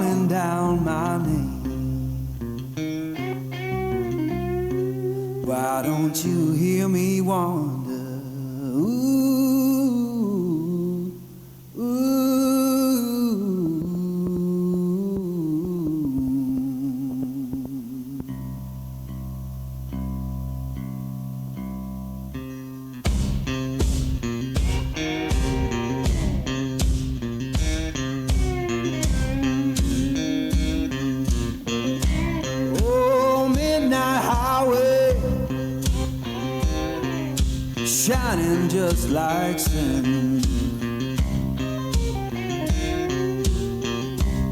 calling down my name. Why don't you hear me wonder? Ooh, ooh. Oh, midnight highway, shining just like sin.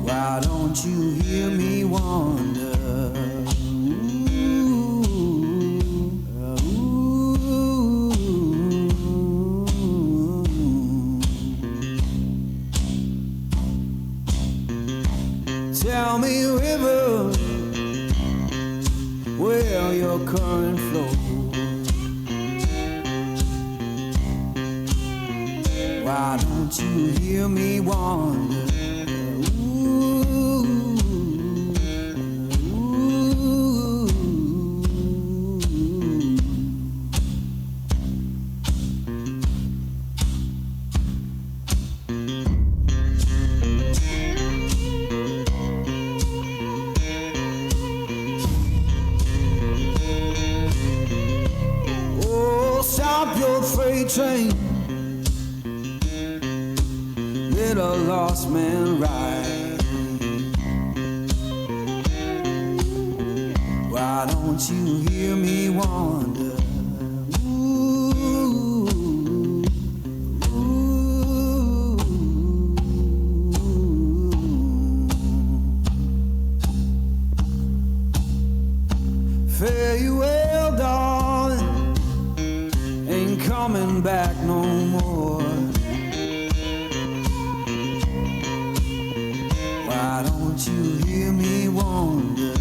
Why don't you hear me wonder? Ooh, ooh. Tell me, river, where your current flows. Why don't you hear me wonder? Ooh, ooh. Oh, stop your freight train, little lost man ride. Why don't you hear me wonder? Ooh, ooh. Fare you well, darling, ain't coming back no more. Why don't you hear me wonder?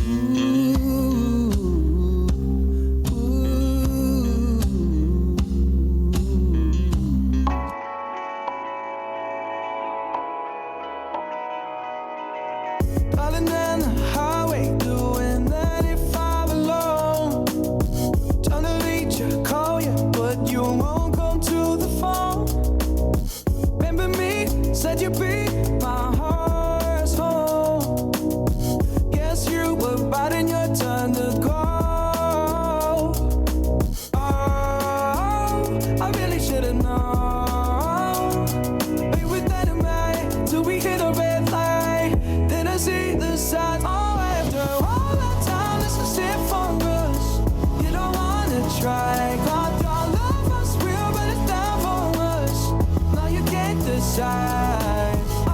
Ooh, ooh. Darling, down the highway, doing 95 alone. Trying to reach you, call you, but you won't come to the phone. Remember me, said you'd be my heart's home. Guess you were biding your turn to go. Oh, I really should've known. Be with that in mind till we hit a red light. Then I see the signs. Oh, after all that time, this is it for us. You don't wanna try. God, your love was real, but it's down for us. Now you can't decide. Oh,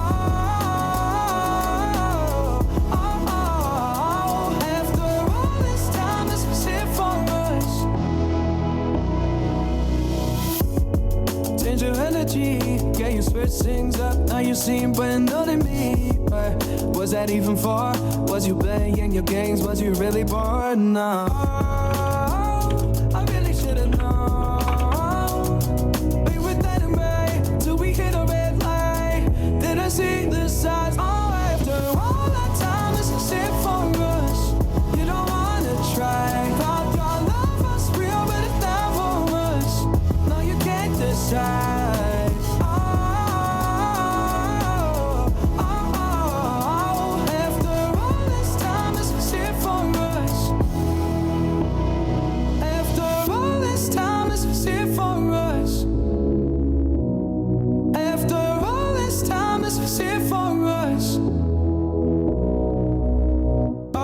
oh, oh. After all this time, this was it for us. Change your energy, yeah, you switch things up. Now you seem brand new to me. But was that even for? Was you playing your games? Was you really bored? No. I really should've known. Be with that in mind till we hit a red light. Then I see the signs. Oh, after all that time, this is it for us. You don't wanna try. Thought your love was real, but it's down for us. No, you can't decide. Oh, oh, oh. After all this time, this was it for us. After all this time, this was it for us. After all this time, this was it for us. Oh,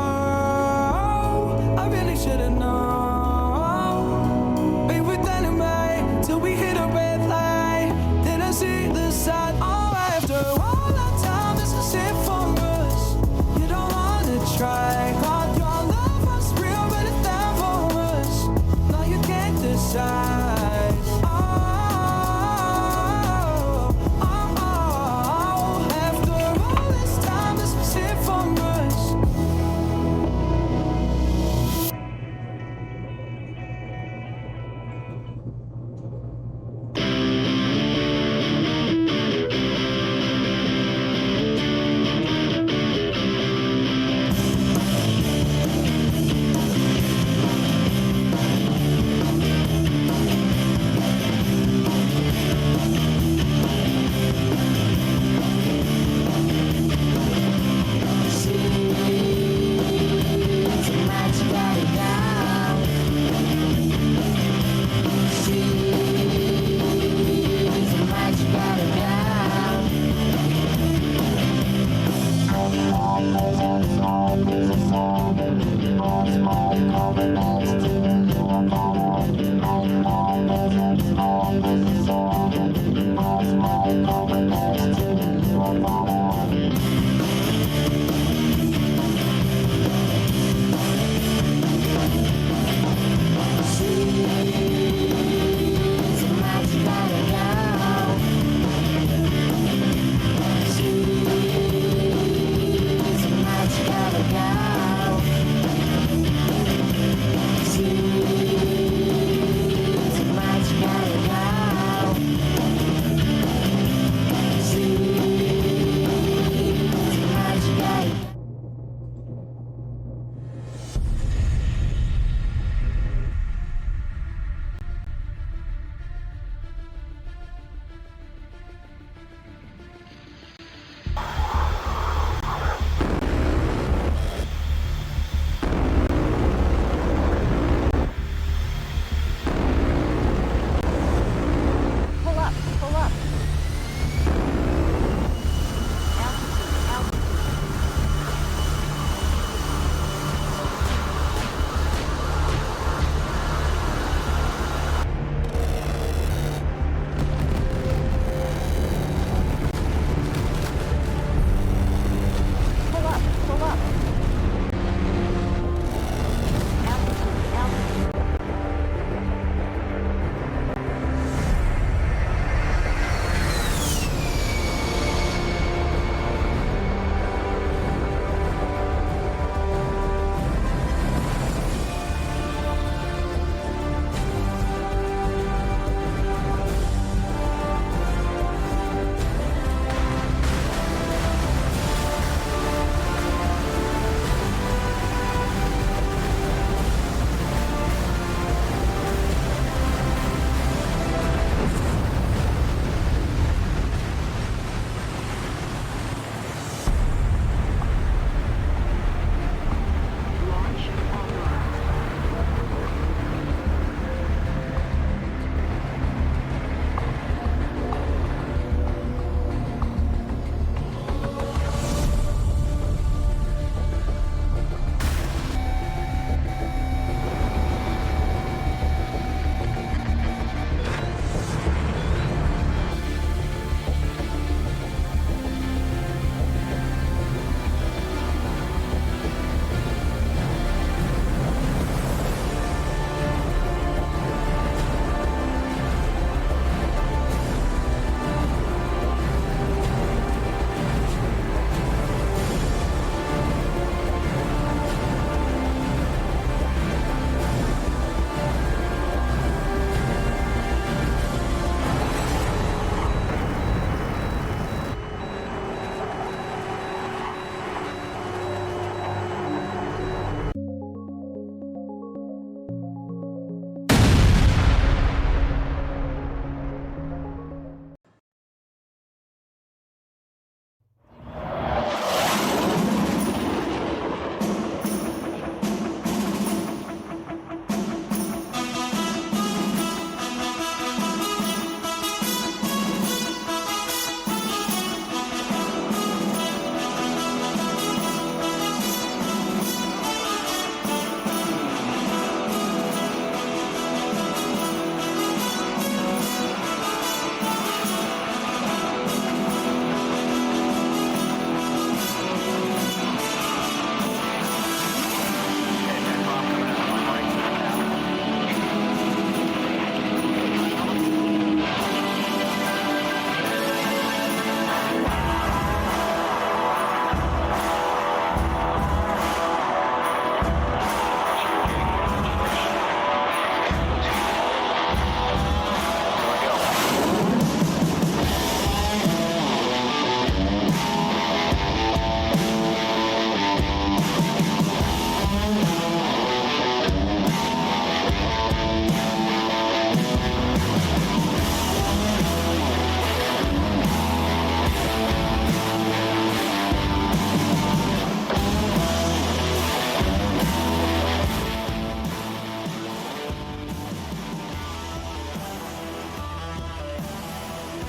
I really should've known. Be with that in mind till we hit a red light.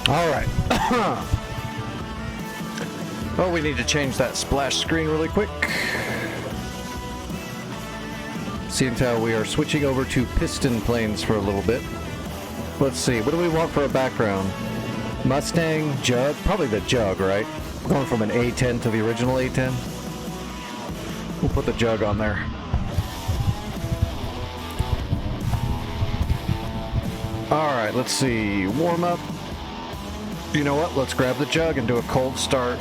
Alright. Well, we need to change that splash screen really quick. Seeing how we are switching over to piston planes for a little bit. Let's see, what do we want for a background? Mustang, Jug? Probably the Jug, right? Going from an A10 to the original A10. We'll put the Jug on there. Alright, let's see. Warm up. You know what? Let's grab the Jug and do a cold start.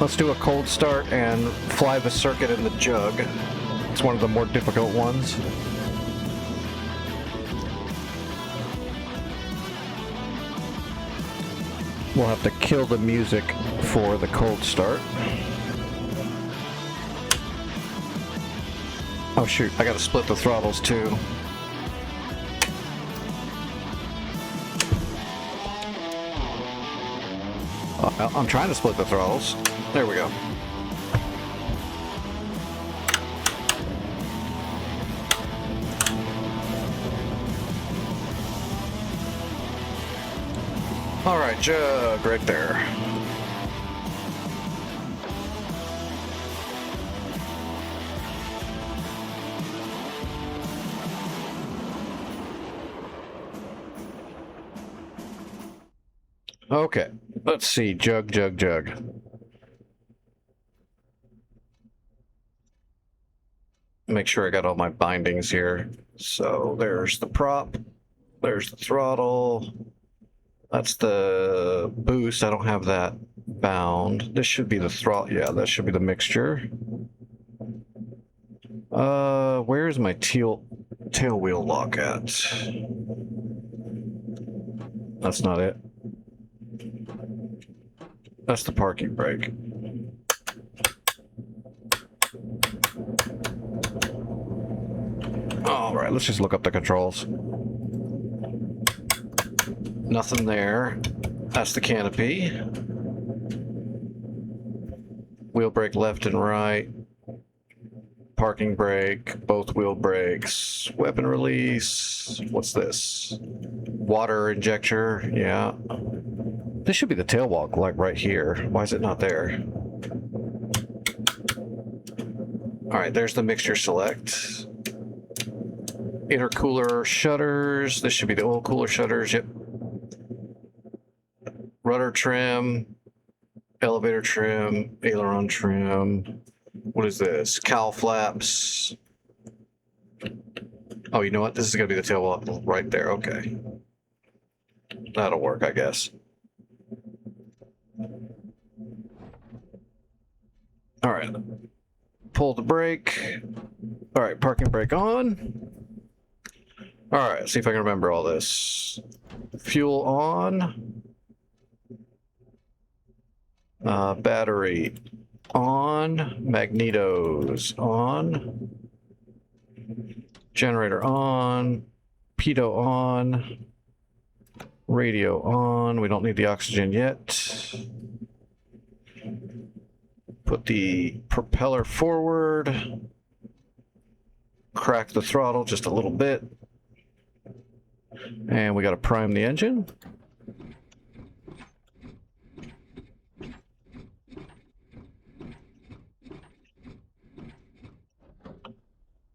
Let's do a cold start and fly the circuit in the Jug. It's one of the more difficult ones. We'll have to kill the music for the cold start. Oh shoot, I gotta split the throttles too. I'm trying to split the throttles. There we go. Alright, Jug right there. Okay, let's see. Jug, Jug, Jug. Make sure I got all my bindings here. So there's the prop. There's the throttle. That's the boost. I don't have that bound. This should be the throttle. Yeah, that should be the mixture. Where's my tail wheel lock at? That's not it. That's the parking brake. All right, let's just look up the controls. Nothing there. That's the canopy. Wheel brake left and right. Parking brake, both wheel brakes. Weapon release. What's this? Water injector, yeah. This should be the tail walk, like right here. Why is it not there? All right, there's the mixture select. Intercooler shutters. This should be the oil cooler shutters, yep. Rudder trim, elevator trim, aileron trim. What is this? Cowl flaps. Oh, you know what? This is going to be the tail walk right there. Okay. That'll work, I guess. All right. Pull the brake. All right, parking brake on. All right, let's see if I can remember all this. Fuel on. Battery on. Magnetos on. Generator on. Pitot on. Radio on. We don't need the oxygen yet. Put the propeller forward. Crack the throttle just a little bit. And we got to prime the engine.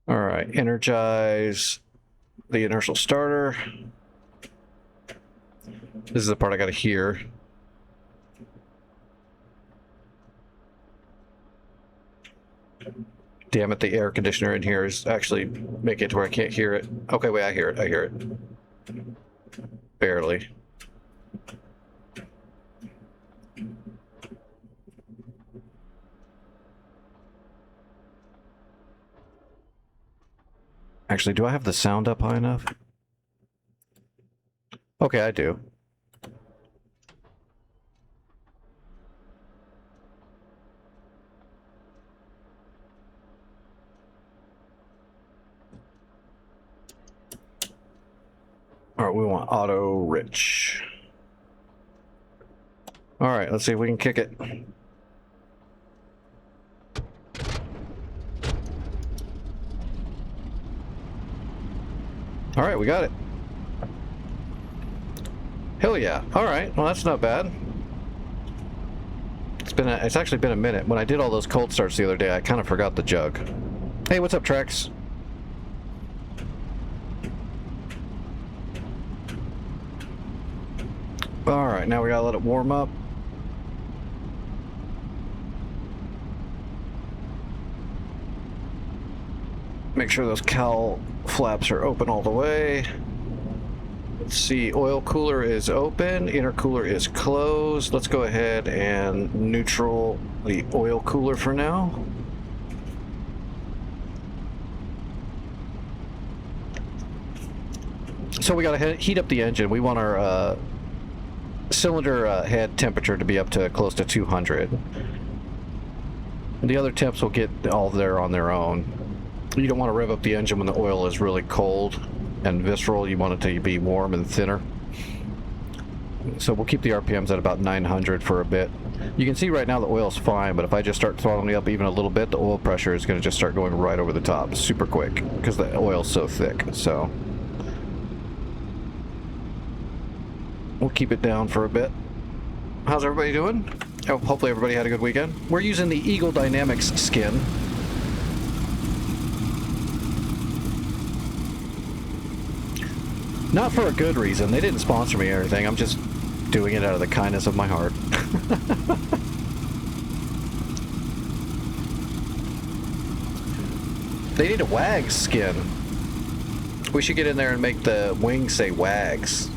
All right, energize the inertial starter. This is the part I got to hear. Damn it, the air conditioner in here is actually making it to where I can't hear it. Okay, wait, I hear it, I hear it. Barely. Actually, do I have the sound up high enough? Okay, I do. All right, we want auto rich. All right, let's see if we can kick it. All right, we got it. Hell yeah. All right. Well, that's not bad. It's actually been a minute. When I did all those cold starts the other day, I kind of forgot the jug. Hey, what's up, Trex? All right, now we gotta let it warm up. Make sure those cowl flaps are open all the way. Let's see, oil cooler is open, intercooler is closed. Let's go ahead and neutral the oil cooler for now. So we gotta heat up the engine. We want our cylinder head temperature to be up to close to 200. The other temps will get all there on their own. You don't want to rev up the engine when the oil is really cold and visceral. You want it to be warm and thinner. So we'll keep the RPMs at about 900 for a bit. You can see right now the oil's fine, but if I just start throttling it up even a little bit, the oil pressure is going to just start going right over the top super quick because the oil's so thick. So we'll keep it down for a bit. How's everybody doing? Oh, hopefully everybody had a good weekend. We're using the Eagle Dynamics skin. Not for a good reason. They didn't sponsor me or anything. I'm just doing it out of the kindness of my heart. They need a WAGS skin. We should get in there and make the wings say WAGS.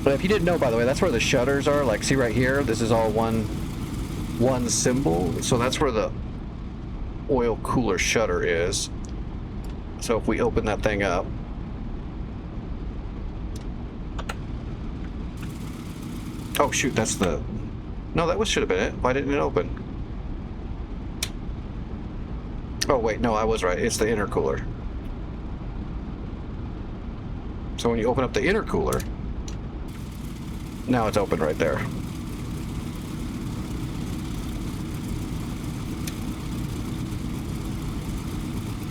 But if you didn't know, by the way, that's where the shutters are. Like, see right here, this is all one symbol. So that's where the oil cooler shutter is. So if we open that thing up, oh shoot, that's the, no, that should have been it. Why didn't it open? Oh wait, no, I was right. It's the intercooler. So when you open up the intercooler, now it's open right there.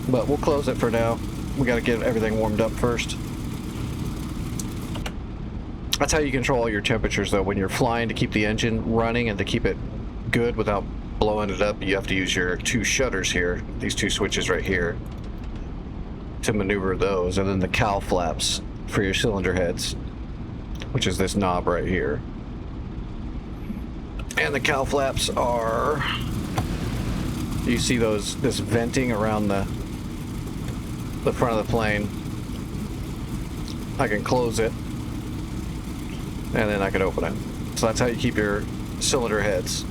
But we'll close it for now. We got to get everything warmed up first. That's how you control all your temperatures, though. When you're flying, to keep the engine running and to keep it good without blowing it up, you have to use your two shutters here, these two switches right here, to maneuver those, and then the cowl flaps for your cylinder heads, which is this knob right here. And the cowl flaps are, you see this venting around the front of the plane. I can close it and then I can open it. So that's how you keep your cylinder heads,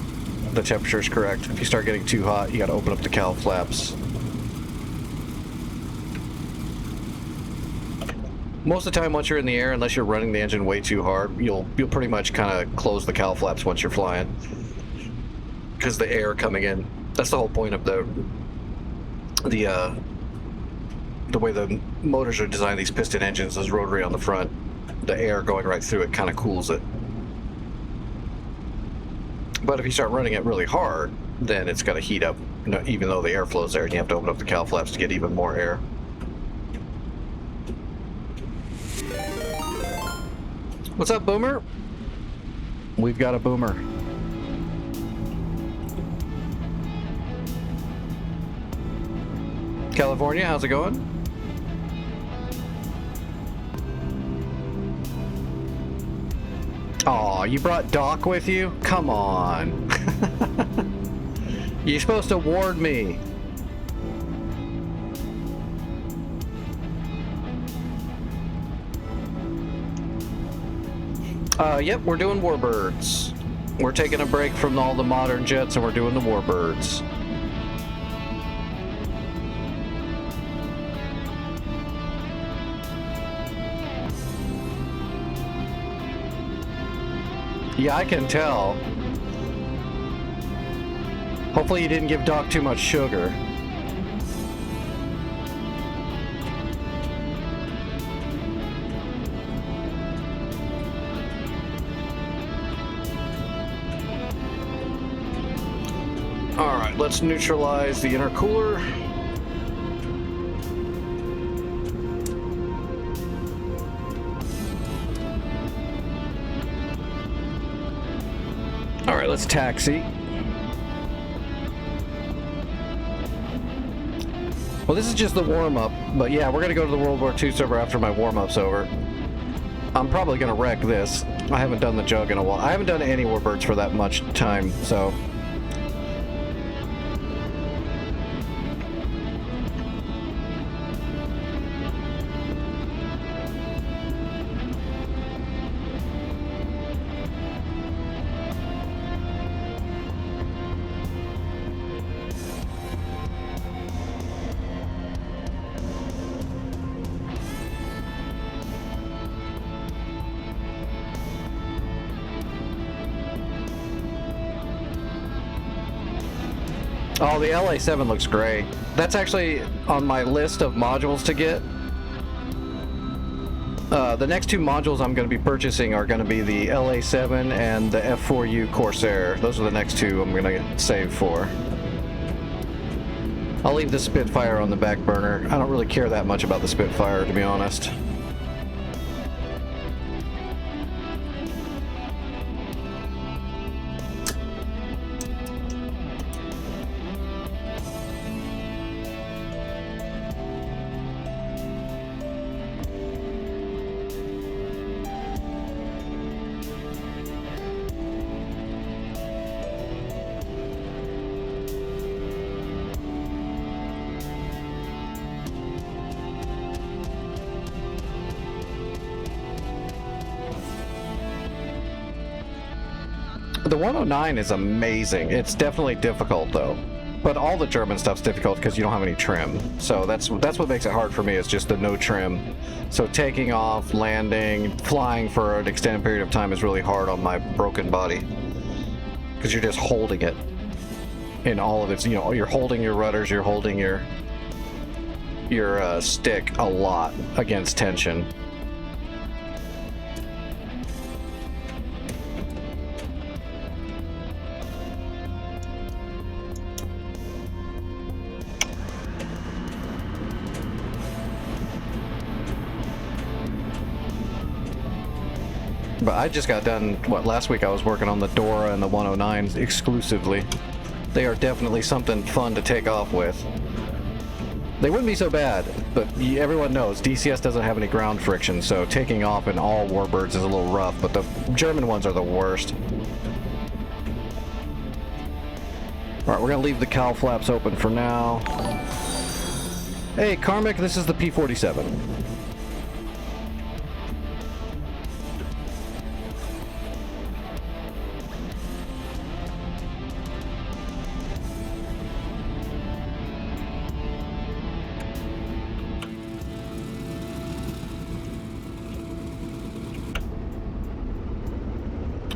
the temperature is correct. If you start getting too hot, you got to open up the cowl flaps. Most of the time, once you're in the air, unless you're running the engine way too hard, you'll pretty much kind of close the cowl flaps once you're flying, because the air coming in. That's the whole point of the way the motors are designed. These piston engines is rotary on the front. The air going right through it kind of cools it. But if you start running it really hard, then it's got to heat up, even though the airflow's there, and you have to open up the cowl flaps to get even more air. What's up, Boomer? We've got a Boomer. California, how's it going? Aw, you brought Doc with you? Come on. You're supposed to warn me. Yep, we're doing Warbirds. We're taking a break from all the modern jets and we're doing the Warbirds. Yeah, I can tell. Hopefully you didn't give Doc too much sugar. All right. Alright, let's neutralize the intercooler. Alright, let's taxi. Well, this is just the warm-up, but yeah, we're gonna go to the World War II server after my warm-up's over. I'm probably gonna wreck this. I haven't done the jug in a while. I haven't done any warbirds for that much time, so... Oh, the LA7 looks great. That's actually on my list of modules to get. The next two modules I'm going to be purchasing are going to be the LA7 and the F4U Corsair. Those are the next two I'm going to save for. I'll leave the Spitfire on the back burner. I don't really care that much about the Spitfire, to be honest. The 109 is amazing. It's definitely difficult though, but all the German stuff's difficult because you don't have any trim. So that's what makes it hard for me, is just the no trim. So taking off, landing, flying for an extended period of time is really hard on my broken body, because you're just holding it in all of its, you know, you're holding your rudders, you're holding your stick a lot against tension. But I just got done, last week I was working on the Dora and the 109s exclusively. They are definitely something fun to take off with. They wouldn't be so bad, but everyone knows DCS doesn't have any ground friction, so taking off in all warbirds is a little rough, but the German ones are the worst. Alright, we're gonna leave the cowl flaps open for now. Hey, Karmic, this is the P-47.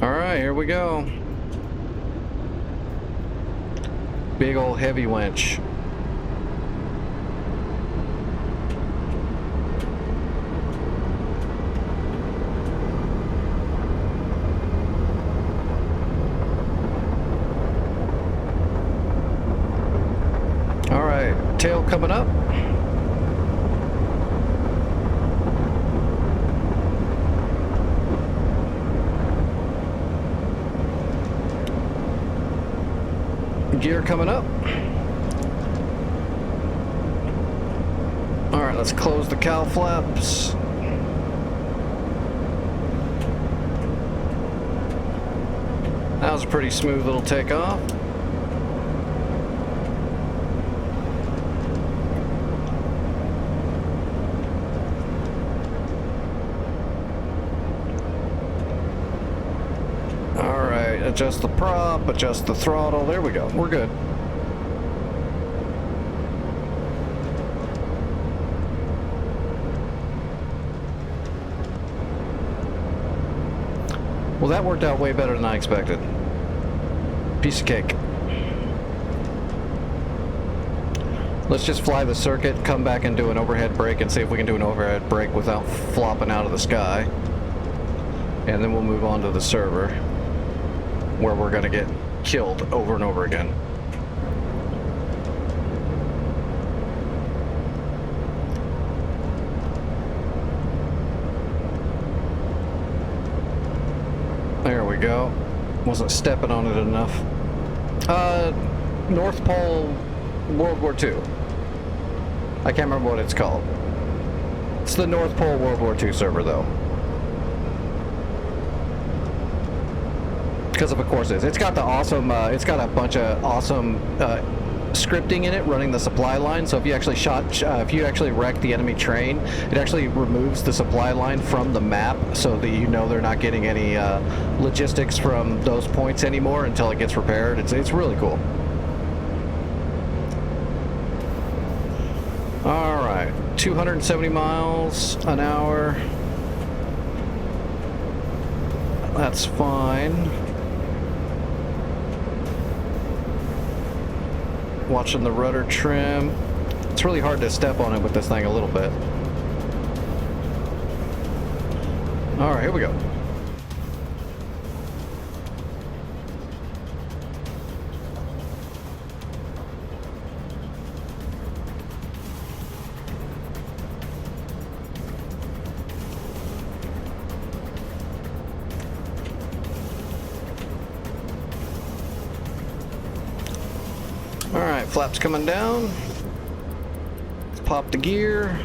Alright, here we go. Big old heavy winch. Alright, tail coming up. Gear coming up. Alright, let's close the cowl flaps. That was a pretty smooth little takeoff. Adjust the prop, adjust the throttle. There we go. We're good. Well, that worked out way better than I expected. Piece of cake. Let's just fly the circuit, come back and do an overhead brake, and see if we can do an overhead brake without flopping out of the sky. And then we'll move on to the server, where we're going to get killed over and over again. go. Wasn't stepping on it enough. North Pole World War II. I can't remember what it's called. It's the North Pole World War II server, though. Because of course it is. It's got the awesome, it's got a bunch of awesome scripting in it running the supply line. So if you actually if you actually wreck the enemy train, it actually removes the supply line from the map so that you know they're not getting any logistics from those points anymore until it gets repaired. It's really cool. All right, 270 miles an hour. That's fine. Watching the rudder trim. It's really hard to step on it with this thing a little bit. All right, here we go. Alright, flaps coming down. Let's pop the gear.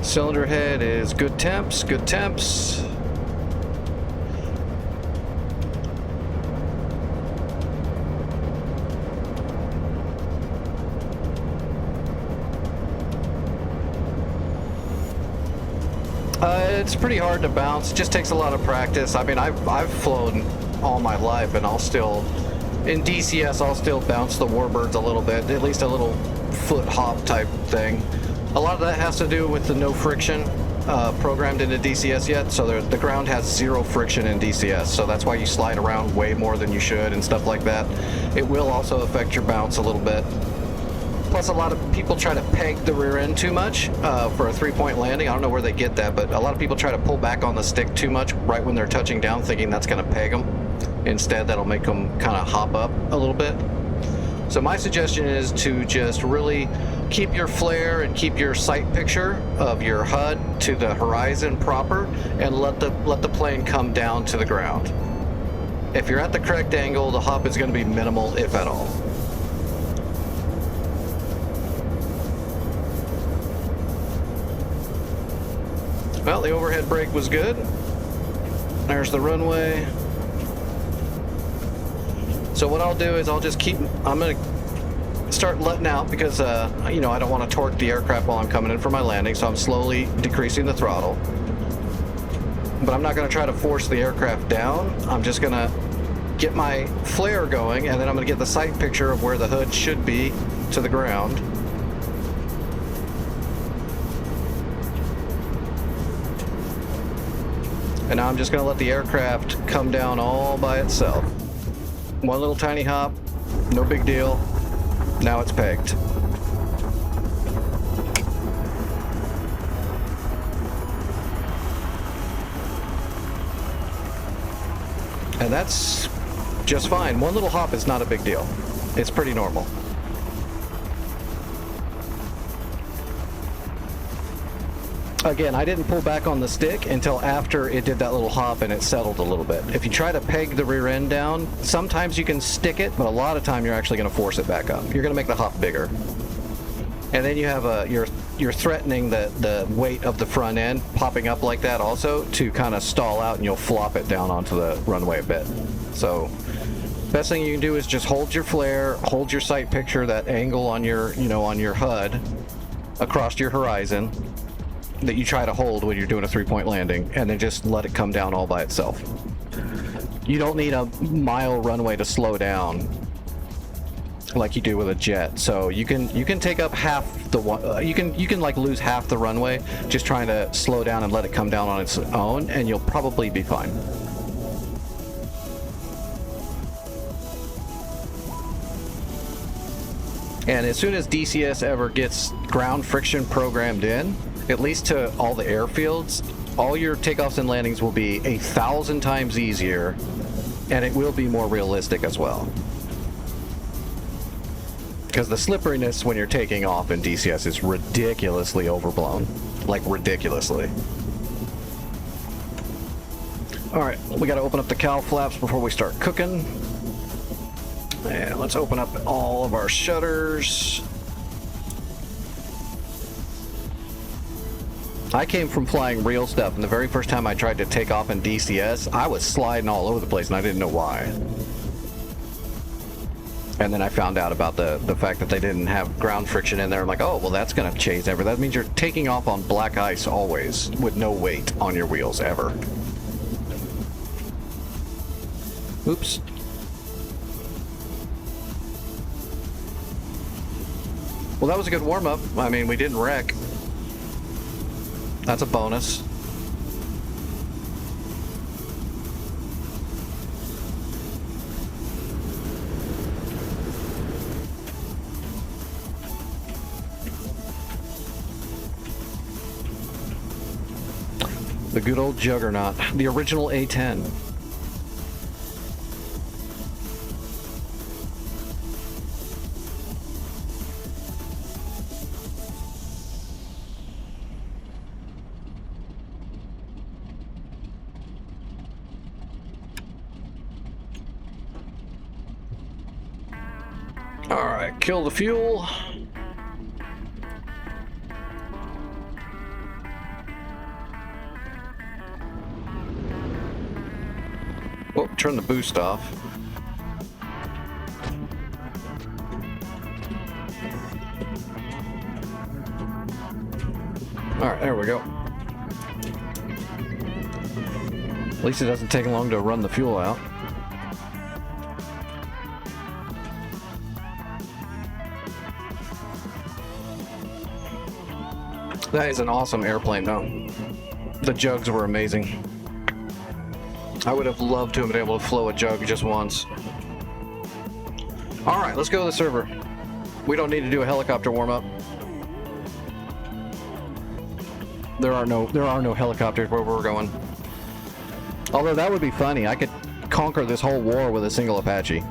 Cylinder head is good temps, good temps. It's pretty hard to bounce. It just takes a lot of practice. I mean, I've flown all my life, and I'll still, in DCS, I'll still bounce the warbirds a little bit, at least a little foot hop type thing. A lot of that has to do with the no friction programmed into DCS yet, so the ground has zero friction in DCS, so that's why you slide around way more than you should and stuff like that. It will also affect your bounce a little bit. Plus, a lot of people try to peg the rear end too much for a three-point landing. I don't know where they get that, but a lot of people try to pull back on the stick too much right when they're touching down, thinking that's going to peg them. Instead, that'll make them kind of hop up a little bit. So my suggestion is to just really keep your flare and keep your sight picture of your HUD to the horizon proper, and let the plane come down to the ground. If you're at the correct angle, the hop is going to be minimal, if at all. Well, the overhead brake was good. There's the runway. So what I'll do is I'm going to start letting out because, you know, I don't want to torque the aircraft while I'm coming in for my landing, so I'm slowly decreasing the throttle. But I'm not going to try to force the aircraft down. I'm just going to get my flare going, and then I'm going to get the sight picture of where the hood should be to the ground. And now I'm just going to let the aircraft come down all by itself. One little tiny hop, no big deal. Now it's pegged. And that's just fine. One little hop is not a big deal. It's pretty normal. Again, I didn't pull back on the stick until after it did that little hop and it settled a little bit. If you try to peg the rear end down, sometimes you can stick it, but a lot of time you're actually going to force it back up. You're going to make the hop bigger. And then you have you're threatening the weight of the front end popping up like that also to kind of stall out, and you'll flop it down onto the runway a bit. So best thing you can do is just hold your flare, hold your sight picture, that angle on your, you know, on your HUD across your horizon that you try to hold when you're doing a three-point landing, and then just let it come down all by itself. You don't need a mile runway to slow down like you do with a jet, so you can take up half the one. You can like lose half the runway just trying to slow down and let it come down on its own, and you'll probably be fine. And as soon as DCS ever gets ground friction programmed in, at least to all the airfields, all your takeoffs and landings will be 1,000 times easier, and it will be more realistic as well. Because the slipperiness when you're taking off in DCS is ridiculously overblown. Like, ridiculously. Alright, we gotta open up the cowl flaps before we start cooking. And let's open up all of our shutters. I came from flying real stuff, and the very first time I tried to take off in DCS, I was sliding all over the place, and I didn't know why. And then I found out about the fact that they didn't have ground friction in there. I'm like, oh, well, that's going to change everything. That means you're taking off on black ice always, with no weight on your wheels, ever. Oops. Well, that was a good warm-up. I mean, we didn't wreck. That's a bonus. The good old Juggernaut. The original A10. Alright, kill the fuel. Oh, turn the boost off. Alright, there we go. At least it doesn't take long to run the fuel out. That is an awesome airplane, though. The jugs were amazing. I would have loved to have been able to flow a jug just once. Alright, let's go to the server. We don't need to do a helicopter warm-up. There are no helicopters where we're going. Although that would be funny. I could conquer this whole war with a single Apache.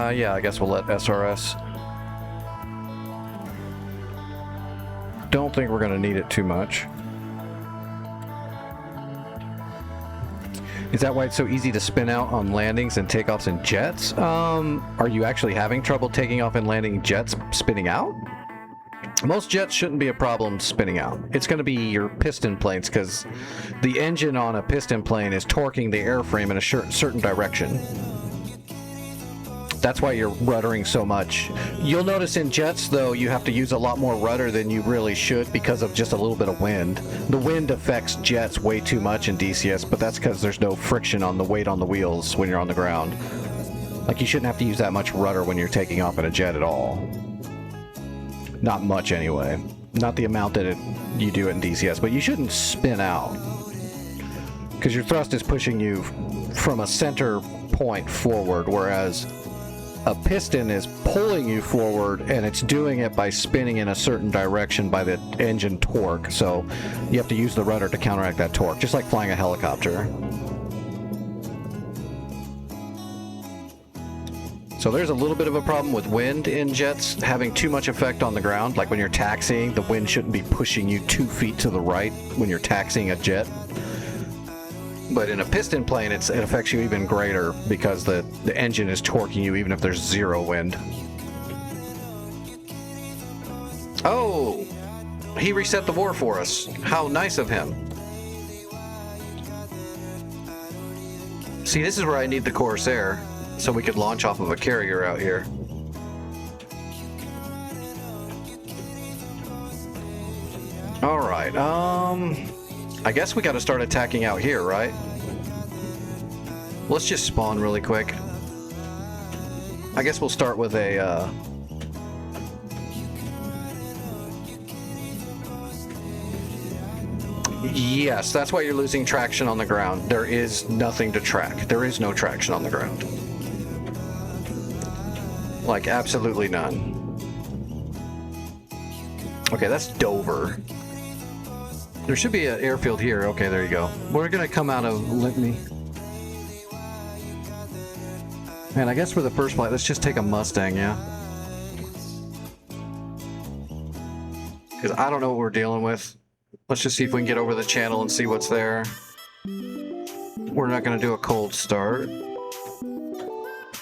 Yeah, I guess we'll let SRS. Don't think we're gonna need it too much. Is that why it's so easy to spin out on landings and takeoffs in jets? Are you actually having trouble taking off and landing jets spinning out? Most jets shouldn't be a problem spinning out. It's going to be your piston planes, because the engine on a piston plane is torquing the airframe in a certain direction. That's why you're ruddering so much. You'll notice in jets, though, you have to use a lot more rudder than you really should because of just a little bit of wind. The wind affects jets way too much in DCS, but that's because there's no friction on the weight on the wheels when you're on the ground. Like, you shouldn't have to use that much rudder when you're taking off in a jet at all. Not much, anyway. Not the amount that you do in DCS, but you shouldn't spin out. Because your thrust is pushing you from a center point forward, whereas a piston is pulling you forward, and it's doing it by spinning in a certain direction by the engine torque. So you have to use the rudder to counteract that torque, just like flying a helicopter. So there's a little bit of a problem with wind in jets having too much effect on the ground. Like when you're taxiing, the wind shouldn't be pushing you 2 feet to the right when you're taxiing a jet. But in a piston plane, it affects you even greater because the engine is torquing you even if there's zero wind. Oh! he reset the war for us. How nice of him. See, this is where I need the Corsair, so we could launch off of a carrier out here. Alright, I guess we gotta start attacking out here, right? Let's just spawn really quick. I guess we'll start with a, Yes, that's why you're losing traction on the ground. There is nothing to track. There is no traction on the ground. Like, absolutely none. Okay, that's Dover. There should be an airfield here. Okay, there you go. We're gonna come out of Litany. Man, I guess for the first flight, let's just take a Mustang, yeah? Because I don't know what we're dealing with. Let's just see if we can get over the channel and see what's there. We're not gonna do a cold start.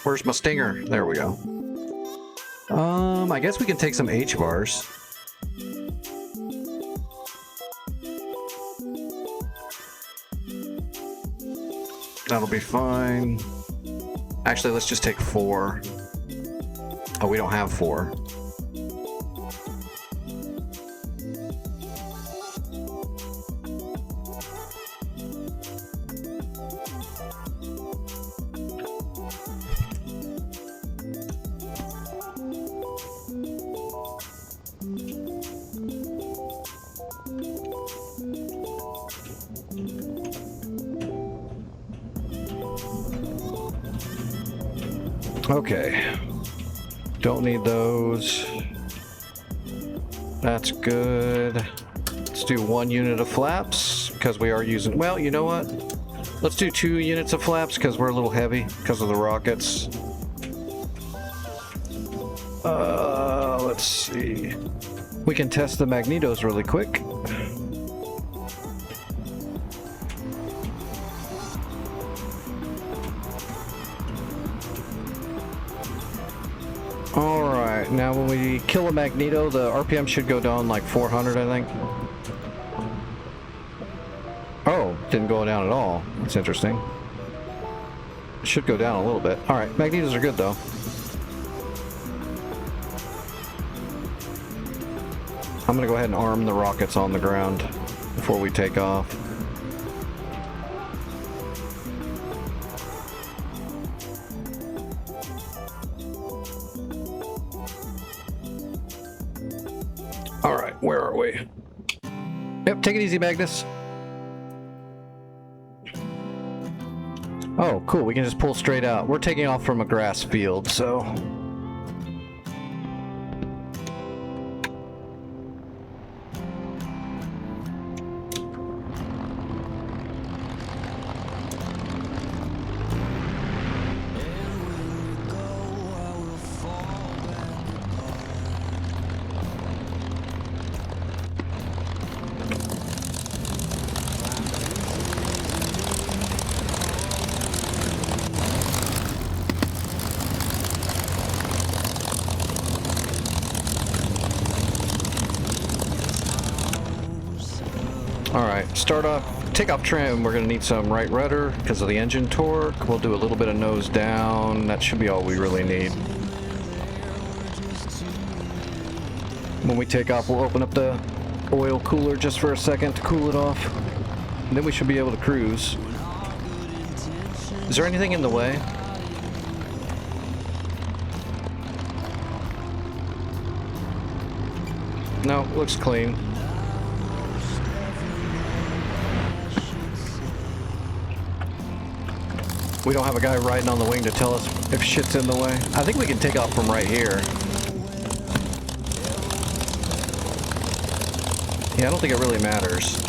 Where's my Stinger? There we go. I guess we can take some H-bars. That'll be fine. Actually, let's just take 4. Oh, we don't have 4. Okay, don't need those. That's good. Let's do 1 unit of flaps because we are using, well, you know what? Let's do 2 units of flaps because we're a little heavy because of the rockets. Let's see. We can test the magnetos really quick. Alright, now when we kill a magneto, the RPM should go down like 400, I think. Oh, didn't go down at all. That's interesting. It should go down a little bit. Alright, magnetos are good though. I'm gonna go ahead and arm the rockets on the ground before we take off. Alright, where are we? Yep, take it easy, Magnus. Oh, cool, we can just pull straight out. We're taking off from a grass field, so... Alright, start off, take off trim. We're going to need some right rudder because of the engine torque. We'll do a little bit of nose down. That should be all we really need. When we take off, we'll open up the oil cooler just for a second to cool it off. And then we should be able to cruise. Is there anything in the way? No, looks clean. We don't have a guy riding on the wing to tell us if shit's in the way. I think we can take off from right here. Yeah, I don't think it really matters.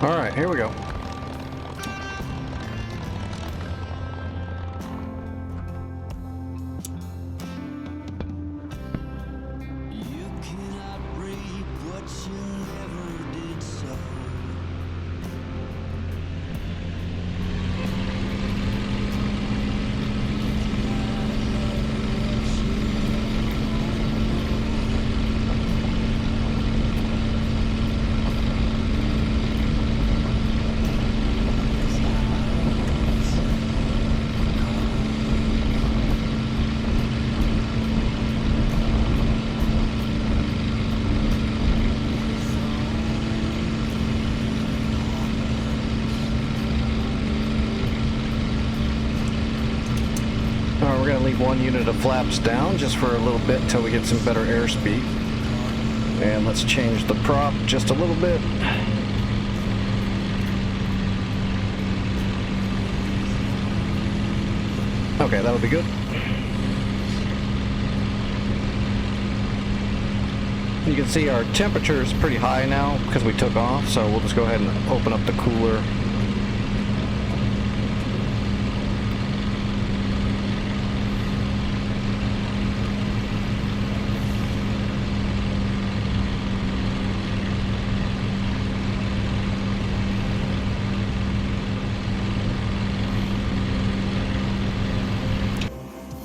All right, here we go. You cannot reap what you never did sow. We're going to leave one unit of flaps down just for a little bit until we get some better airspeed. And let's change the prop just a little bit. Okay, that'll be good. You can see our temperature is pretty high now because we took off, so we'll just go ahead and open up the cooler.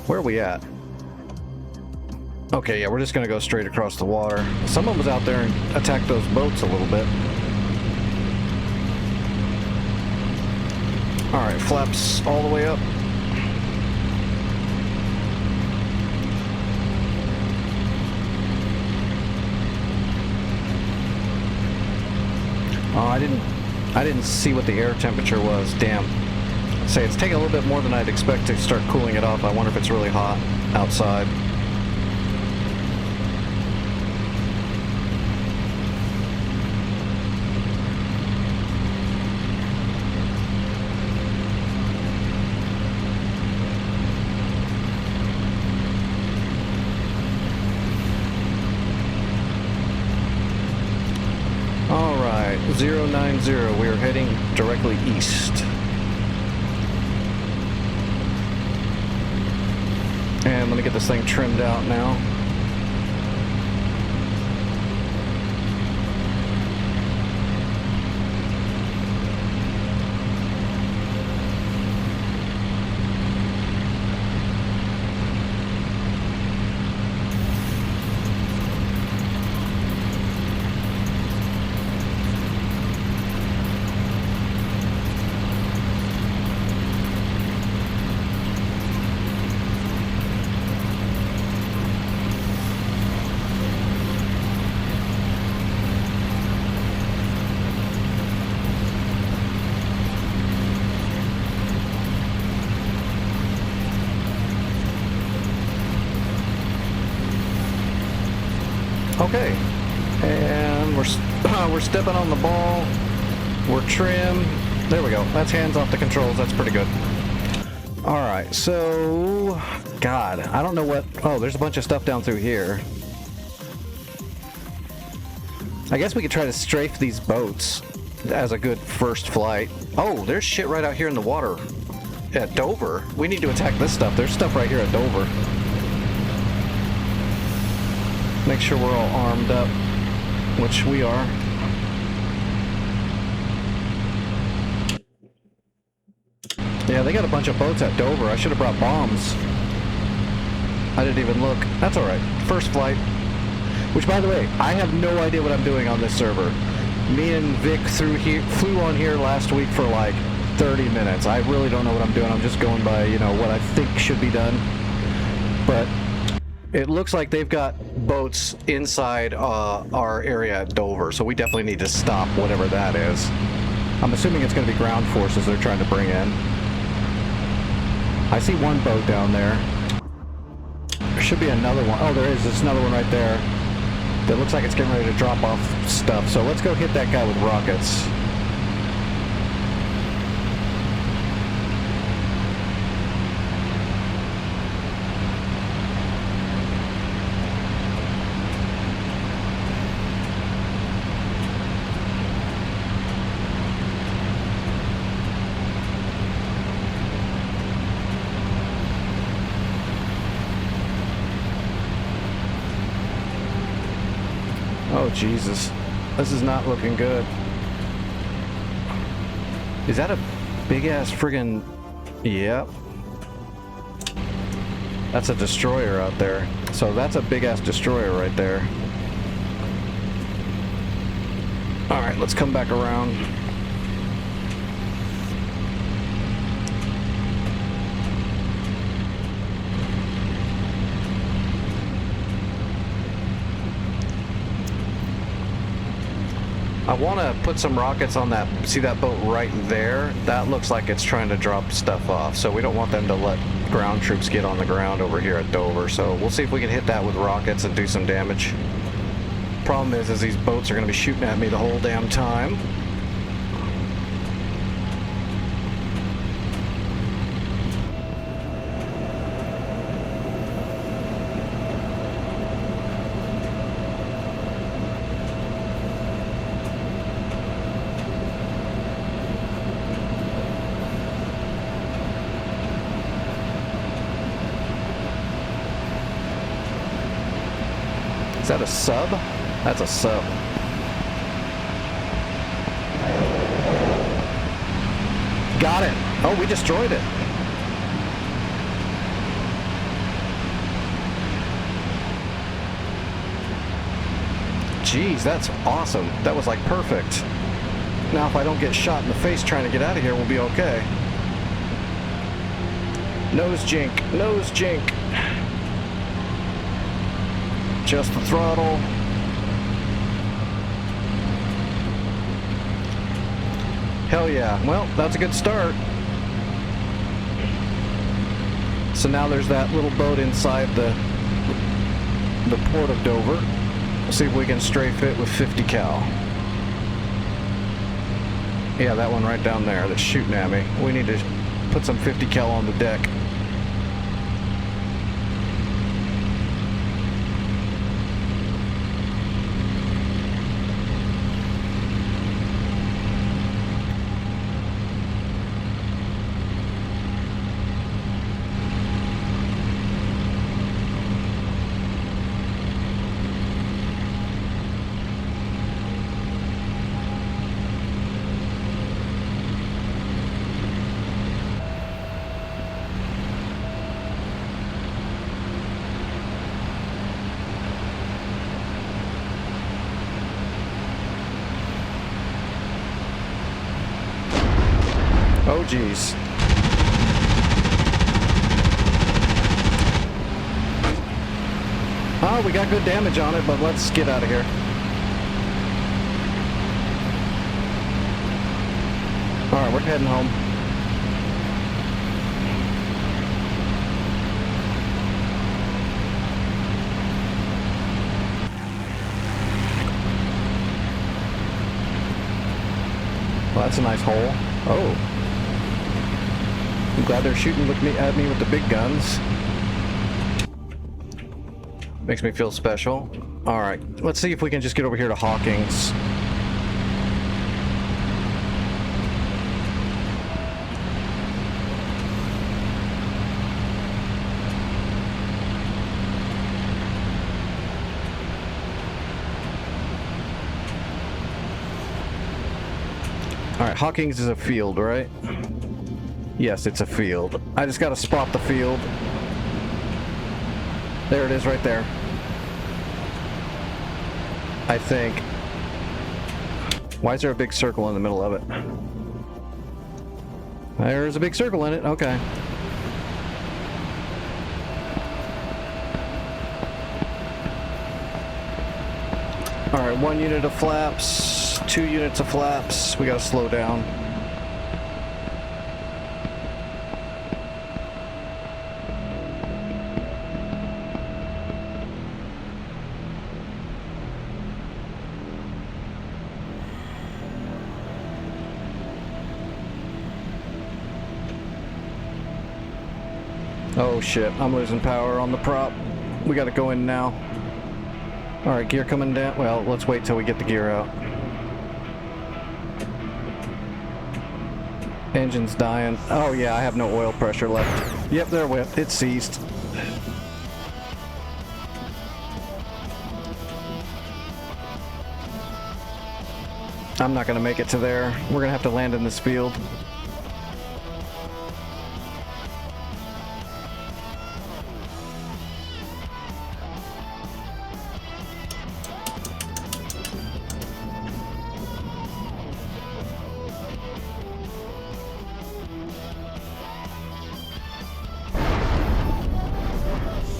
Where are we at? Okay, yeah, we're just gonna go straight across the water. Someone was out there and attacked those boats a little bit. Alright, flaps all the way up. Oh, I didn't see what the air temperature was. Damn. Say it's taking a little bit more than I'd expect to start cooling it off. I wonder if it's really hot outside. All right, 090. We are heading directly east. And let me get this thing trimmed out now. Okay, and we're stepping on the ball. We're trim. There we go. That's hands off the controls. That's pretty good. All right, so God, I don't know what. Oh, there's a bunch of stuff down through here. I guess we could try to strafe these boats as a good first flight. Oh, there's shit right out here in the water at Dover. We need to attack this stuff. There's stuff right here at Dover. Make sure we're all armed up, which we are. Yeah, they got a bunch of boats at Dover. I should have brought bombs. I didn't even look. That's alright. First flight. Which, by the way, I have no idea what I'm doing on this server. Me and Vic flew on here last week for like 30 minutes. I really don't know what I'm doing. I'm just going by, you know, what I think should be done. But it looks like they've got boats inside our area at Dover, so we definitely need to stop whatever that is. I'm assuming it's going to be ground forces they're trying to bring in. I see one boat down there. There should be another one. Oh, there is. There's another one right there. That looks like it's getting ready to drop off stuff. So let's go hit that guy with rockets. Oh, Jesus. This is not looking good. Is that a big-ass friggin'... Yep. That's a destroyer out there. So that's a big-ass destroyer right there. Alright, let's come back around. I want to put some rockets on that. See that boat right there? That looks like it's trying to drop stuff off. So we don't want them to let ground troops get on the ground over here at Dover. So we'll see if we can hit that with rockets and do some damage. Problem is these boats are going to be shooting at me the whole damn time. Is that a sub? That's a sub. Got it. Oh, we destroyed it. Jeez, that's awesome. That was like perfect. Now if I don't get shot in the face trying to get out of here, we'll be okay. Nose jink. Nose jink. Just the throttle. Hell yeah. Well, that's a good start. So now there's that little boat inside the port of Dover. We'll see if we can strafe it with 50 cal. Yeah, that one right down there that's shooting at me. We need to put some 50 cal on the deck. Oh, geez. Oh, we got good damage on it, but let's get out of here. Alright, we're heading home. Well, that's a nice hole. Oh. I'm glad they're shooting at me with the big guns. Makes me feel special. Alright, let's see if we can just get over here to Hawkins. Alright, Hawkins is a field, right? Yes, it's a field. I just gotta spot the field. There it is right there. I think. Why is there a big circle in the middle of it? There's a big circle in it, okay. Alright, 1 unit of flaps, 2 units of flaps. We gotta slow down. Oh shit, I'm losing power on the prop. We gotta go in now. Alright, gear coming down. Well, let's wait till we get the gear out. Engine's dying. Oh yeah, I have no oil pressure left. Yep, there went. It ceased. I'm not going to make it to there. We're going to have to land in this field.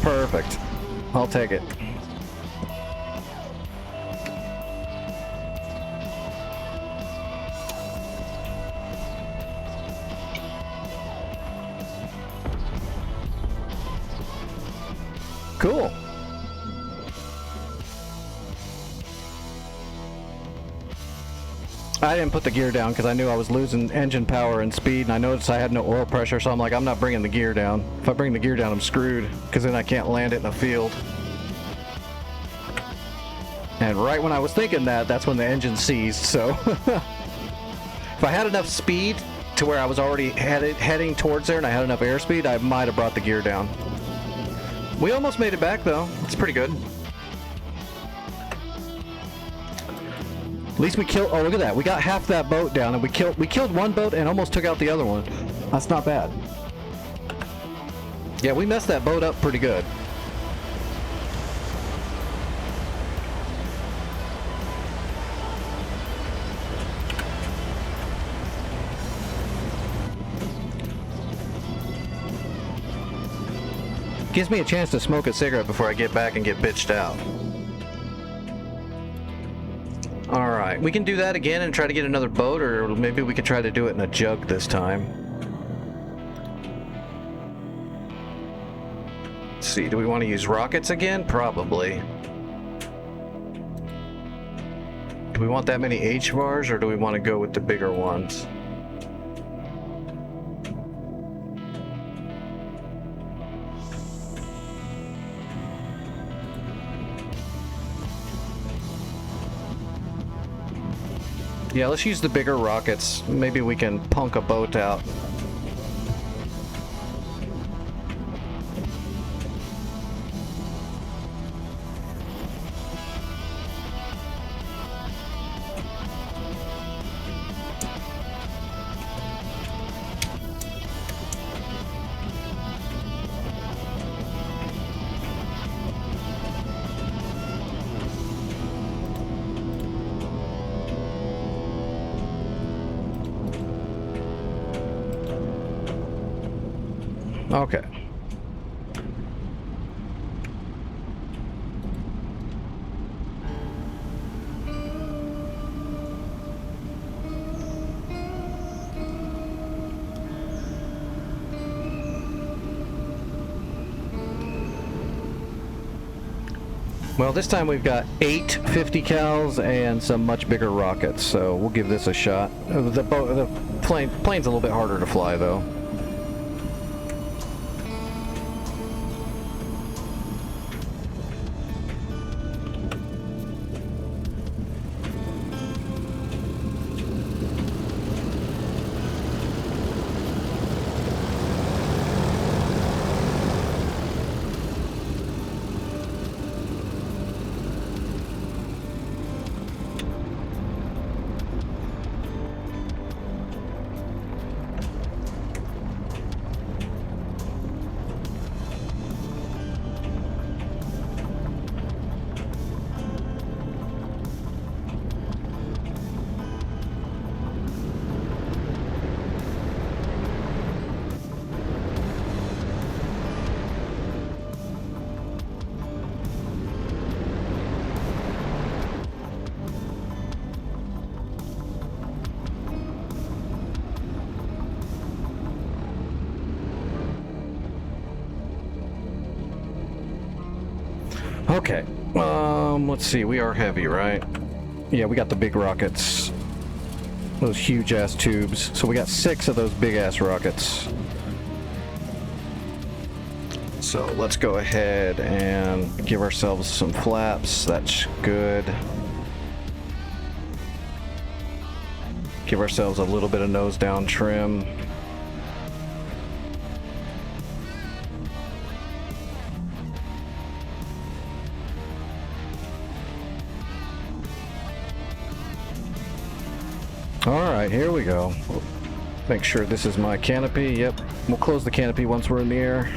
Perfect. I'll take it. Cool. I didn't put the gear down because I knew I was losing engine power and speed, and I noticed I had no oil pressure, so I'm like, I'm not bringing the gear down. If I bring the gear down, I'm screwed, because then I can't land it in a field. And right when I was thinking that, that's when the engine seized, so... If I had enough speed to where I was already heading towards there and I had enough airspeed, I might have brought the gear down. We almost made it back, though. It's pretty good. At least we killed... Oh, look at that. We got half that boat down, and we killed one boat and almost took out the other one. That's not bad. Yeah, we messed that boat up pretty good. Gives me a chance to smoke a cigarette before I get back and get bitched out. Alright, we can do that again and try to get another boat, or maybe we could try to do it in a jug this time. Let's see, do we want to use rockets again? Probably. Do we want that many H-bars, or do we want to go with the bigger ones? Yeah, let's use the bigger rockets. Maybe we can punk a boat out. Okay. Well, this time we've got 8 50 cals and some much bigger rockets, so we'll give this a shot. The plane's a little bit harder to fly, though. Okay, let's see, we are heavy, right? Yeah, we got the big rockets. Those huge-ass tubes. So we got 6 of those big-ass rockets. So let's go ahead and give ourselves some flaps. That's good. Give ourselves a little bit of nose-down trim. Alright, here we go. Make sure this is my canopy. Yep. We'll close the canopy once we're in the air.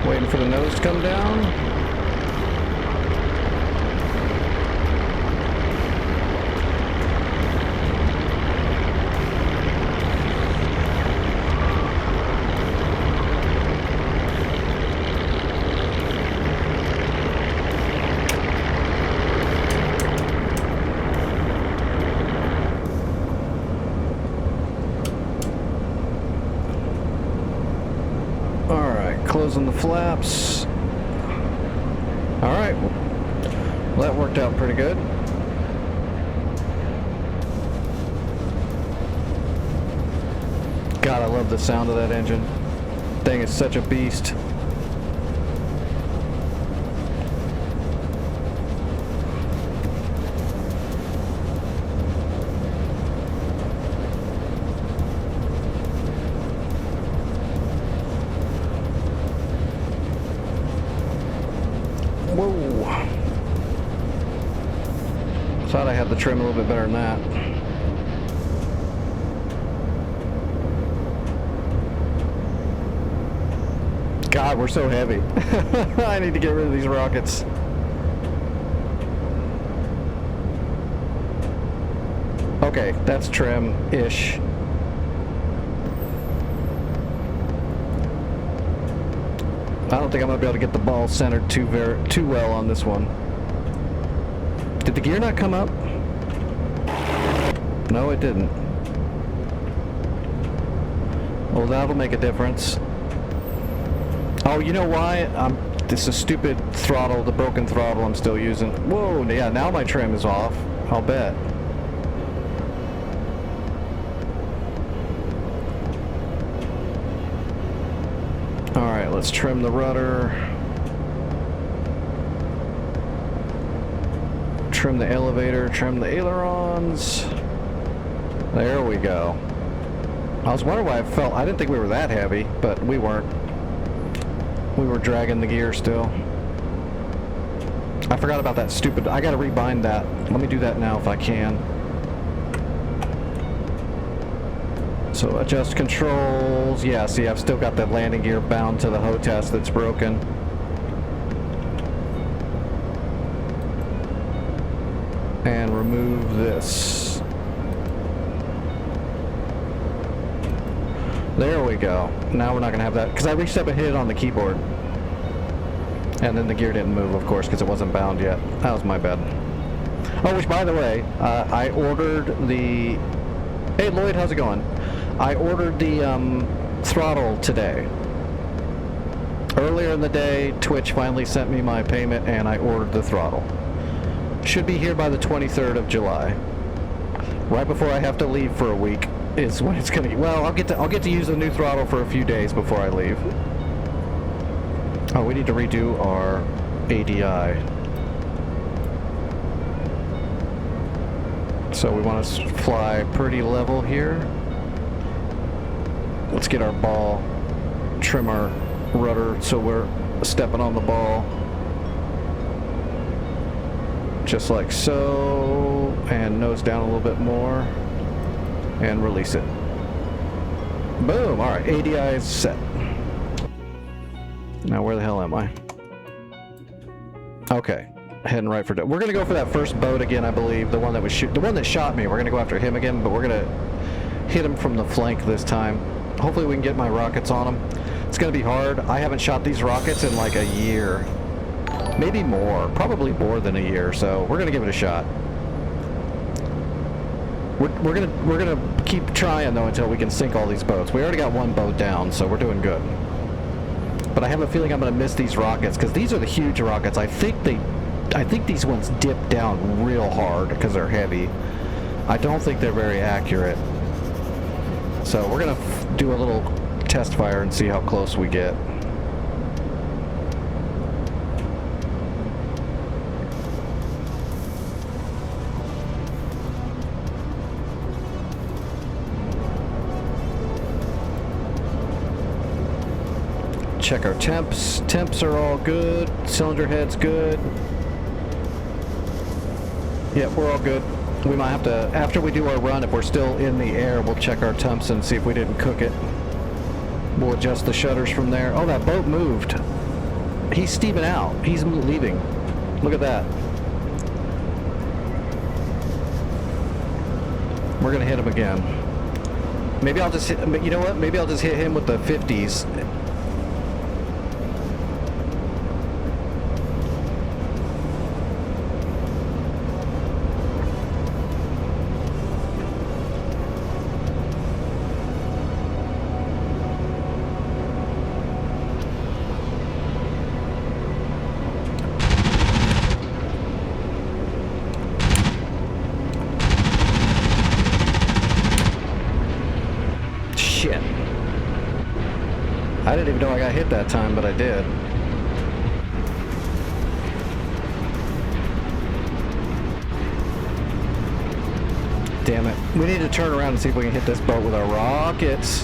Waiting for the nose to come down. Closing the flaps. Alright, well, that worked out pretty good. God, I love the sound of that engine. Thing is such a beast. Whoa. Thought I had the trim a little bit better than that. God, we're so heavy. I need to get rid of these rockets. Okay, that's trim-ish. I don't think I'm gonna be able to get the ball centered too well on this one. Did the gear not come up? No, it didn't. Well, that'll make a difference. Oh, you know why? This is stupid throttle, the broken throttle I'm still using. Whoa, yeah, now my trim is off. I'll bet. Alright, let's trim the rudder. Trim the elevator, trim the ailerons. There we go. I was wondering why I didn't think we were that heavy, but we weren't. We were dragging the gear still. I forgot about that stupid, I gotta rebind that. Let me do that now if I can. So adjust controls. Yeah, see, I've still got that landing gear bound to the HOTAS that's broken. And remove this. There we go. Now we're not going to have that, because I reached up and hit it on the keyboard. And then the gear didn't move, of course, because it wasn't bound yet. That was my bad. Oh, which, by the way, I ordered the... Hey, Lloyd, how's it going? I ordered the throttle today. Earlier in the day, Twitch finally sent me my payment, and I ordered the throttle. Should be here by the 23rd of July. Right before I have to leave for a week is when it's gonna. Well, I'll get to use the new throttle for a few days before I leave. Oh, we need to redo our ADI. So we want to fly pretty level here. Let's get our ball, trim our rudder so we're stepping on the ball. Just like so, and nose down a little bit more, and release it. Boom! Alright, ADI is set. Now where the hell am I? Okay, heading right for... We're gonna go for that first boat again, I believe. The one that was the one that shot me. We're gonna go after him again, but we're gonna hit him from the flank this time. Hopefully we can get my rockets on him. It's gonna be hard. I haven't shot these rockets in like a year. Maybe more. Probably more than a year, so we're gonna give it a shot. We're gonna keep trying though until we can sink all these boats. We already got one boat down, so we're doing good. But I have a feeling I'm gonna miss these rockets, because these are the huge rockets. I think I think these ones dip down real hard because they're heavy. I don't think they're very accurate. So we're gonna do a little test fire and see how close we get. Check our temps. Temps are all good. Cylinder head's good. Yep, we're all good. We might have to, after we do our run, if we're still in the air, we'll check our temps and see if we didn't cook it. We'll adjust the shutters from there. Oh, that boat moved. He's steaming out. He's leaving. Look at that. We're gonna hit him again. Maybe I'll just hit, you know what? Maybe I'll just hit him with the 50s. Shit. I didn't even know I got hit that time, but I did. Damn it. We need to turn around and see if we can hit this boat with our rockets.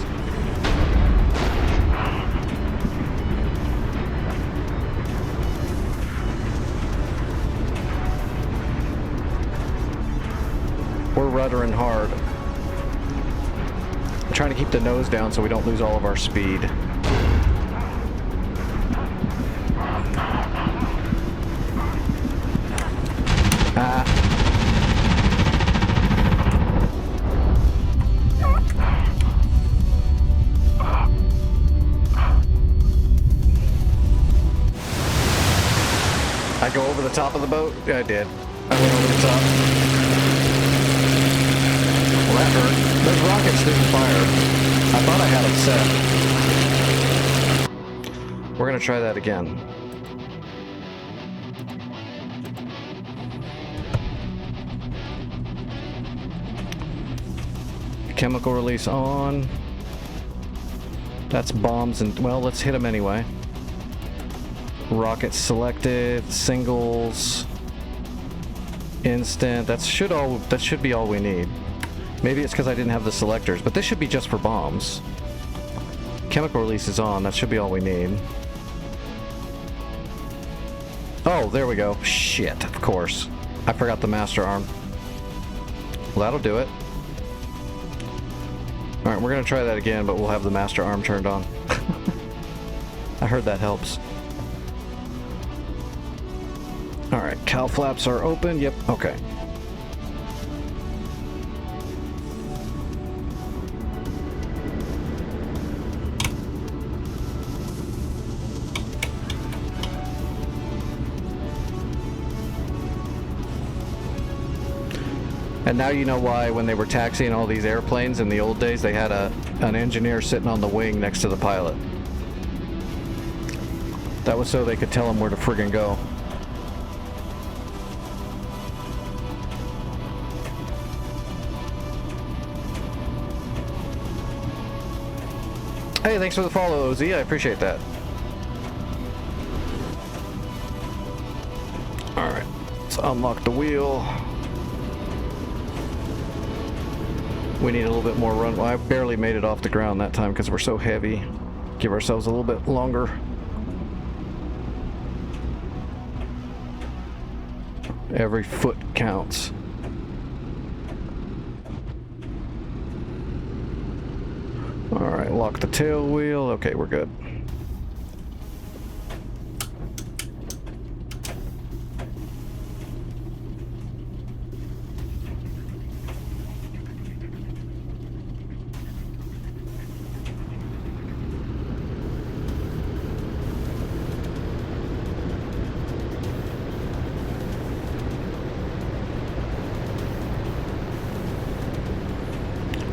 We're ruddering hard. I'm trying to keep the nose down so we don't lose all of our speed. I go over the top of the boat? Yeah, I did. I went over the top. Well, that hurt. Those rockets didn't fire. I thought I had them set. We're gonna try that again. Chemical release on. That's bombs and, well, let's hit them anyway. Rockets selected, singles, instant. That should be all we need. Maybe it's because I didn't have the selectors, but this should be just for bombs. Chemical release is on. That should be all we need. Oh, there we go. Shit, of course. I forgot the master arm. Well, that'll do it. Alright, we're going to try that again, but we'll have the master arm turned on. I heard that helps. Alright, cowl flaps are open. Yep, okay. And now you know why when they were taxiing all these airplanes in the old days, they had an engineer sitting on the wing next to the pilot. That was so they could tell him where to friggin' go. Hey, thanks for the follow, OZ. I appreciate that. Alright, let's unlock the wheel. We need a little bit more run. Well, I barely made it off the ground that time because we're so heavy. Give ourselves a little bit longer. Every foot counts. Alright, lock the tail wheel. Okay, we're good.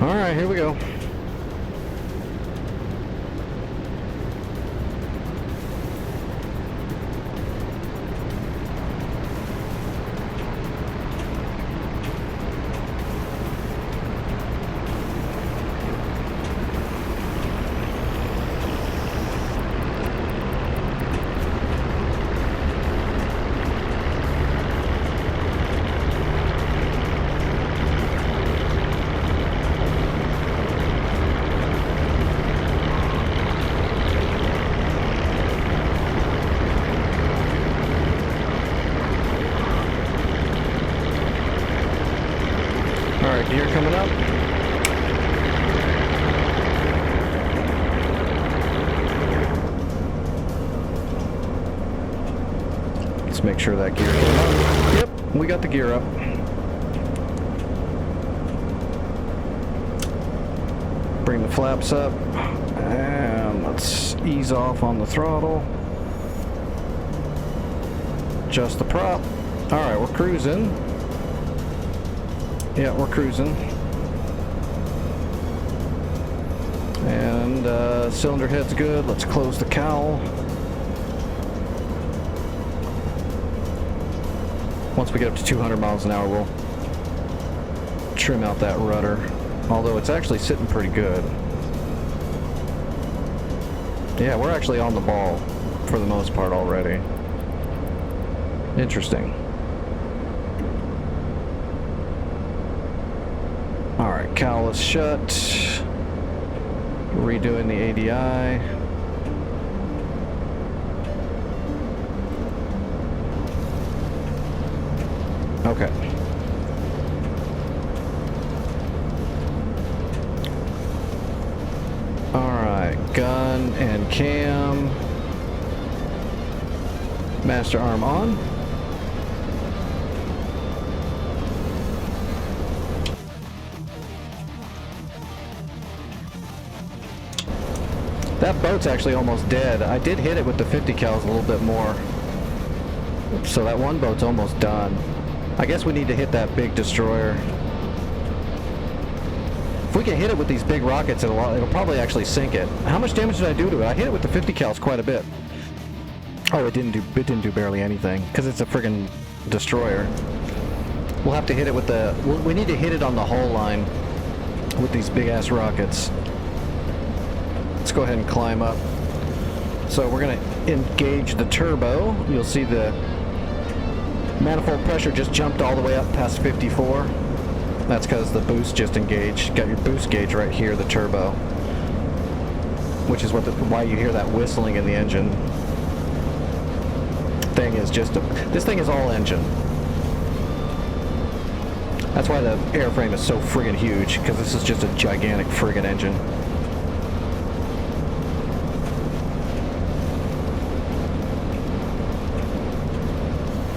Alright, here we go. gear coming up. Let's make sure that gear came up. Yep, we got the gear up. Bring the flaps up. And let's ease off on the throttle. Adjust the prop. Alright, we're cruising. Yeah, we're cruising. And cylinder head's good. Let's close the cowl. Once we get up to 200 miles an hour, we'll trim out that rudder. Although it's actually sitting pretty good. Yeah, we're actually on the ball for the most part already. Interesting. Alright, cowl is shut. Redoing the ADI. Okay. Alright, gun and cam. Master arm on. That boat's actually almost dead. I did hit it with the 50 cals a little bit more. So that one boat's almost done. I guess we need to hit that big destroyer. If we can hit it with these big rockets, it'll probably actually sink it. How much damage did I do to it? I hit it with the 50 cals quite a bit. Oh, it didn't do barely anything because it's a friggin' destroyer. We'll have to hit it with the. We need to hit it on the hull line with these big ass rockets. Let's go ahead and climb up. So we're gonna engage the turbo. You'll see the manifold pressure just jumped all the way up past 54. That's because the boost just engaged. Got your boost gauge right here, the turbo, which is why you hear that whistling in the engine. Thing is just this thing is all engine. That's why the airframe is so friggin' huge, because this is just a gigantic friggin' engine.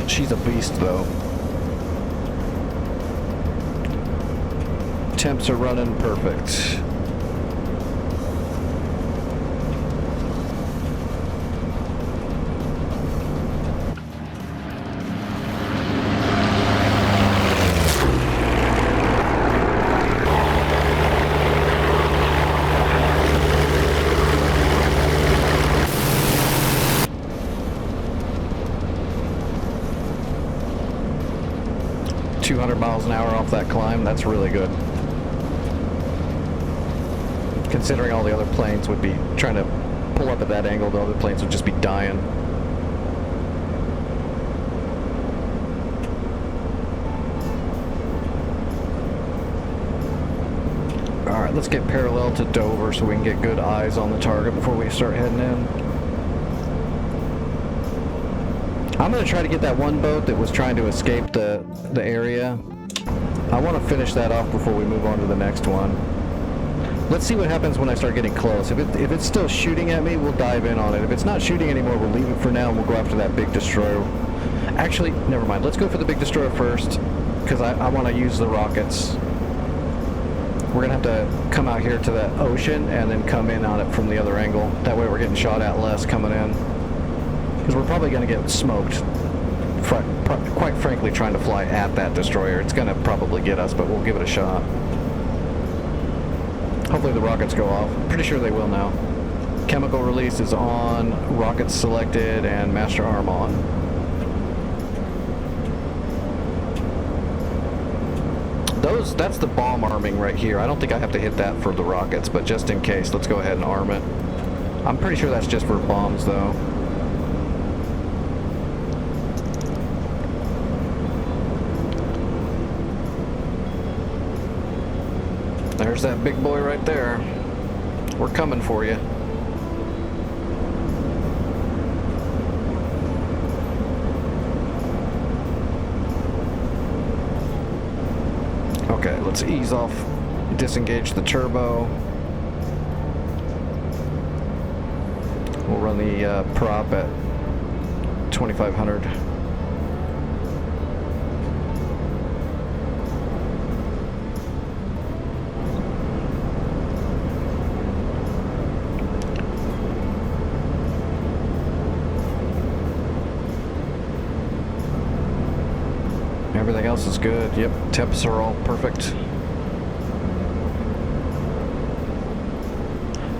She's a beast, though. Temps are running perfect. Miles an hour off that climb, that's really good. Considering all the other planes would be trying to pull up at that angle, the other planes would just be dying. Alright, let's get parallel to Dover so we can get good eyes on the target before we start heading in. I'm going to try to get that one boat that was trying to escape the area. I want to finish that off before we move on to the next one. Let's see what happens when I start getting close. If it's still shooting at me, we'll dive in on it. If it's not shooting anymore, we'll leave it for now and we'll go after that big destroyer. Actually, never mind. Let's go for the big destroyer first, because I want to use the rockets. We're going to have to come out here to that ocean and then come in on it from the other angle. That way we're getting shot at less coming in. Because we're probably going to get smoked. Quite frankly, trying to fly at that destroyer. It's going to probably get us, but we'll give it a shot. Hopefully the rockets go off. Pretty sure they will now. Chemical release is on, rockets selected, and master arm on. That's the bomb arming right here. I don't think I have to hit that for the rockets, but just in case, let's go ahead and arm it. I'm pretty sure that's just for bombs, though. There's that big boy right there. We're coming for you. Okay, Let's ease off, disengage the turbo. We'll run the prop at 2500. Everything else is good. Yep, temps are all perfect.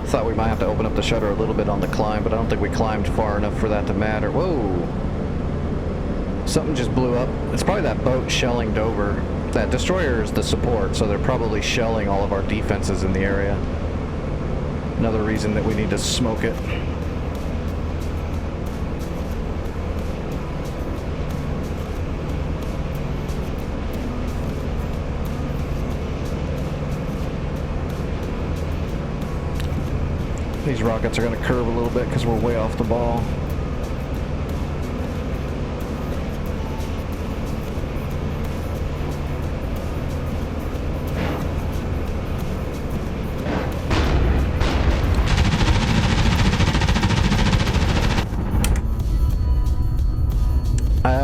Thought we might have to open up the shutter a little bit on the climb, but I don't think we climbed far enough for that to matter. Whoa! Something just blew up. It's probably that boat shelling Dover. That destroyer is the support, so they're probably shelling all of our defenses in the area. Another reason that we need to smoke it. These rockets are going to curve a little bit because we're way off the ball.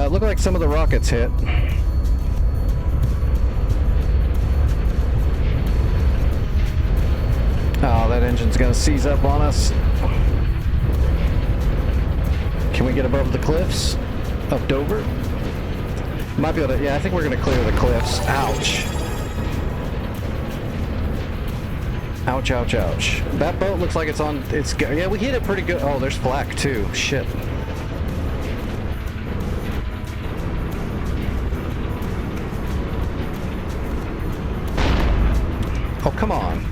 Look like some of the rockets hit. Oh, that engine's gonna seize up on us. Can we get above the cliffs of Dover? Might be able to, yeah, I think we're gonna clear the cliffs. Ouch. Ouch, ouch, ouch. That boat looks like it's on, yeah, we hit it pretty good. Oh, there's flak too, shit. Oh, come on.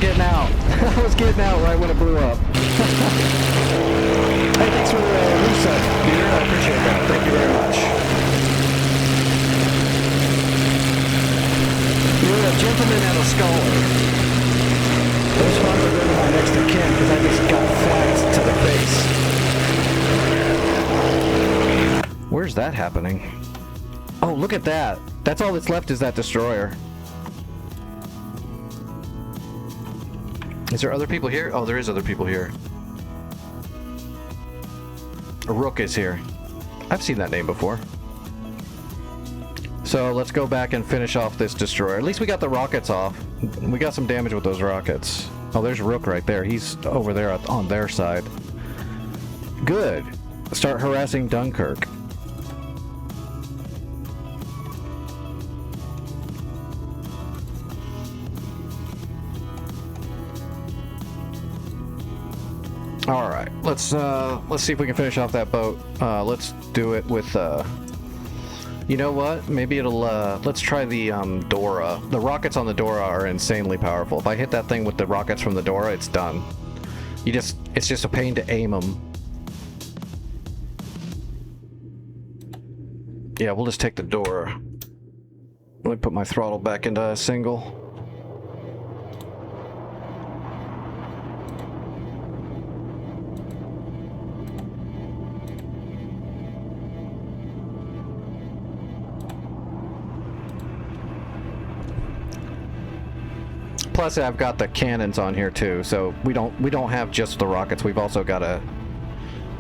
Getting out. I was getting out right when it blew up. Hey, thanks for the reset, Peter. I appreciate that. Thank you very much. You're a gentleman and a scholar. Those ones are really my next of kin because I just got flags to the face. Where's that happening? Oh, look at that. That's all that's left is that destroyer. Is there other people here? Oh, there is other people here. A Rook is here. I've seen that name before. So let's go back and finish off this destroyer. At least we got the rockets off. We got some damage with those rockets. Oh, there's Rook right there. He's over there on their side. Good. Start harassing Dunkirk. All right, let's see if we can finish off that boat. Let's do it with, you know what? Maybe it'll, let's try the, Dora. The rockets on the Dora are insanely powerful. If I hit that thing with the rockets from the Dora, it's done. It's just a pain to aim them. Yeah, we'll just take the Dora. Let me put my throttle back into a single. Plus, I've got the cannons on here too, so we don't have just the rockets. We've also got a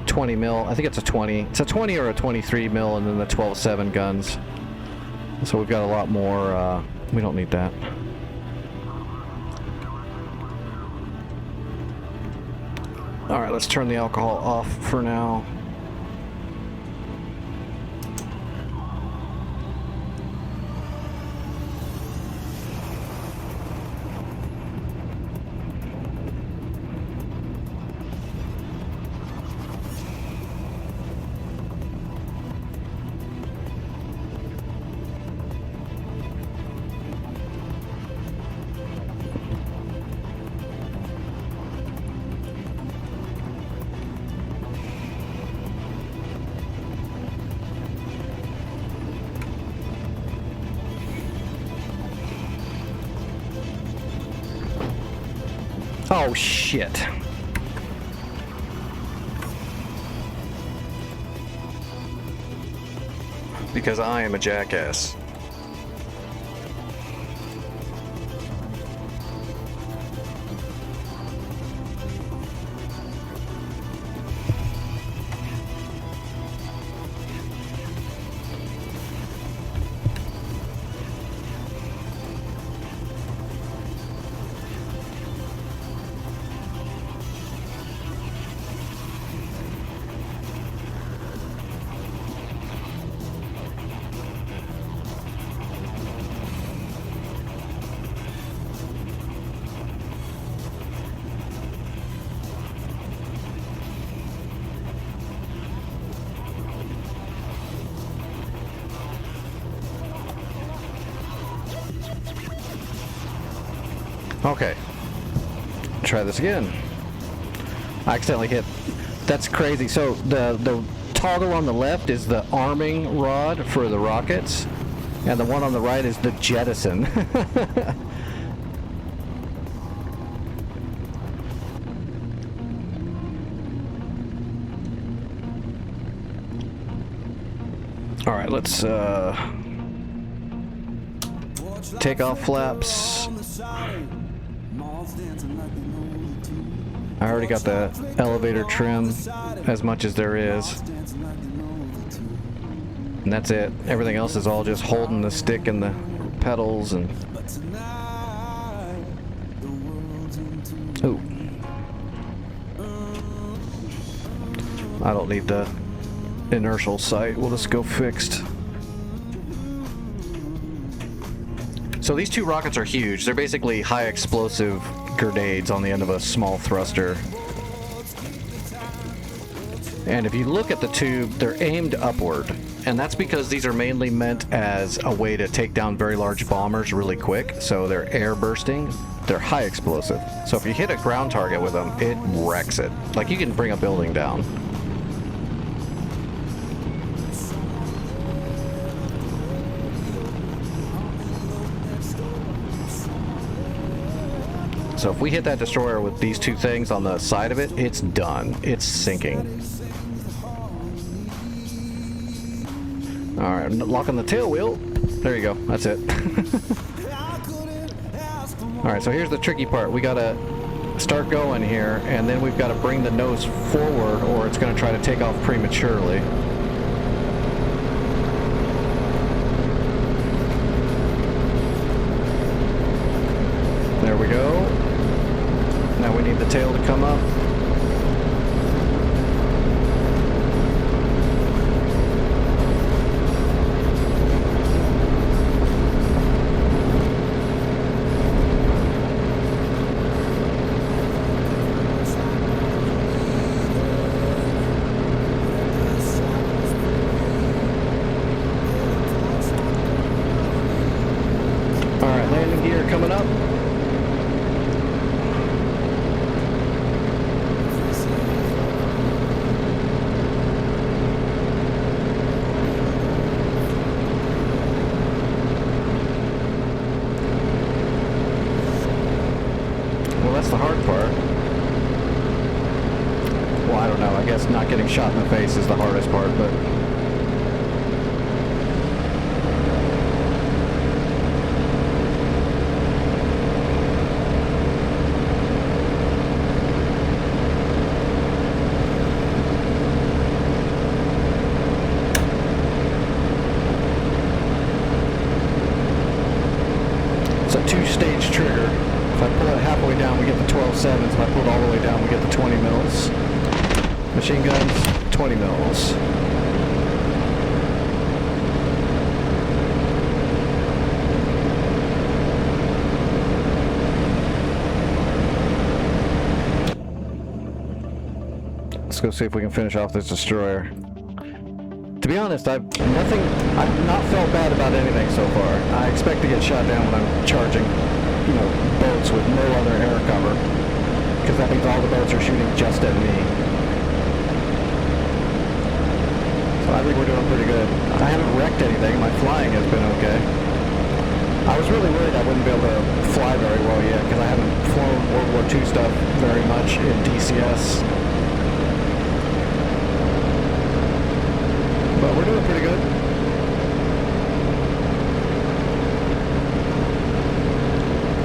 20 mil. I think it's a 20. It's a 20 or a 23 mil, and then the 12-7 guns. So we've got a lot more. We don't need that. All right, let's turn the alcohol off for now. Oh, shit. Because I am a jackass. Okay. Try this again. I accidentally hit. That's crazy. So the toggle on the left is the arming rod for the rockets, and the one on the right is the jettison. All right, let's take off flaps. I already got the elevator trim as much as there is. And that's it. Everything else is all just holding the stick and the pedals and... Ooh. I don't need the inertial sight. We'll just go fixed. So these two rockets are huge. They're basically high explosive grenades on the end of a small thruster. And if you look at the tube, they're aimed upward. And that's because these are mainly meant as a way to take down very large bombers really quick. So they're air bursting. They're high explosive. So if you hit a ground target with them, it wrecks it. Like, you can bring a building down. So if we hit that destroyer with these two things on the side of it, it's done. It's sinking. All right, locking the tail wheel. There you go. That's it. All right, so here's the tricky part. We gotta start going here, and then we've got to bring the nose forward, or it's going to try to take off prematurely. There we go. Now we need the tail to come up. All right, landing gear coming up. That's the hard part. Well, I don't know. I guess not getting shot in the face is the hardest part, but... It's a two-stage trigger. If I pull it halfway down, we get the 12-7s. If I pull it all the way down, we get the 20 mils. Machine guns, 20 mils. Let's go see if we can finish off this destroyer. To be honest, I've not felt bad about anything so far. I expect to get shot down when I'm charging, you know, boats with no other air cover, because that means all the boats are shooting just at me. So I think we're doing pretty good. I haven't wrecked anything. My flying has been okay. I was really worried I wouldn't be able to fly very well yet because I haven't flown World War II stuff very much in DCS. But we're doing pretty good.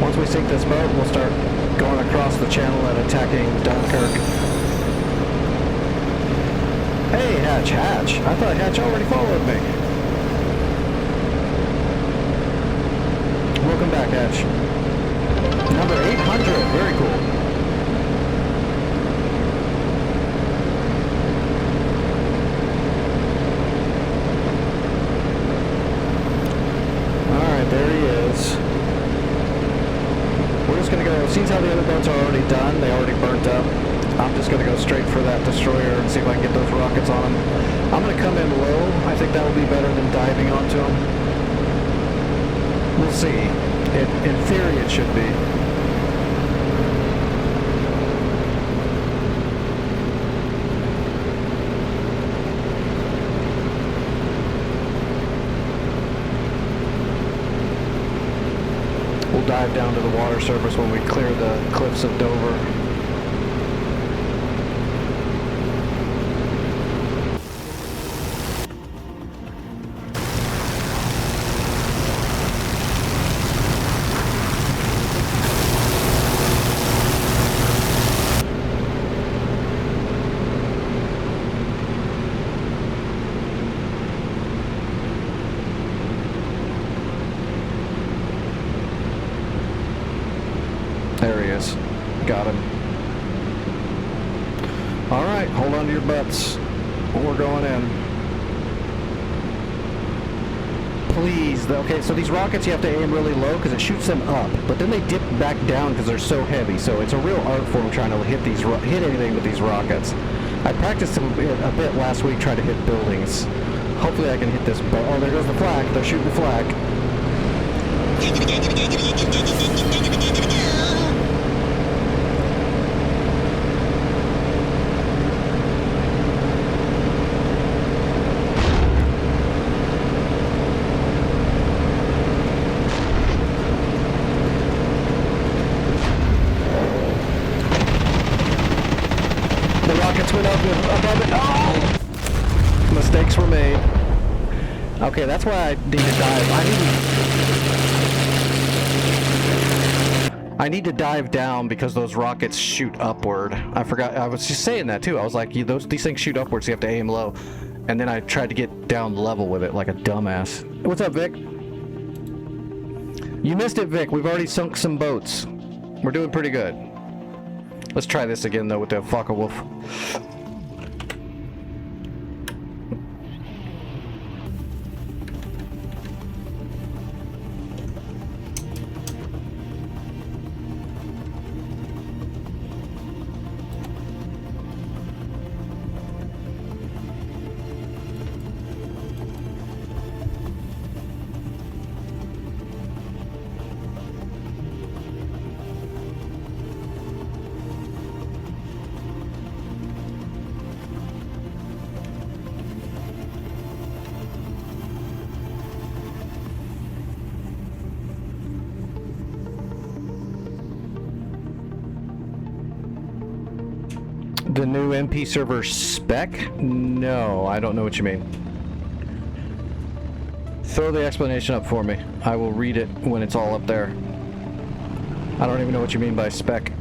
Once we sink this boat, we'll start going across the channel and attacking Dunkirk. Hey, Hatch, Hatch. I thought Hatch already followed me. Welcome back, Hatch. Number 800. Very cool. Alright, there he is. We're just going to go, since how the other boats are already done, they already burnt up. I'm just going to go straight for that destroyer and see if I can get those rockets on him. I'm going to come in low. I think that will be better than diving onto him. We'll see. In theory, it should be. We'll dive down to the water surface when we clear the cliffs of Dover. There he is. Got him. Alright, hold on to your butts. We're going in. Please. Okay, so these rockets you have to aim really low because it shoots them up. But then they dip back down because they're so heavy. So it's a real art form trying to hit anything with these rockets. I practiced a bit last week trying to hit buildings. Hopefully I can hit this boat. Oh, there goes the flag. They're shooting the flag. Mistakes were made. Okay, that's why I need to dive. I need to dive down because those rockets shoot upward. I forgot. I was just saying that too. I was like, these things shoot upwards, so you have to aim low. And then I tried to get down level with it like a dumbass. What's up, Vic? You missed it, Vic. We've already sunk some boats. We're doing pretty good. Let's try this again though with the Focke-Wulf. The new MP server spec? No, I don't know what you mean. Throw the explanation up for me. I will read it when it's all up there. I don't even know what you mean by spec.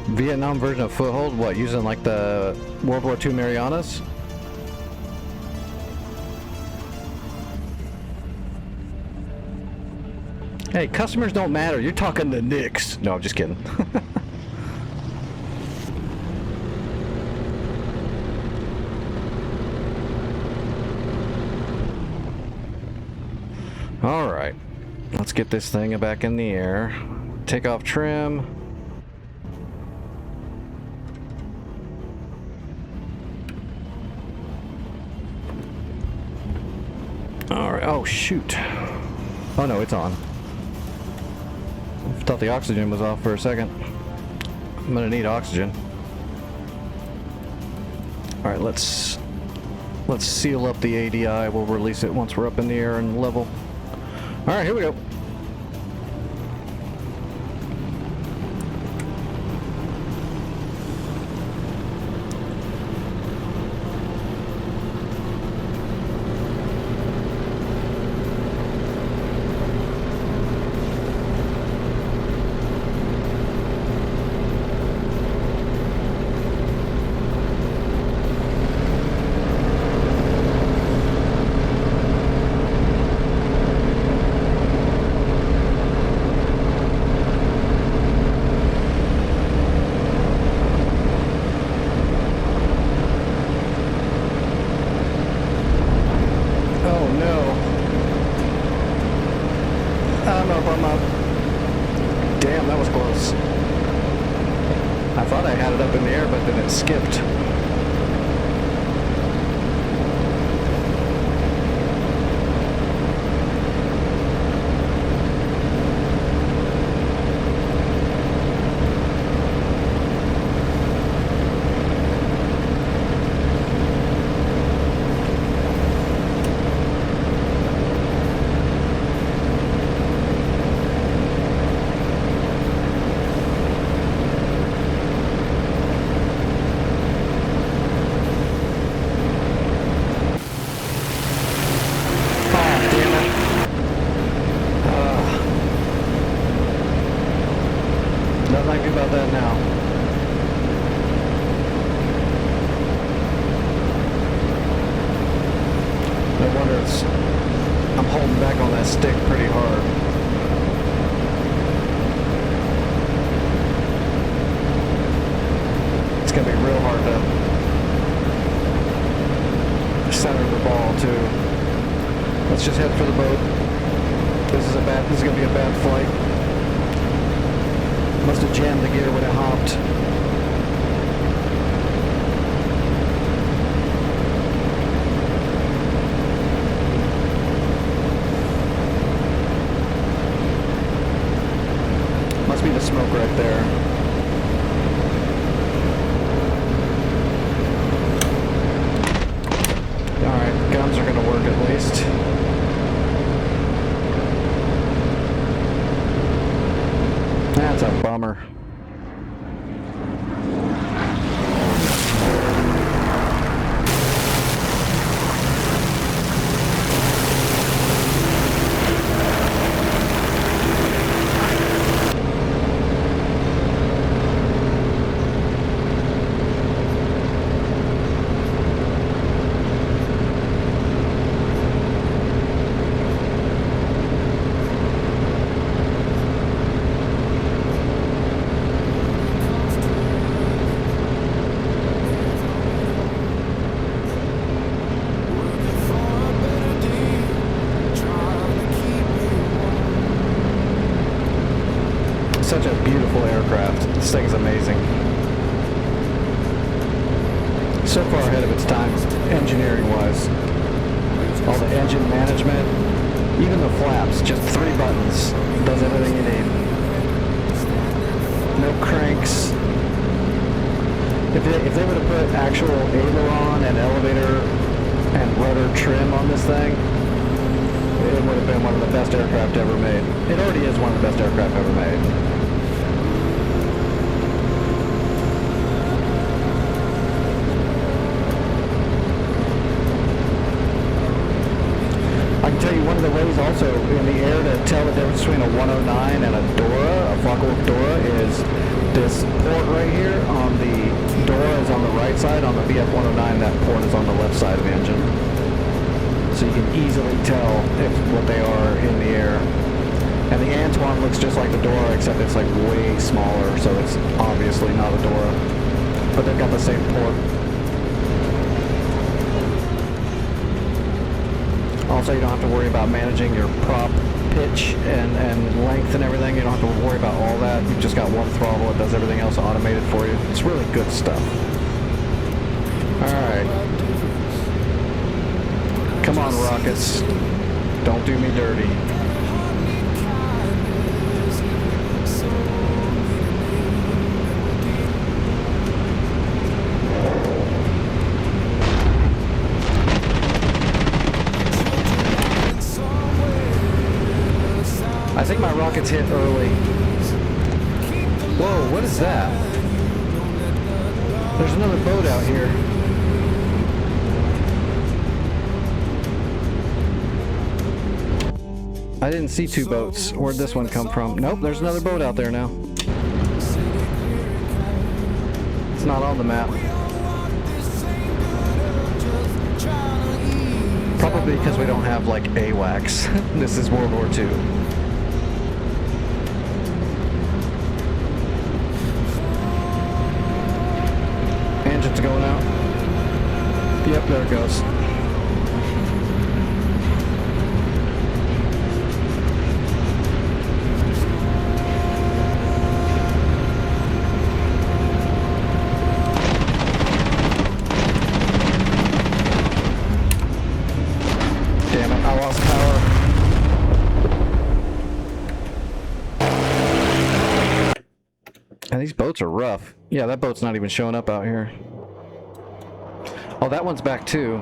Vietnam version of Foothold? What, using like the World War II Marianas? Hey, customers don't matter. You're talking to Knicks. No, I'm just kidding. get this thing back in the air. Take off trim. Alright, oh shoot. Oh no, it's on. I thought the oxygen was off for a second. I'm gonna need oxygen. Alright, let's seal up the ADI. We'll release it once we're up in the air and level. Alright, here we go. I'm up. Damn, that was close. I thought I had it up in the air, but then it skipped. Nothing I can do about that now. No wonder I'm holding back on that stick pretty hard. It's gonna be real hard to center the ball too. Let's just head for the boat. This is gonna be a bad flight. Must have jammed the gear when it hopped. Must be the smoke right there. Alright, guns are gonna work at least. That's a bummer. Such a beautiful aircraft. This thing is amazing. So far ahead of its time, engineering-wise. All the engine management, even the flaps, just 3 buttons, does everything you need. No cranks. If they were to put actual aileron and elevator and rudder trim on this thing, it would have been one of the best aircraft ever made. It already is one of the best aircraft ever made. I can tell you one of the ways also in the air to tell the difference between a 109 and a Dora, a Focke-Wulf Dora, is this port right here. On the Dora is on the right side, on the VF-109 that port is on the left side of the engine. So you can easily tell what they are in the air. And the Antoine looks just like the Dora, except it's like way smaller, so it's obviously not a Dora. But they've got the same port. Also, you don't have to worry about managing your prop pitch and length and everything. You don't have to worry about all that. You've just got one throttle. It does everything else automated for you. It's really good stuff. Alright. Come on, rockets. Don't do me dirty. I think my rockets hit early. Whoa, what is that? There's another boat out here. I didn't see two boats. Where'd this one come from? Nope, there's another boat out there now. It's not on the map. Probably because we don't have like AWACS. This is World War II. Engine's going out. Yep, there it goes. Damn it, I lost power. And these boats are rough. Yeah, that boat's not even showing up out here. Oh, that one's back too.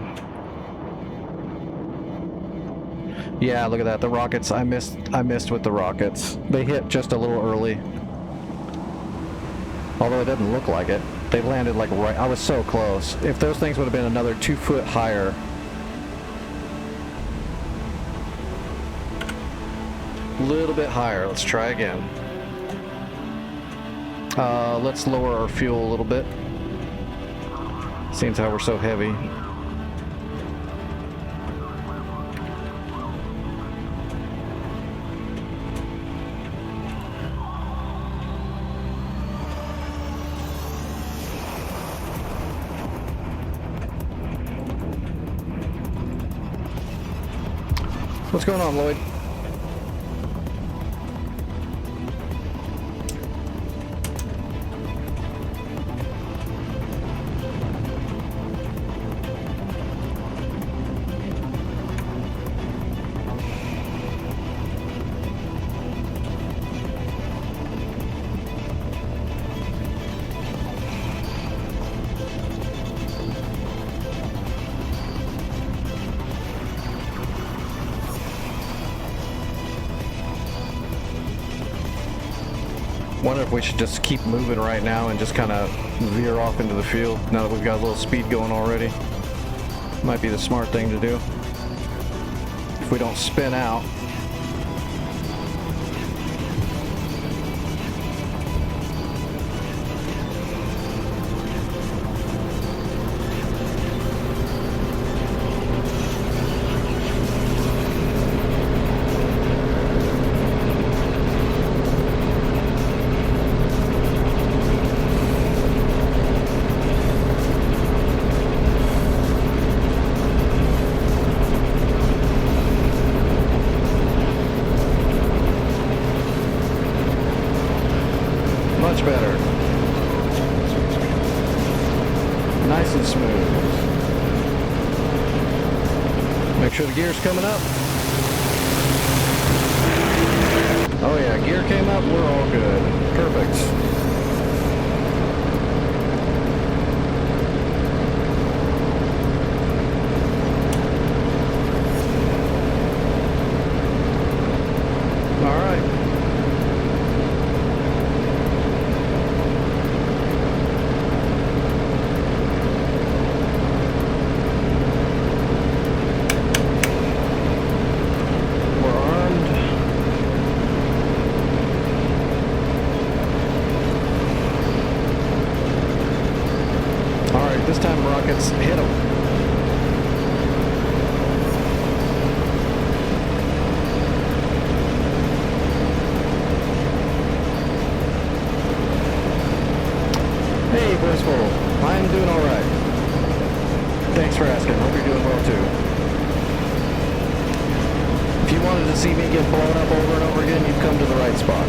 Yeah, look at that. The rockets, I missed with the rockets. They hit just a little early. Although it doesn't look like it. They landed like right, I was so close. If those things would have been another 2 foot higher. A little bit higher. Let's try again. Let's lower our fuel a little bit. Seems how we're so heavy. What's going on, Lloyd? Wonder if we should just keep moving right now and just kind of veer off into the field now that we've got a little speed going already. Might be the smart thing to do. If we don't spin out. Much better. Nice and smooth. Make sure the gear's coming up. Oh yeah, gear came up, we're all good. Perfect. This time rockets hit them. Hey, Blissful. I'm doing all right. Thanks for asking. Hope you're doing well too. If you wanted to see me get blown up over and over again, you've come to the right spot.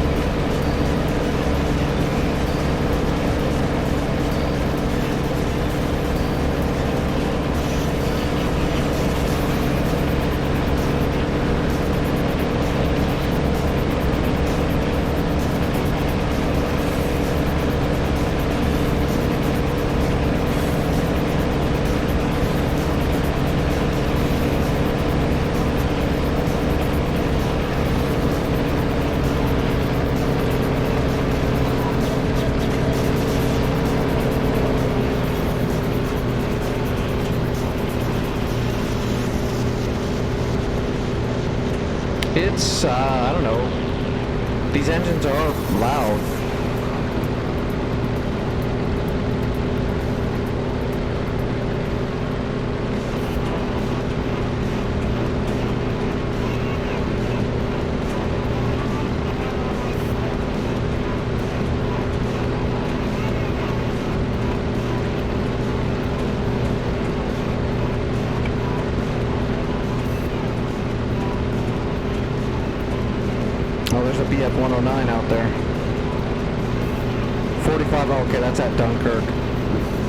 It's, I don't know. These engines are loud. There's a BF 109 out there. 45, okay, that's at Dunkirk.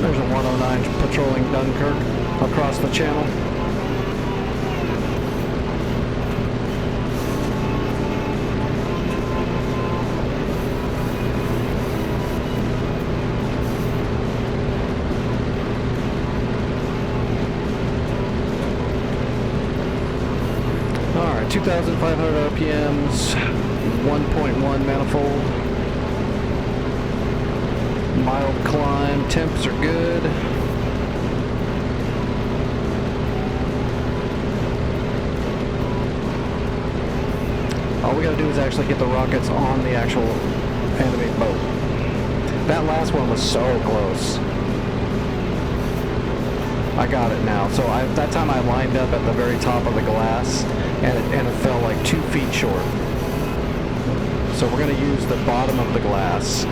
There's a 109 patrolling Dunkirk across the channel. Alright, 2,500 RPMs. 1.1 manifold, mild climb, temps are good. All we gotta do is actually get the rockets on the actual enemy boat. That last one was so close. I got it now. So that time I lined up at the very top of the glass and it fell like 2 feet short. So we're going to use the bottom of the glass.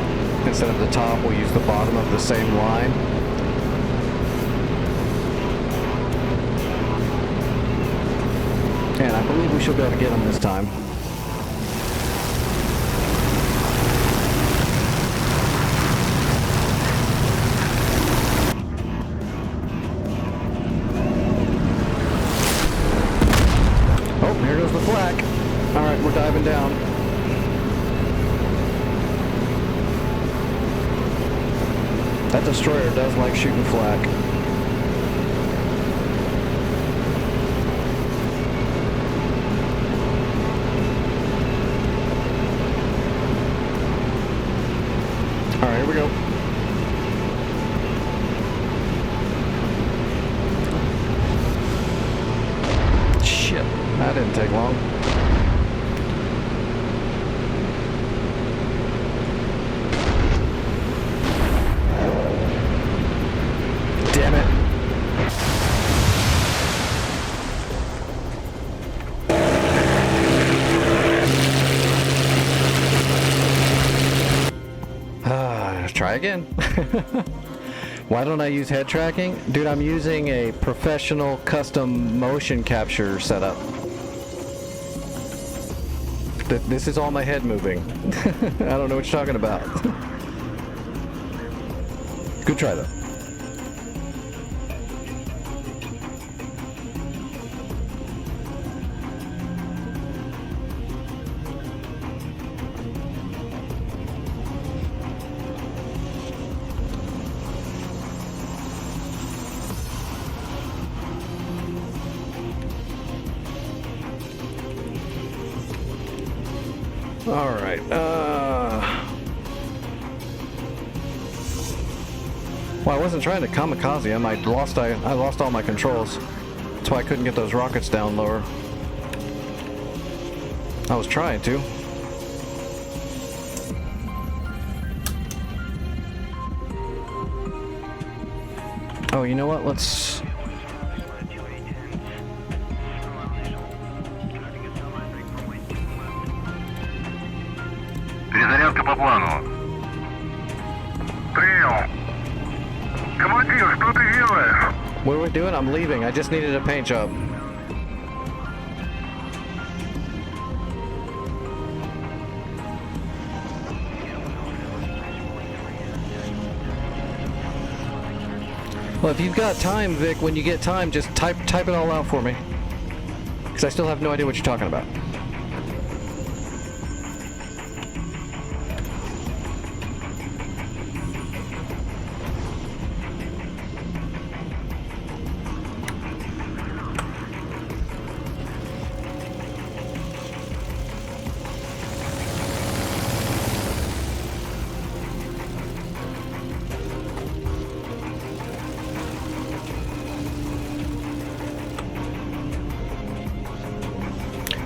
Instead of the top, we'll use the bottom of the same line. And I believe we should be able to get them this time. Oh, here goes the flak. All right, we're diving down. That destroyer does like shooting flak. Alright, here we go. Shit, that didn't take long. Damn it. Try again. Why don't I use head tracking? Dude, I'm using a professional custom motion capture setup. This is all my head moving. I don't know what you're talking about. Good try though. All right. Well, I wasn't trying to kamikaze him. I lost all my controls. That's why I couldn't get those rockets down lower. I was trying to. Oh, you know what? Let's... Перезарядка по плану. Принял. Командир, что ты делаешь? What are we doing? I'm leaving. I just needed a paint job. Well, if you've got time, Vic, when you get time, just type it all out for me. Because I still have no idea what you're talking about.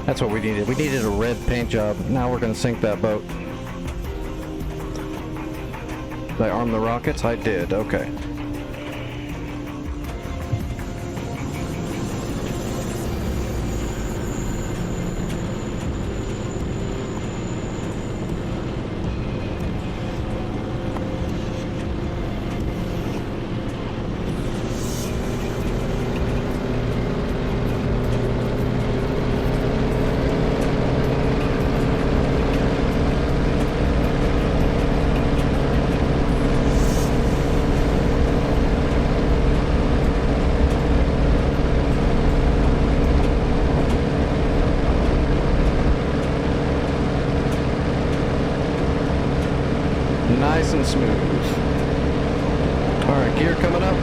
That's what we needed. We needed a red paint job. Now we're going to sink that boat. Did I arm the rockets? I did. Okay. Nice and smooth. Alright, gear coming up.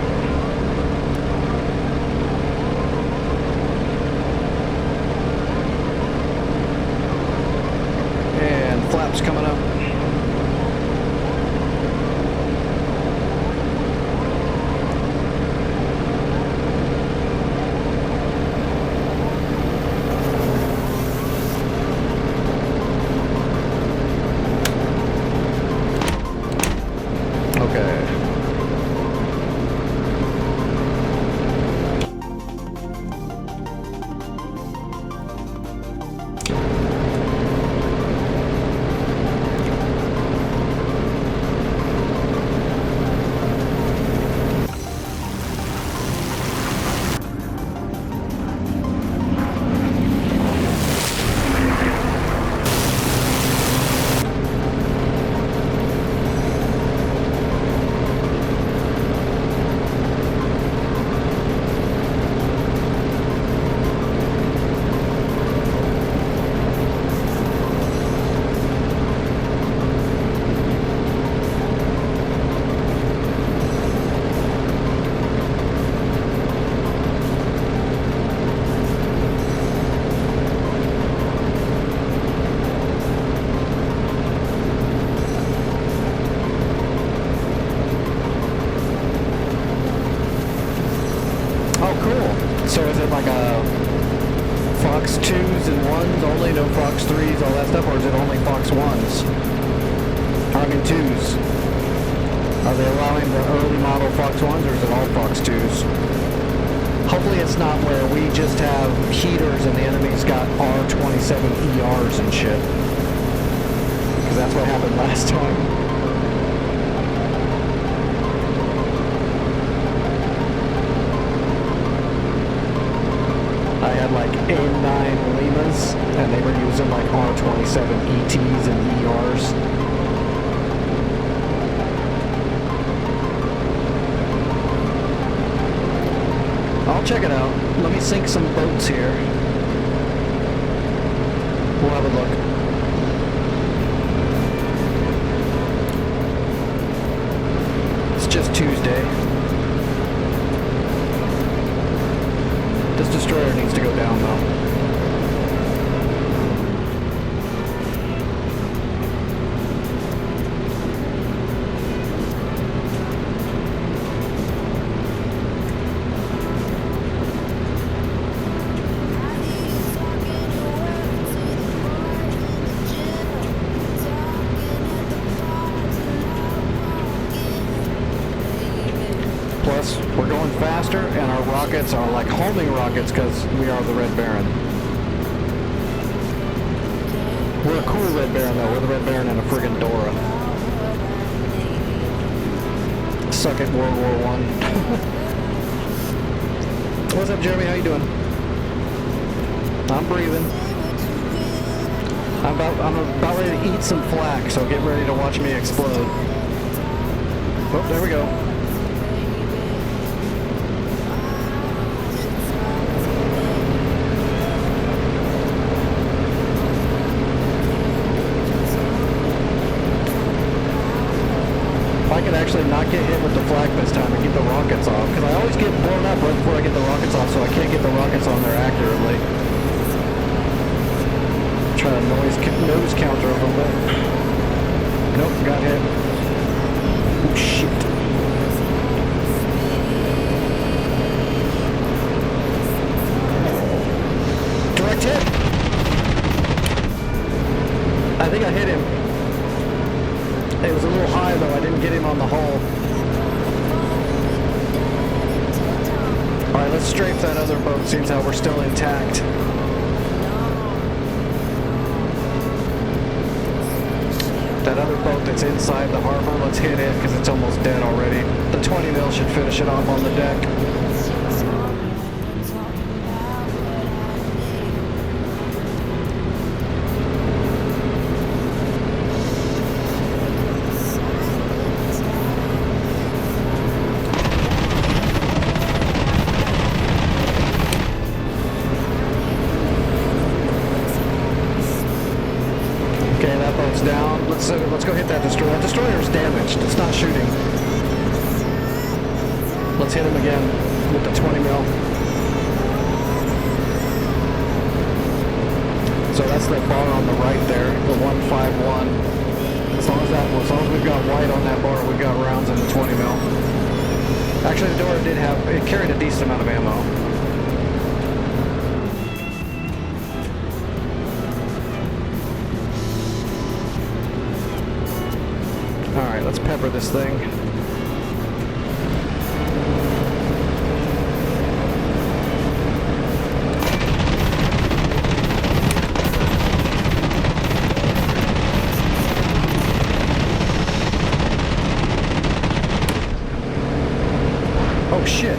And flaps coming up. So is it like a Fox 2s and 1s only, no Fox 3s, all that stuff, or is it only Fox 1s? I mean 2s. Are they allowing the early model Fox 1s, or is it all Fox 2s? Hopefully it's not where we just have heaters and the enemy's got R27 ERs and shit. Because that's what happened last time. I had like A9 Limas, and they were using like R27 ETs and ERs. I'll check it out. Let me sink some boats here. We'll have a look. It's just Tuesday. This destroyer needs to go down though. Plus, we're going faster, and our rockets are like homing rockets because we are the Red Baron. We're a cool Red Baron, though. We're the Red Baron and a friggin' Dora. Suck at World War I. What's up, Jeremy? How you doing? I'm breathing. I'm about ready to eat some flak, so get ready to watch me explode. Oh, there we go. might actually not get hit with the flak this time and keep the rockets off. Because I always get blown up right before I get the rockets off, so I can't get the rockets on there accurately. Try to nose counter a little bit. Nope, got hit. Oh, shit. Direct hit. I think I hit him. It was a little high though, I didn't get him on the hull. Alright, let's strafe that other boat, seems how we're still intact. That other boat that's inside the harbor, let's hit it because it's almost dead already. The 20 mil should finish it off on the deck. Down. Let's go hit that destroyer. That destroyer's damaged. It's not shooting. Let's hit him again with the 20 mil. So that's the bar on the right there, the 151. As long as we've got white on that bar, we've got rounds in the 20 mil. Actually, the door it carried a decent amount of ammo. Alright, let's pepper this thing. Oh shit!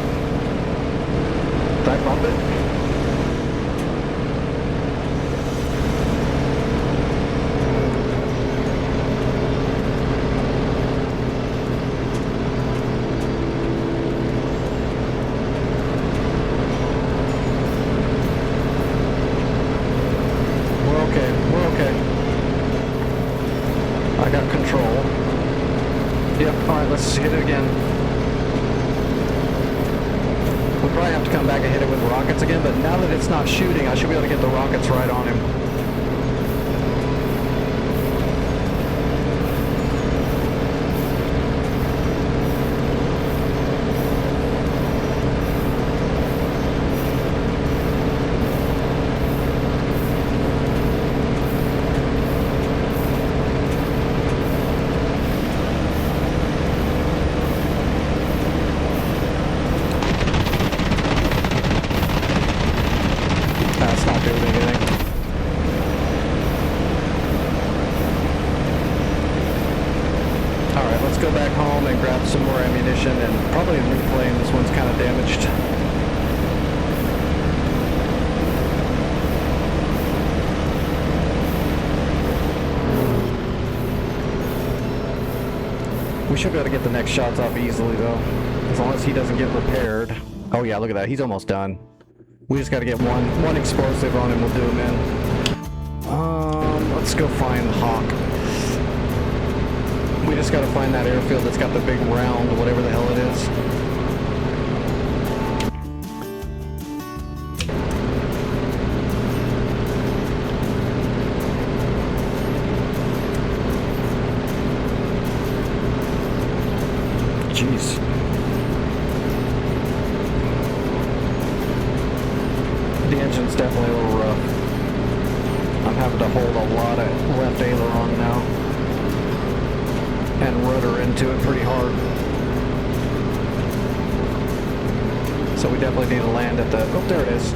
Did I bump it? I got control. Yep, alright, let's hit it again. We'll probably have to come back and hit it with rockets again, but now that it's not shooting, I should be able to get the rockets right on him. That's not doing anything. Alright, let's go back home and grab some more ammunition and probably a new plane. This one's kind of damaged. We should be able to get the next shots off easily though, as long as he doesn't get repaired. Oh yeah, look at that, he's almost done. We just gotta get one explosive on him, we'll do him in. Let's go find Hawk. We just gotta find that airfield that's got the big round, whatever the hell it is. Jeez. The engine's definitely a little rough. I'm having to hold a lot of left aileron now and rudder into it pretty hard. So we definitely need to land at the... Oh, there it is.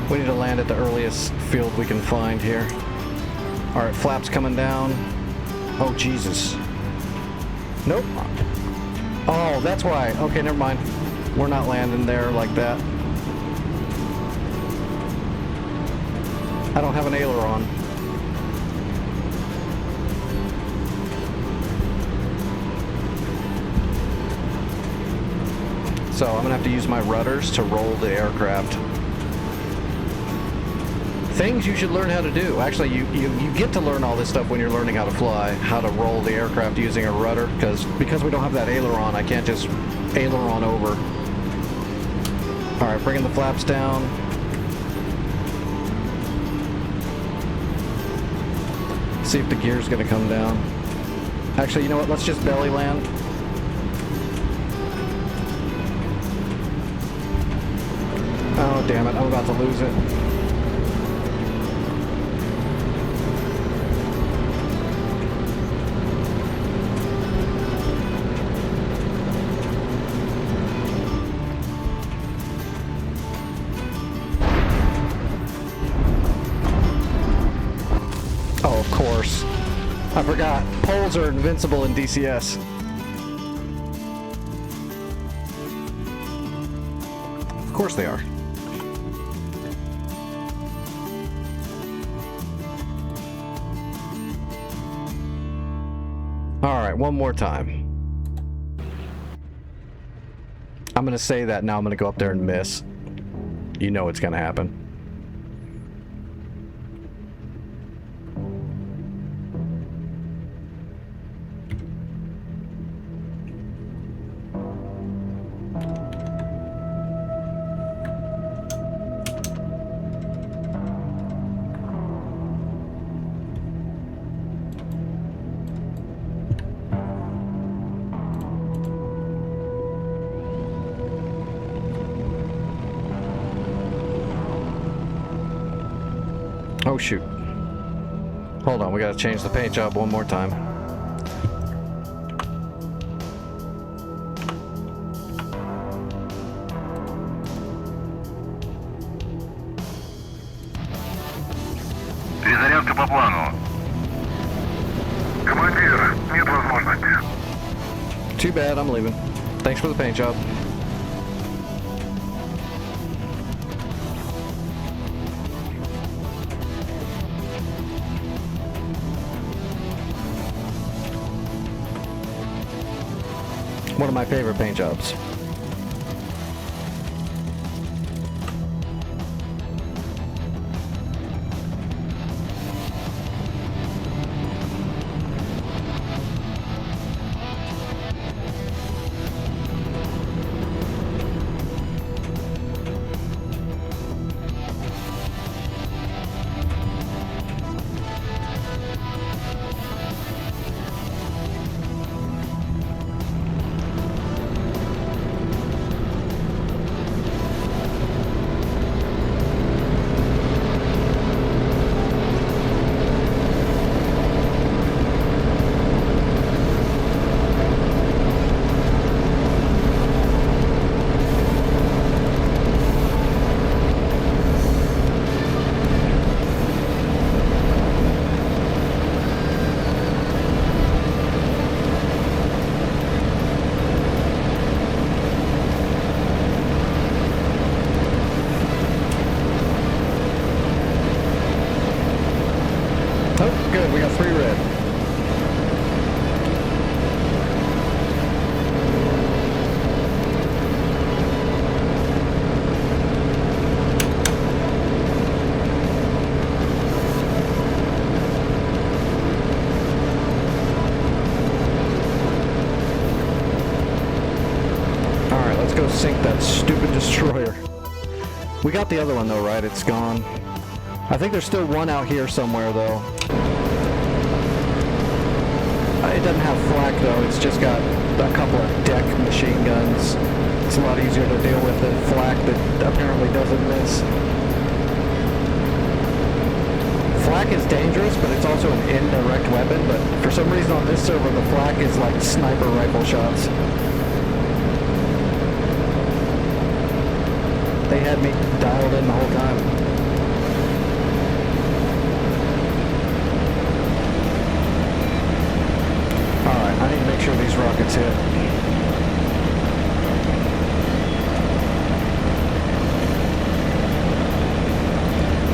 We need to land at the earliest field we can find here. Alright, flaps coming down. Oh, Jesus. Nope. Oh, that's why. Okay, never mind. We're not landing there like that. I don't have an aileron. So I'm gonna have to use my rudders to roll the aircraft. things you should learn how to do. Actually, you get to learn all this stuff when you're learning how to fly, how to roll the aircraft using a rudder, because we don't have that aileron, I can't just aileron over. Alright, bringing the flaps down. See if the gear's gonna come down. Actually, you know what? Let's just belly land. Oh, damn it. I'm about to lose it. Oh, of course. I forgot. Poles are invincible in DCS. Of course they are. Alright, one more time. I'm gonna say that now. I'm gonna go up there and miss. You know it's gonna happen. Oh shoot. Hold on, we gotta change the paint job one more time. Перезарядка по плану. Командир, нет возможности. Too bad, I'm leaving. Thanks for the paint job. One of my favorite paint jobs. Oh, good, we got 3 red. Alright, let's go sink that stupid destroyer. We got the other one though, right? It's gone. I think there's still one out here somewhere though. It doesn't have flak though, it's just got a couple of deck machine guns. It's a lot easier to deal with than flak that apparently doesn't miss. Flak is dangerous, but it's also an indirect weapon, but for some reason on this server the flak is like sniper rifle shots. They had me dialed in the whole time. I need to make sure these rockets hit.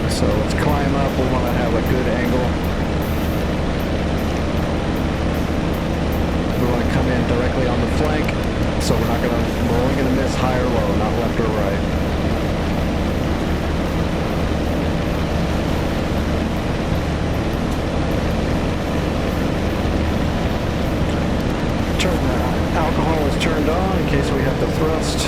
So let's climb up. We want to have a good angle. We want to come in directly on the flank, so we're only gonna miss high or low, not left or right. turn the alcohol is turned on in case we have to thrust.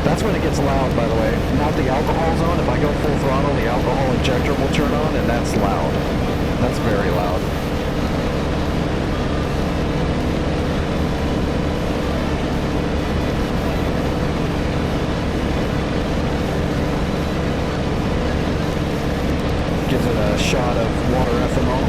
That's when it gets loud, by the way. Now the alcohol's on, if I go full throttle, the alcohol injector will turn on, and that's loud. That's very loud. Gives it a shot of water ethanol.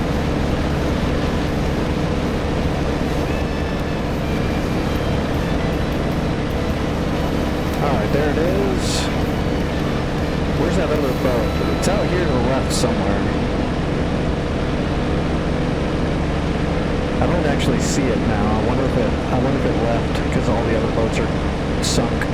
Alright, there it is. Where's that other boat? It's out here to the left somewhere. I don't actually see it now. I wonder if it left because all the other boats are sunk.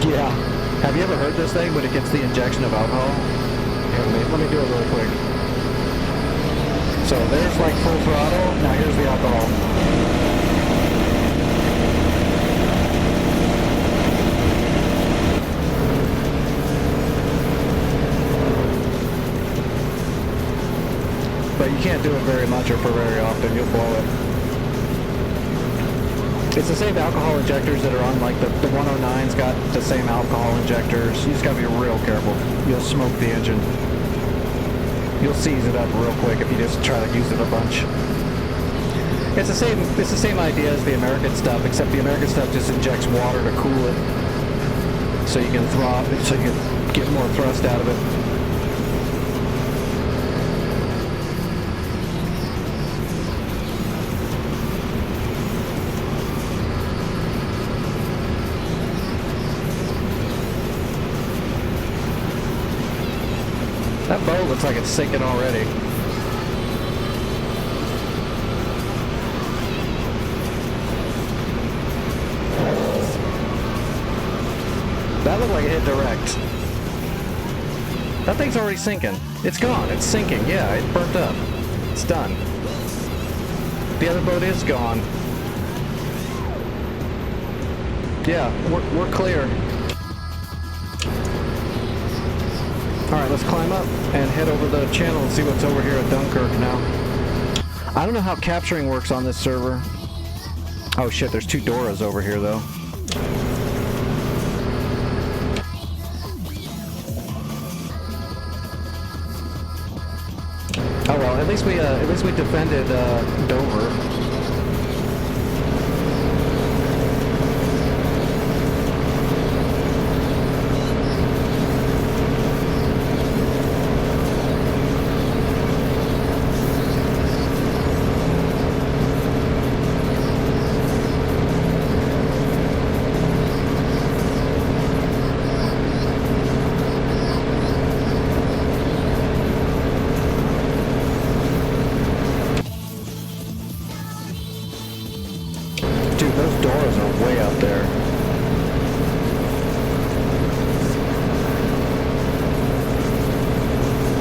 Yeah. Have you ever heard this thing when it gets the injection of alcohol? Here, let me do it really quick. So there's like full throttle. Now here's the alcohol. But you can't do it very much or for very often. You'll blow it. It's the same alcohol injectors that are on, like, the 109's got the same alcohol injectors. You just gotta be real careful. You'll smoke the engine. You'll seize it up real quick if you just try to use it a bunch. It's the same idea as the American stuff, except the American stuff just injects water to cool it. So you can so you can get more thrust out of it. That boat looks like it's sinking already. That looked like it hit direct. That thing's already sinking. It's gone. It's sinking. Yeah, it burnt up. It's done. The other boat is gone. Yeah, we're clear. Alright, let's climb up and head over the channel and see what's over here at Dunkirk now. I don't know how capturing works on this server. Oh shit, there's two Doras over here though. Oh well, at least we defended Dover. Dude, those doors are way out there.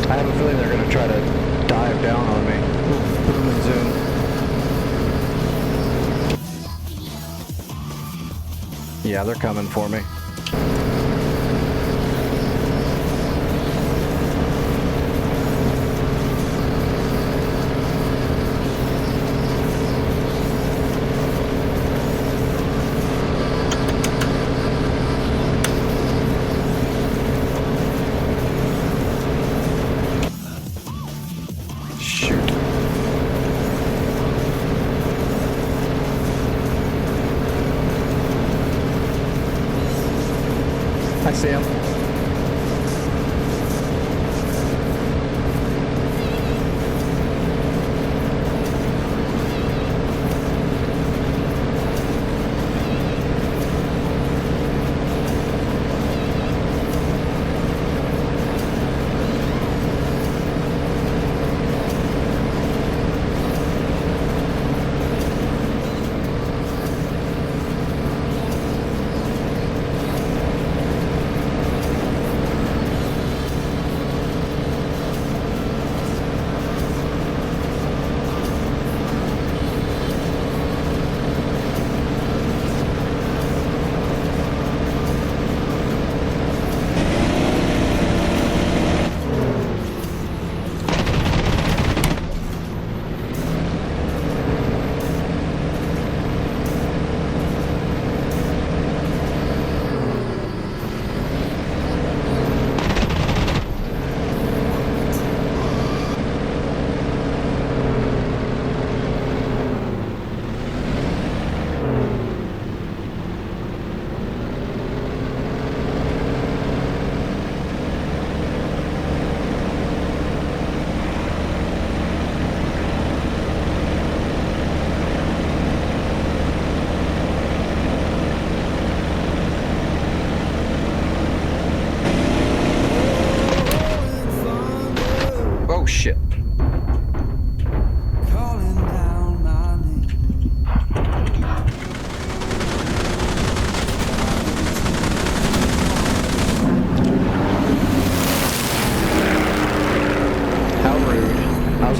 I have a feeling they're going to try to dive down on me. Boom and zoom. Yeah, they're coming for me. I see him.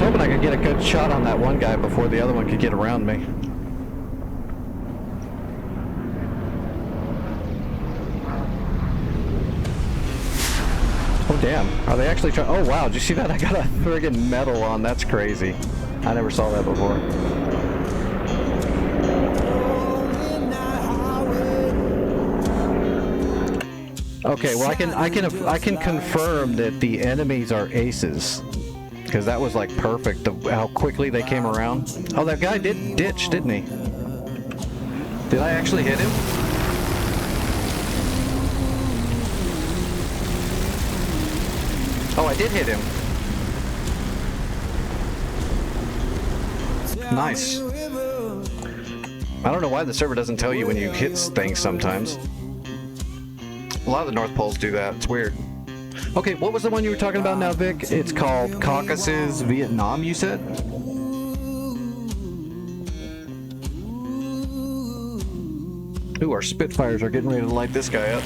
hoping I could get a good shot on that one guy before the other one could get around me. Oh damn, are they actually trying? Oh wow, did you see that? I got a friggin' medal on, that's crazy. I never saw that before. Okay, well I can confirm that the enemies are aces. Because that was like perfect, how quickly they came around. Oh, that guy did ditch, didn't he? Did I actually hit him? Oh, I did hit him. Nice. I don't know why the server doesn't tell you when you hit things sometimes. A lot of the North Poles do that. It's weird. Okay, what was the one you were talking about now, Vic? It's called Caucasus, Vietnam, you said? Ooh, our Spitfires are getting ready to light this guy up.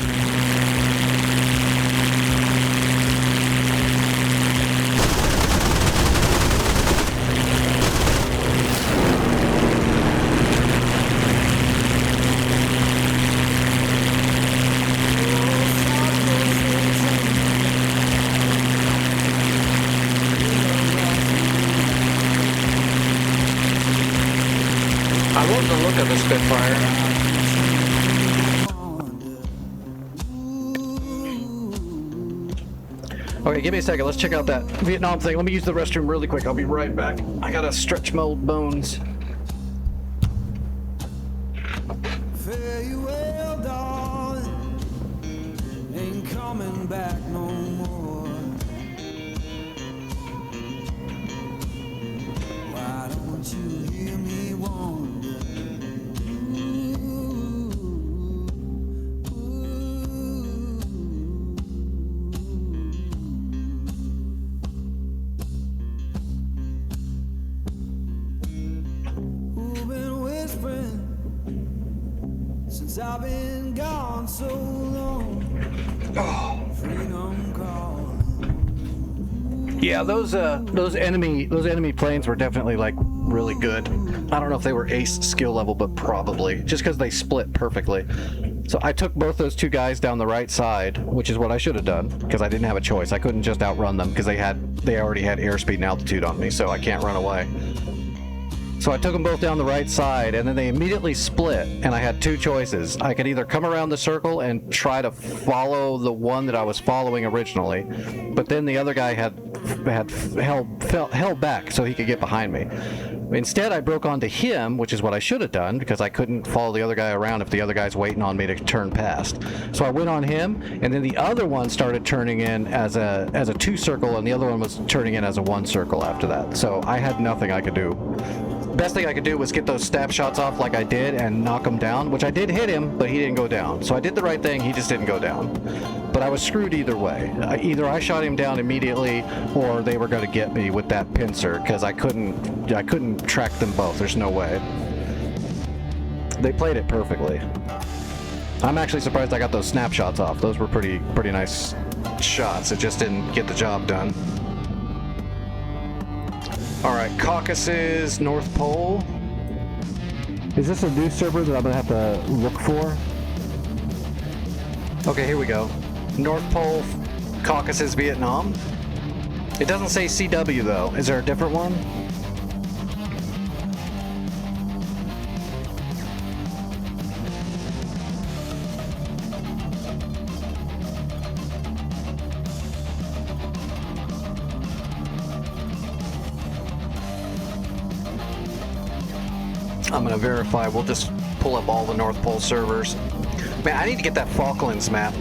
I love the look of the Spitfire. Okay, give me a second. Let's check out that Vietnam thing. Let me use the restroom really quick. I'll be right back. I gotta stretch my old bones. Farewell, darling, ain't coming back no more. Why don't you hear me wonder? Who've been whispering since I've been gone so long? Freedom calling. Yeah, those enemy planes were definitely like really good. I don't know if they were ace skill level, but probably just because they split perfectly. So I took both those two guys down the right side, which is what I should have done because I didn't have a choice. I couldn't just outrun them because they already had airspeed and altitude on me, so I can't run away. So I took them both down the right side, and then they immediately split, and I had two choices. I could either come around the circle and try to follow the one that I was following originally, but then the other guy had held back so he could get behind me. Instead, I broke onto him, which is what I should have done, because I couldn't follow the other guy around if the other guy's waiting on me to turn past. So I went on him, and then the other one started turning in as a two circle, and the other one was turning in as a one circle after that. So I had nothing I could do. Best thing I could do was get those stab shots off like I did and knock him down, which I did hit him, but he didn't go down. So I did the right thing, he just didn't go down. But I was screwed either way. Either I shot him down immediately, or they were going to get me with that pincer, because I couldn't track them both. There's no way. They played it perfectly. I'm actually surprised I got those snapshots off. Those were pretty nice shots. It just didn't get the job done. Alright, Caucasus, North Pole. Is this a new server that I'm going to have to look for? Okay, here we go. North Pole, Caucasus, Vietnam. It doesn't say CW though. Is there a different one? I'm gonna verify. We'll just pull up all the North Pole servers. Man, I need to get that Falklands map.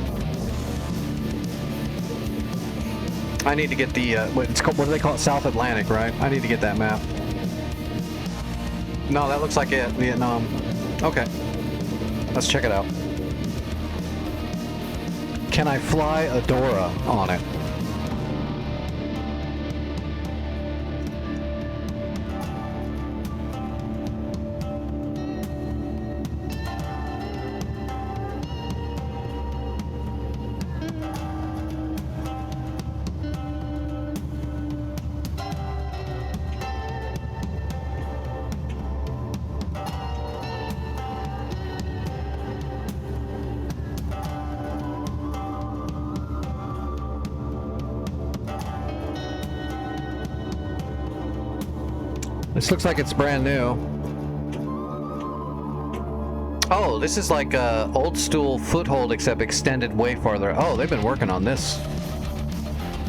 I need to get the what do they call it? South Atlantic, right? I need to get that map. No, that looks like it. Vietnam. Okay, let's check it out. Can I fly a Dora on it? This looks like it's brand new. Oh, this is like a old stool foothold except extended way farther. Oh, they've been working on this.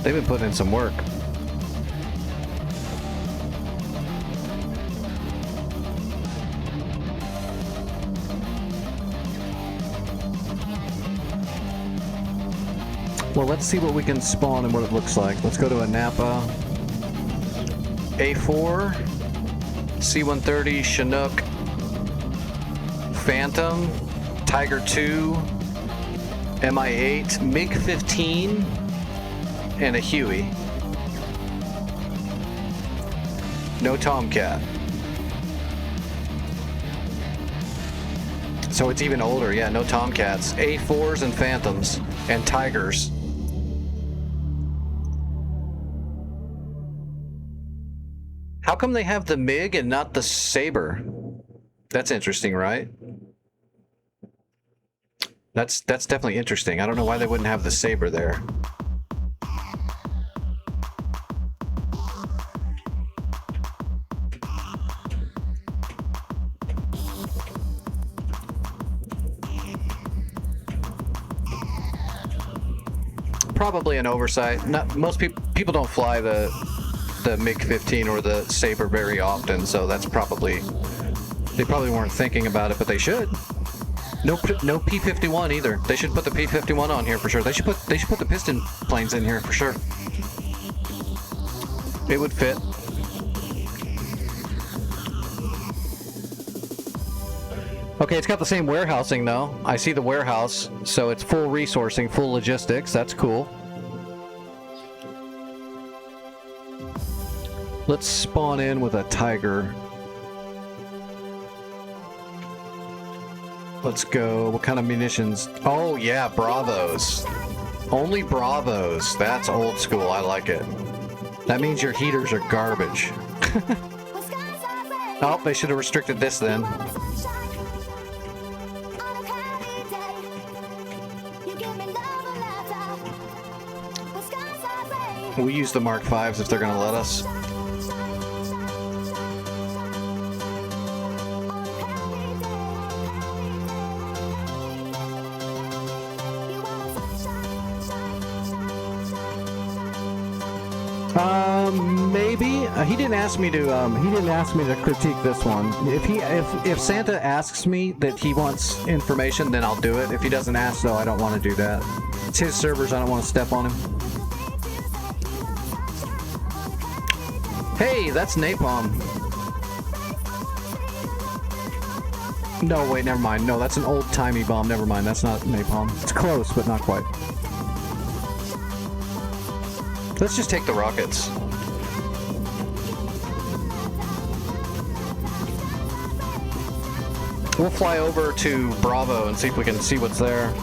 They've been putting in some work. Well, let's see what we can spawn and what it looks like. Let's go to a Napa. A4, C-130, Chinook, Phantom, Tiger 2, Mi-8, MiG-15, and a Huey. No Tomcat. So it's even older, yeah, no Tomcats. A4s and Phantoms, and Tigers. How come they have the MiG and not the Saber? That's interesting, right? That's definitely interesting. I don't know why they wouldn't have the Saber there. Probably an oversight. Not most people don't fly the MiG-15 or the Saber very often, so that's probably, they probably weren't thinking about it, but they should. No P-51 either. They should put the P-51 on here for sure. They should put the piston planes in here for sure. It would fit. Okay, it's got the same warehousing though. I see the warehouse, so it's full resourcing, full logistics. That's cool. Let's spawn in with a Tiger. Let's go. What kind of munitions? Oh yeah, Bravos. Only Bravos. That's old school. I like it. That means your heaters are garbage. Oh, they should have restricted this then. We'll use the Mark 5s if they're going to let us. Maybe he didn't ask me to critique this one. If Santa asks me that he wants information, then I'll do it. If he doesn't ask, though, I don't want to do that. It's his servers. I don't want to step on him. Hey, that's napalm. No, wait, never mind. No, that's an old-timey bomb. Never mind. That's not napalm. It's close, but not quite. Let's just take the rockets. We'll fly over to Bravo and see if we can see what's there.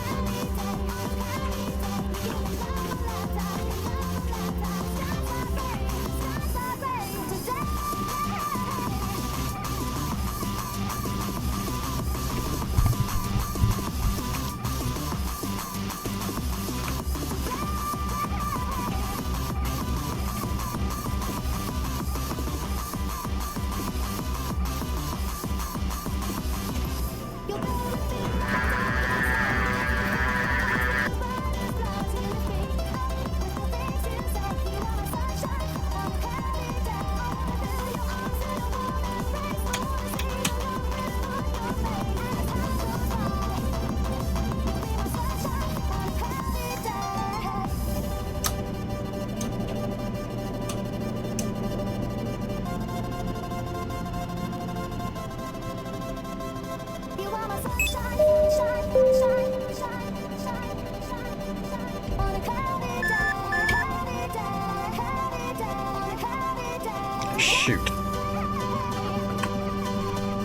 Shoot.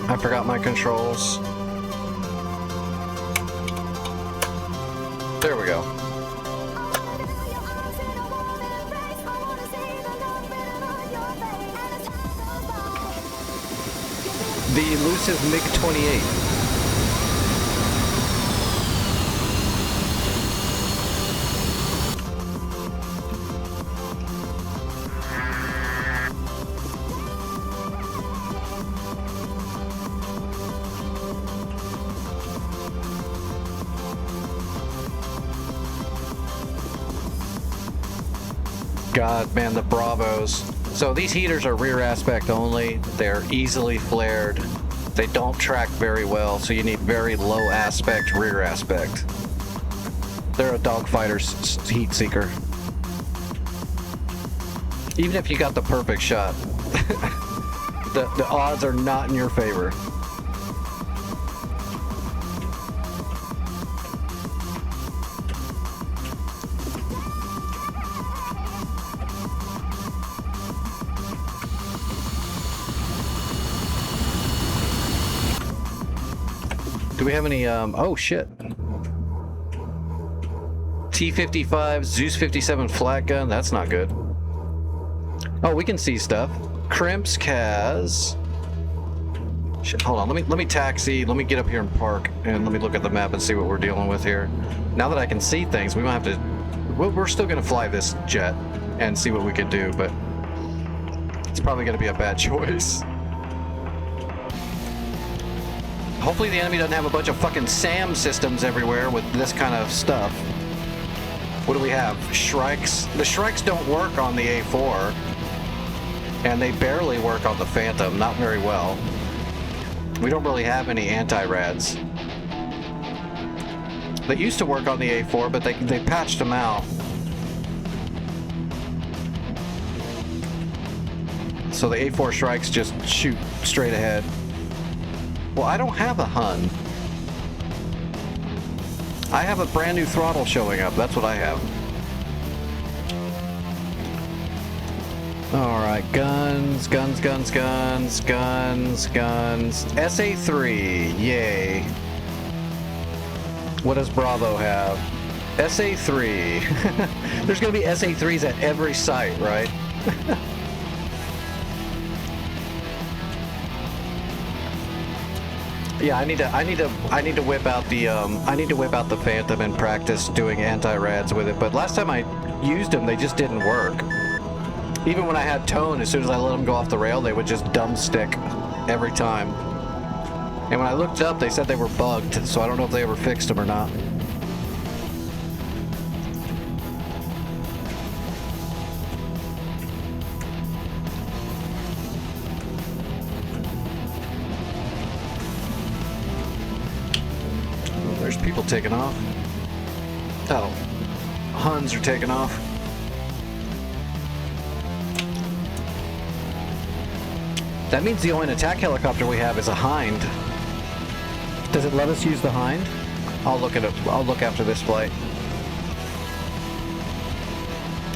I forgot my controls. There we go. The elusive MiG-28. god, man, the Bravos. So these heaters are rear aspect only. They're easily flared. They don't track very well, so you need very low aspect rear aspect. They're a dogfighter's heat seeker. Even if you got the perfect shot, the odds are not in your favor. Do we have any, oh shit. T-55, Zeus 57 flat gun, that's not good. Oh, we can see stuff. Crimps, Kaz. Shit, hold on, let me taxi, let me get up here and park, and let me look at the map and see what we're dealing with here. Now that I can see things, we might have to, we're still gonna fly this jet and see what we can do, but it's probably gonna be a bad choice. Hopefully the enemy doesn't have a bunch of fucking SAM systems everywhere with this kind of stuff. What do we have? Shrikes? The Shrikes don't work on the A4. And they barely work on the Phantom, not very well. We don't really have any anti-rads. They used to work on the A4, but they patched them out. So the A4 Shrikes just shoot straight ahead. Well, I don't have a Hun. I have a brand new throttle showing up. That's what I have. Alright, guns. SA3, yay. What does Bravo have? SA3. There's gonna be SA3s at every site, right? Yeah, I need to whip out the Phantom and practice doing anti-rads with it. But last time I used them, they just didn't work. Even when I had tone, as soon as I let them go off the rail, they would just dumb stick every time. And when I looked up, they said they were bugged, so I don't know if they ever fixed them or not. There's people taking off. Oh, Huns are taking off. That means the only attack helicopter we have is a Hind. Does it let us use the Hind? I'll look at it. I'll look after this flight.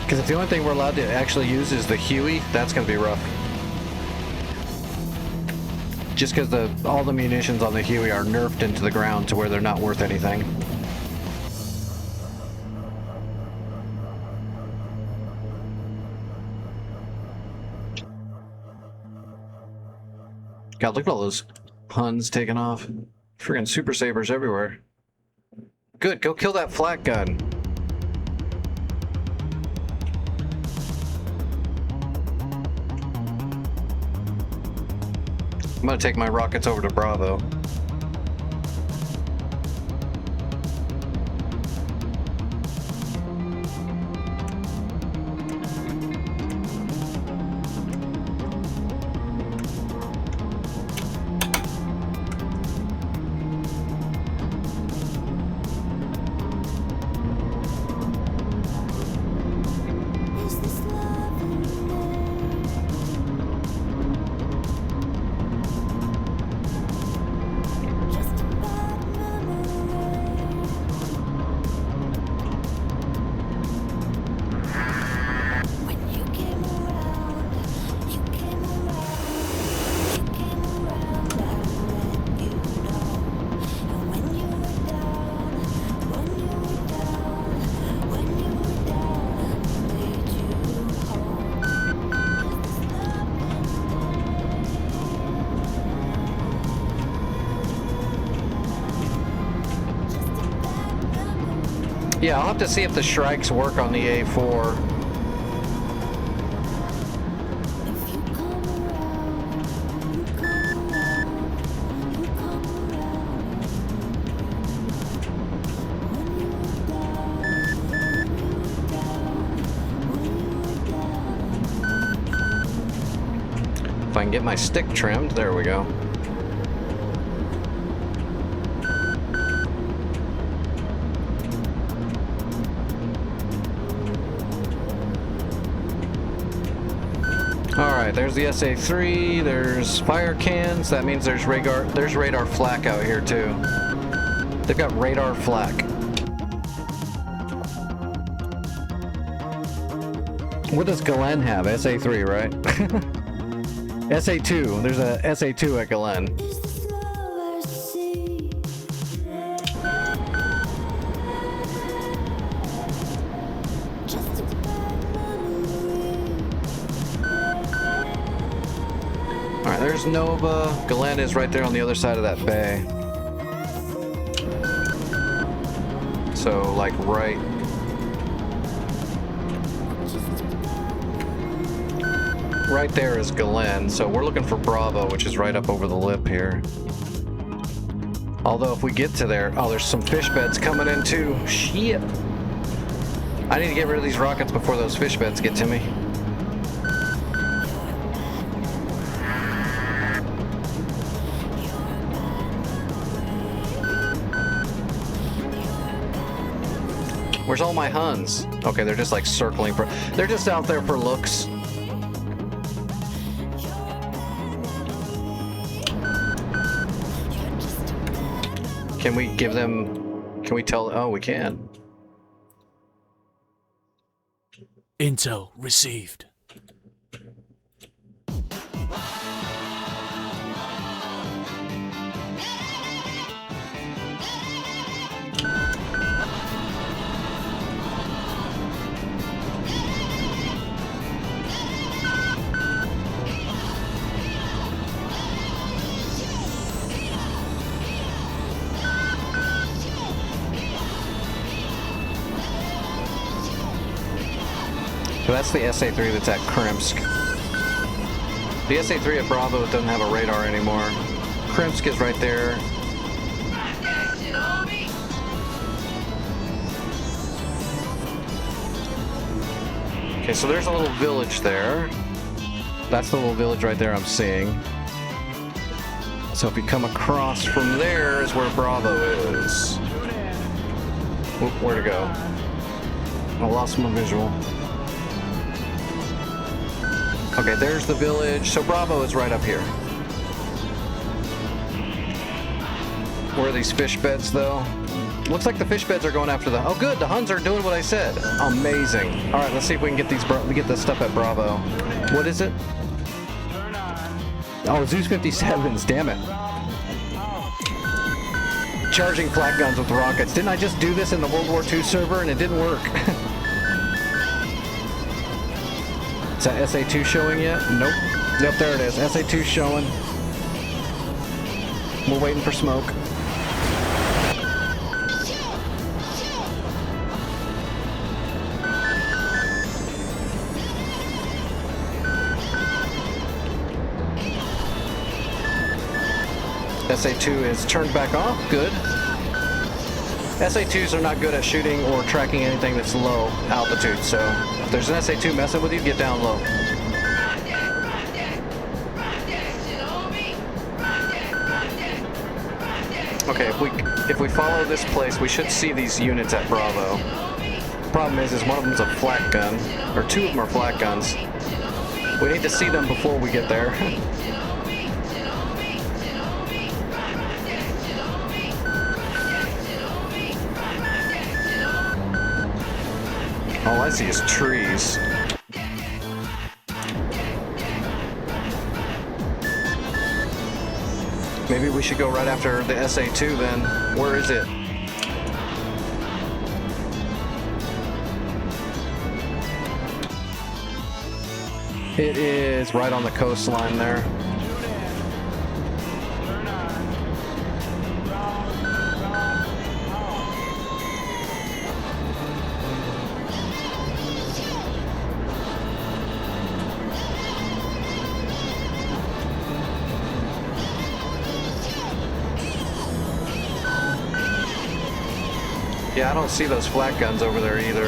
Because if the only thing we're allowed to actually use is the Huey, that's going to be rough. Just because all the munitions on the Huey are nerfed into the ground to where they're not worth anything. God, look at all those Huns taking off. Friggin' Super Sabers everywhere. Good, go kill that flat gun. I'm gonna take my rockets over to Bravo. Yeah, I'll have to see if the Shrikes work on the A4. If I can get my stick trimmed, there we go. Alright, there's the SA-3, there's fire cans, that means there's radar flak out here too. They've got radar flak. What does Galen have? SA-3, right? SA-2, there's a SA-2 at Galen. Alright, there's Nova. Galen is right there on the other side of that bay. So, like, right there is Galen. So we're looking for Bravo, which is right up over the lip here. Although if we get to there, oh, there's some fish beds coming in too. Shit. I need to get rid of these rockets before those fish beds get to me. Where's all my Huns? Okay, they're just like circling for... They're just out there for looks. Can we give them... Can we tell... Oh, we can. Intel received. So that's the SA-3 that's at Krimsk. The SA-3 at Bravo doesn't have a radar anymore. Krimsk is right there. Okay, so there's a little village there. That's the little village right there I'm seeing. So if you come across from there is where Bravo is. Where to go? I lost my visual. Okay, there's the village. So Bravo is right up here. Where are these fish beds, though? Looks like the fish beds are going after the... Oh, good. The Huns are doing what I said. Amazing. All right, let's see if we can get this stuff at Bravo. What is it? Oh, Zeus 57s. Damn it. Charging flak guns with rockets. Didn't I just do this in the World War II server and it didn't work? Is that SA-2 showing yet? Nope. Nope, there it is. SA-2 showing. We're waiting for smoke. SA-2 is turned back off. Good. SA-2s are not good at shooting or tracking anything that's low altitude, so if there's an SA-2 messing with you, get down low. Okay, if we follow this place, we should see these units at Bravo. Problem is one of them's a flak gun, or two of them are flak guns. We need to see them before we get there. All I see is trees. Maybe we should go right after the SA-2 then. Where is it? It is right on the coastline there. Yeah, I don't see those flak guns over there either.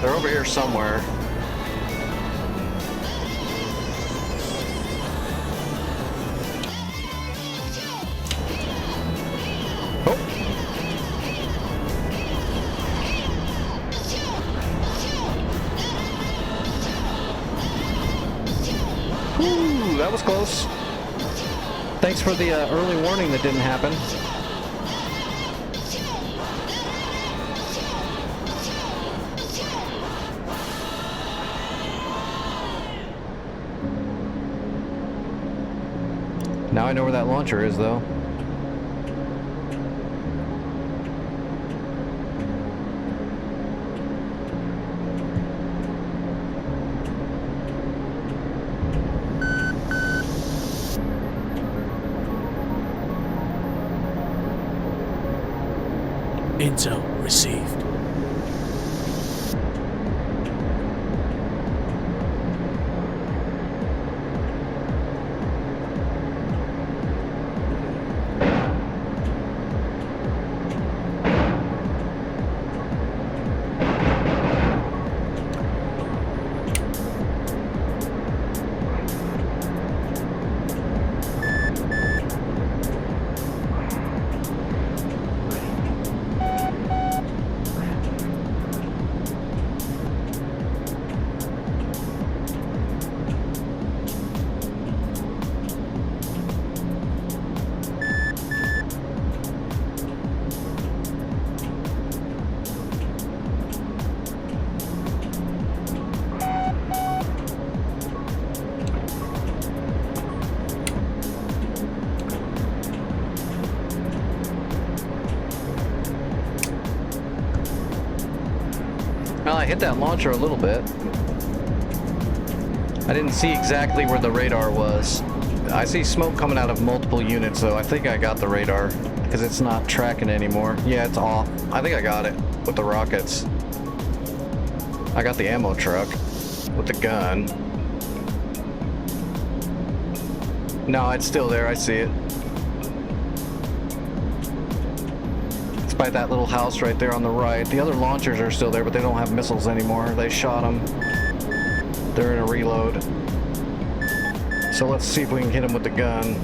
They're over here somewhere. was close. Thanks for the early warning that didn't happen. Now I know where that launcher is, though. Intel received. Well, I hit that launcher a little bit. I didn't see exactly where the radar was. I see smoke coming out of multiple units, though. I think I got the radar, because it's not tracking anymore. Yeah, it's off. I think I got it with the rockets. I got the ammo truck with the gun. No, it's still there. I see it. It's by that little house right there on the right. The other launchers are still there, but they don't have missiles anymore. They shot them. They're in a reload. So let's see if we can hit them with the gun.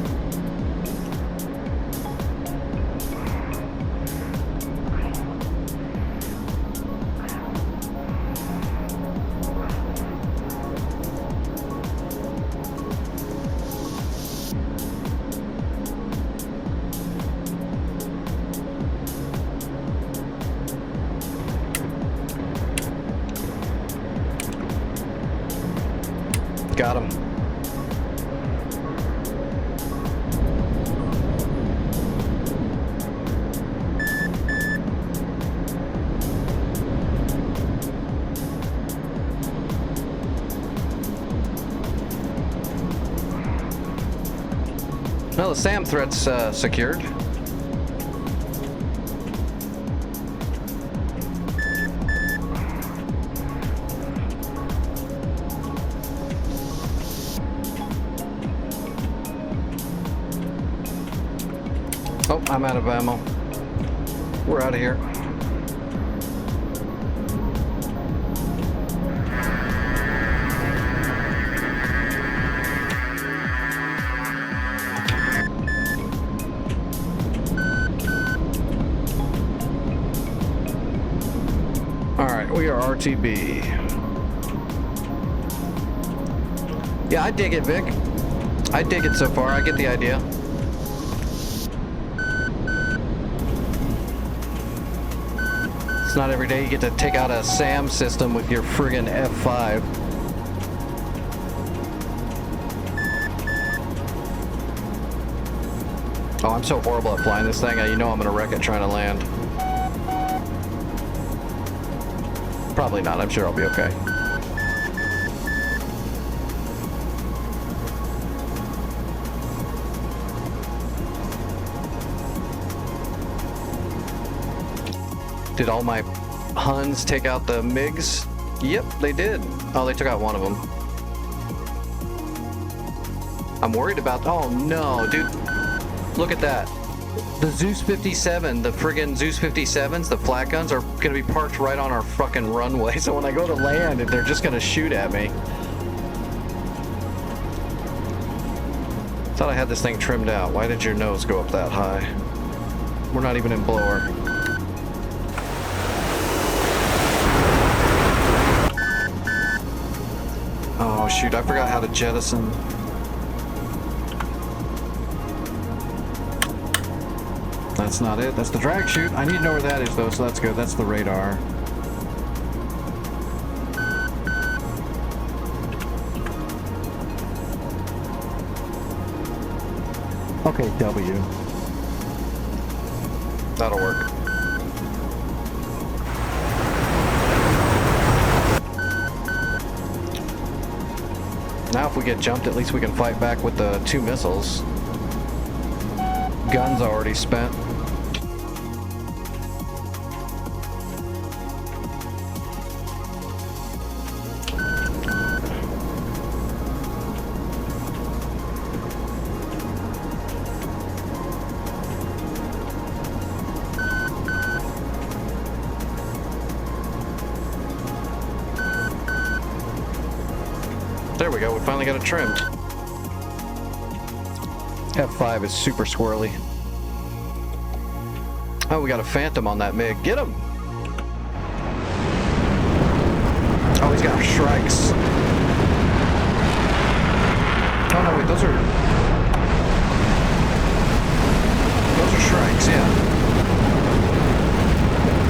Got him. Well, the SAM threat's secured. Oh, I'm out of ammo. We're out of here. All right, we are RTB. Yeah, I dig it, Vic. I dig it so far. I get the idea. It's not every day you get to take out a SAM system with your friggin' F5. Oh, I'm so horrible at flying this thing. You know I'm gonna wreck it trying to land. Probably not. I'm sure I'll be okay. Did all my Huns take out the MiGs? Yep, they did. Oh, they took out one of them. I'm worried about... Oh, no, dude. Look at that. The Zeus 57, the friggin' Zeus 57s, the flat guns, are going to be parked right on our fucking runway. So when I go to land, they're just going to shoot at me. Thought I had this thing trimmed out. Why did your nose go up that high? We're not even in blower. Oh shoot, I forgot how to jettison. That's not it. That's the drag chute. I need to know where that is, though, so that's good. That's the radar. Okay, W. That'll work. Now if we get jumped, at least we can fight back with the 2 missiles. Guns already spent. There we go, we finally got it trimmed. F5 is super squirrely. Oh, we got a Phantom on that MiG. Get him! Oh, he's got Shrikes. Oh no, wait, those are Shrikes, yeah.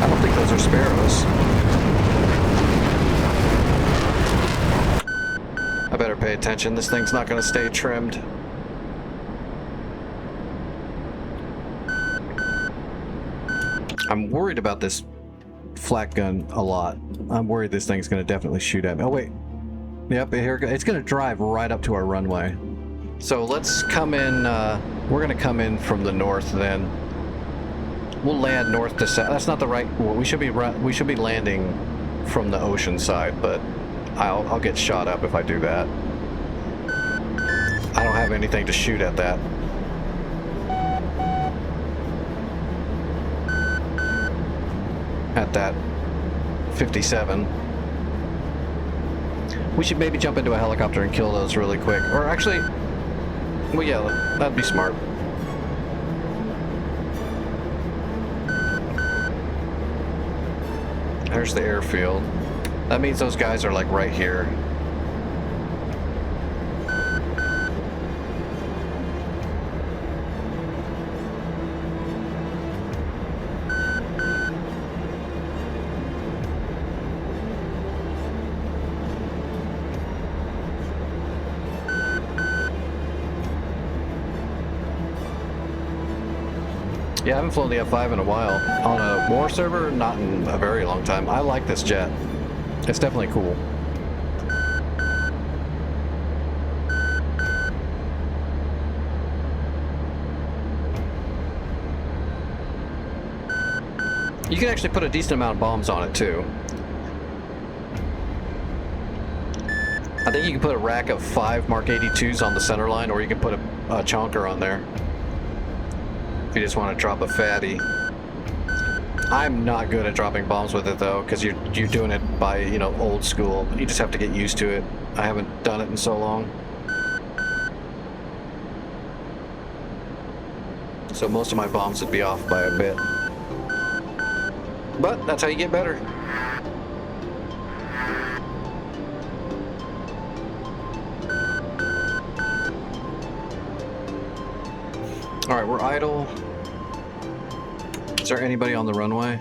I don't think those are Sparrows. I better pay attention. This thing's not going to stay trimmed. I'm worried about this flak gun a lot. I'm worried this thing's going to definitely shoot at me. Oh, wait. Yep, here it's going to drive right up to our runway. So let's come in. We're going to come in from the north then. We'll land north to south. That's not the right. Well, we should be landing from the ocean side, but I'll get shot up if I do that. I don't have anything to shoot at that. At that 57. We should maybe jump into a helicopter and kill those really quick. Or actually, well, yeah, that'd be smart. There's the airfield. That means those guys are like right here. Yeah, I haven't flown the F5 in a while. On a war server, not in a very long time. I like this jet. It's definitely cool. You can actually put a decent amount of bombs on it too. I think you can put a rack of 5 Mark 82s on the center line, or you can put a chonker on there. If you just want to drop a fatty. I'm not good at dropping bombs with it though, because you're doing it by, you know, old school. You just have to get used to it. I haven't done it in so long. So most of my bombs would be off by a bit. But that's how you get better. Alright, we're idle. Is there anybody on the runway?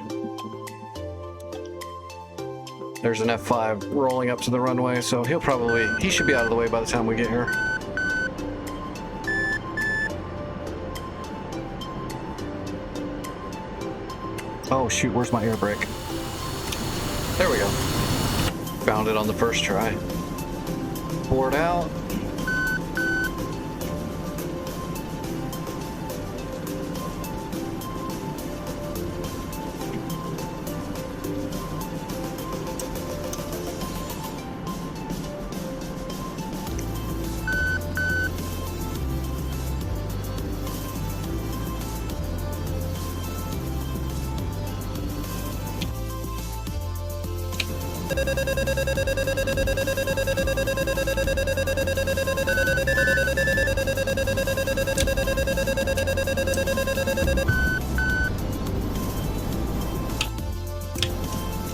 There's an F5 rolling up to the runway, so he should be out of the way by the time we get here. Oh shoot, where's my air brake? There we go. Found it on the first try. Board out.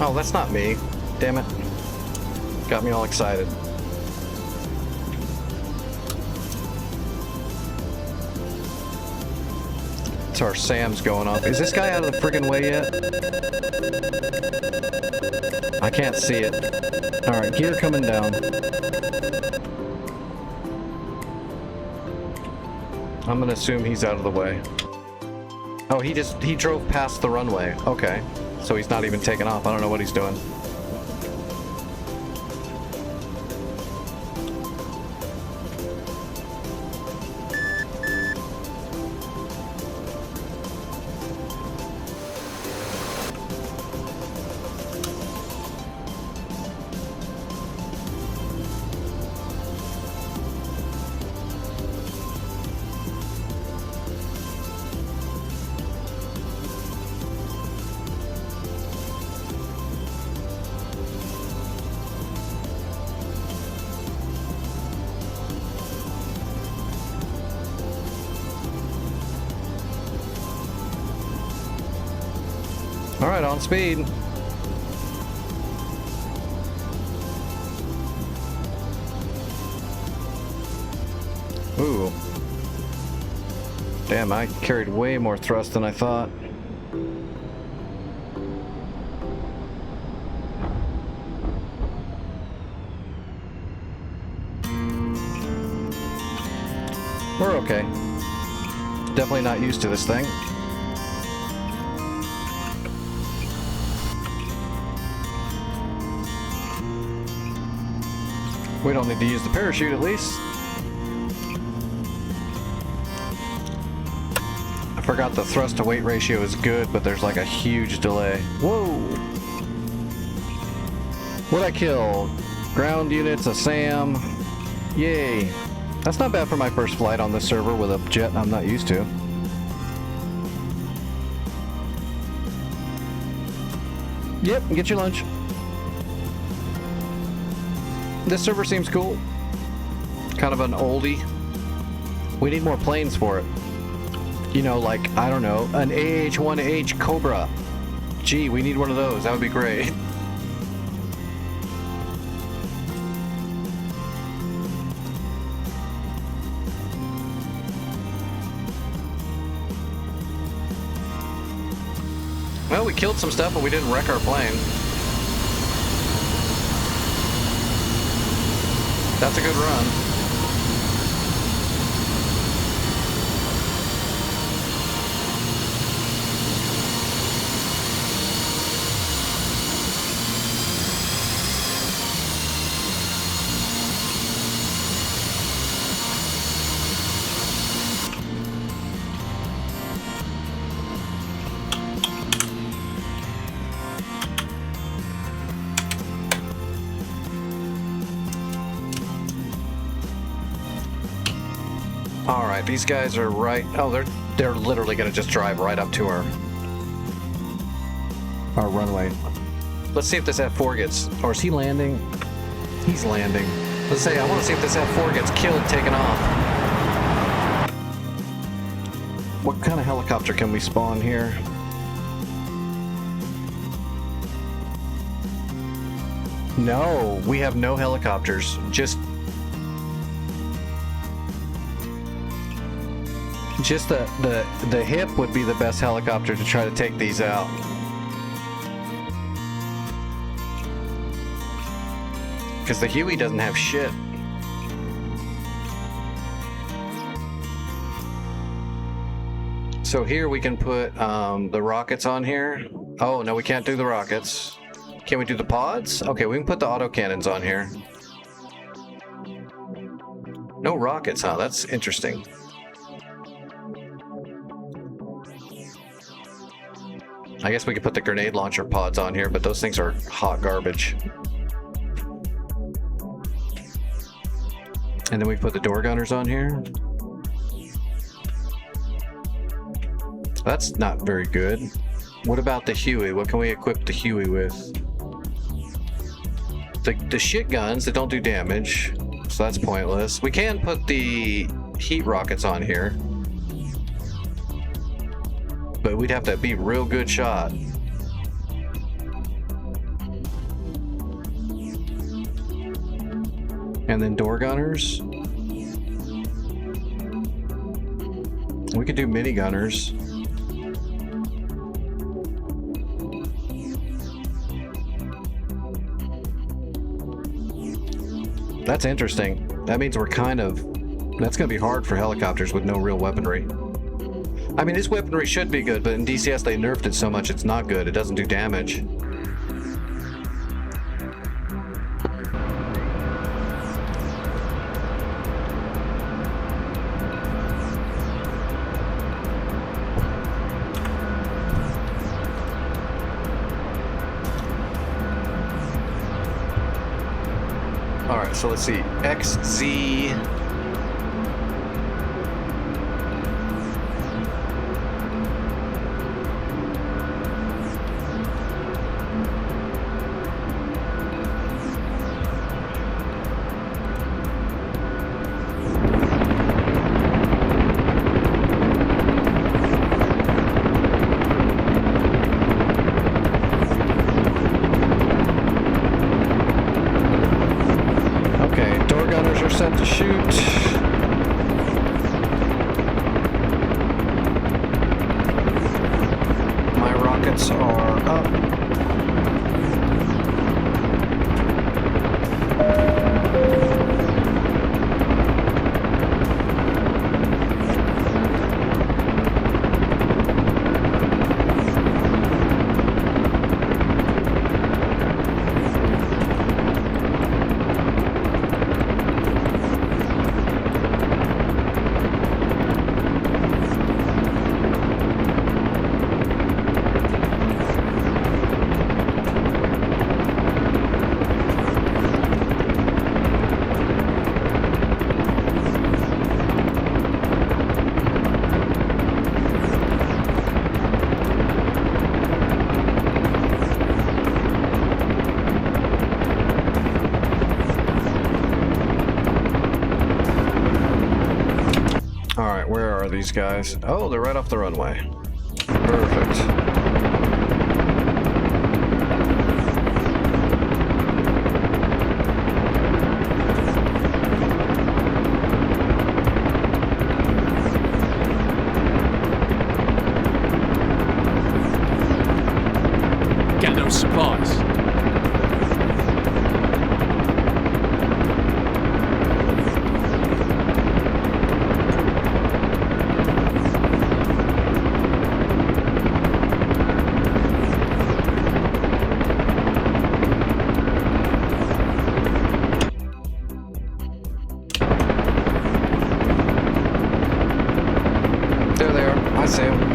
Oh, that's not me. Damn it. Got me all excited. So our Sam's going off. Is this guy out of the friggin' way yet? I can't see it. Alright, gear coming down. I'm gonna assume he's out of the way. Oh, he drove past the runway. Okay. So he's not even taking off. I don't know what he's doing. Alright, on speed. Ooh. Damn, I carried way more thrust than I thought. We're okay. Definitely not used to this thing. We don't need to use the parachute at least. I forgot the thrust to weight ratio is good, but there's like a huge delay. Whoa! What'd I kill? Ground units, a SAM. Yay. That's not bad for my first flight on this server with a jet I'm not used to. Yep, get your lunch. This server seems cool. Kind of an oldie. We need more planes for it. You know, like, I don't know, an AH-1H Cobra. Gee, we need one of those. That would be great. Well, we killed some stuff, but we didn't wreck our plane. That's a good run. All right, these guys are right. Oh, they're literally gonna just drive right up to our runway. Let's see if this F4 gets, or is he landing? He's landing. Let's say I want to see if this F4 gets killed taking off. What kind of helicopter can we spawn here? No, we have no helicopters. Just the hip would be the best helicopter to try to take these out. Because the Huey doesn't have shit. So here we can put the rockets on here. Oh, no, we can't do the rockets. Can we do the pods? Okay, we can put the autocannons on here. No rockets, huh? That's interesting. I guess we could put the grenade launcher pods on here, but those things are hot garbage. And then we put the door gunners on here. That's not very good. What about the Huey? What can we equip the Huey with? The shit guns that don't do damage, so that's pointless. We can put the heat rockets on here, but we'd have to be real good shot. And then door gunners. We could do mini gunners. That's interesting. That means we're kind of... That's going to be hard for helicopters with no real weaponry. I mean, this weaponry should be good, but in DCS they nerfed it so much it's not good. It doesn't do damage. Alright, so let's see. XZ... Set to shoot. My rockets are up. Where are these guys? Oh, they're right off the runway. Perfect. Get those supplies. There they are. I see them.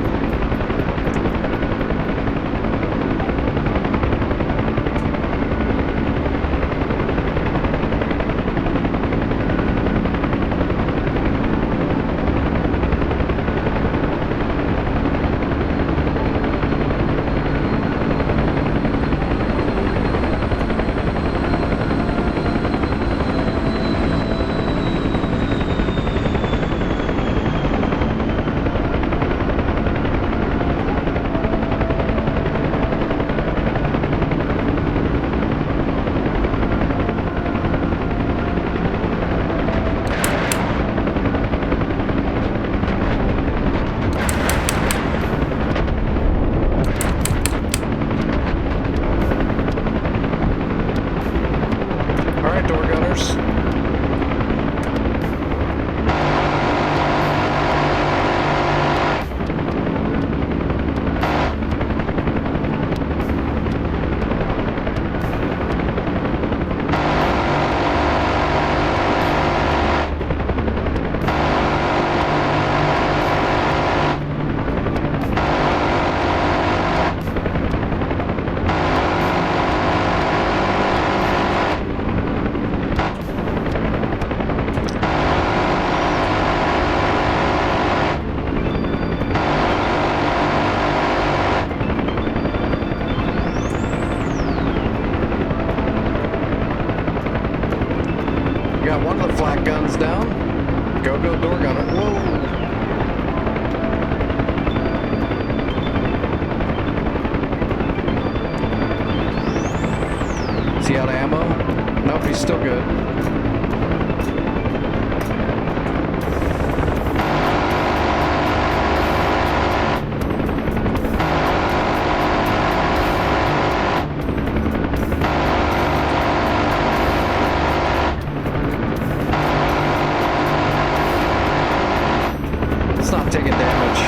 taking damage.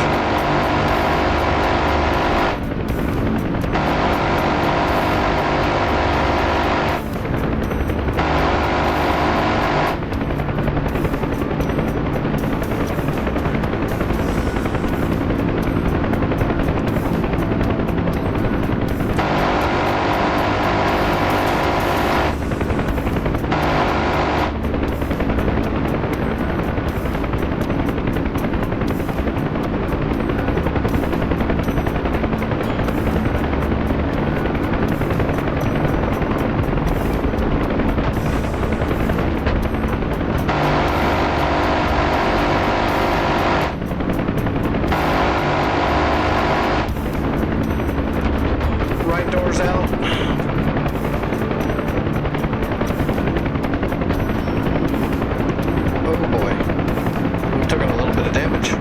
Right door's out. Oh boy. We took a little bit of damage.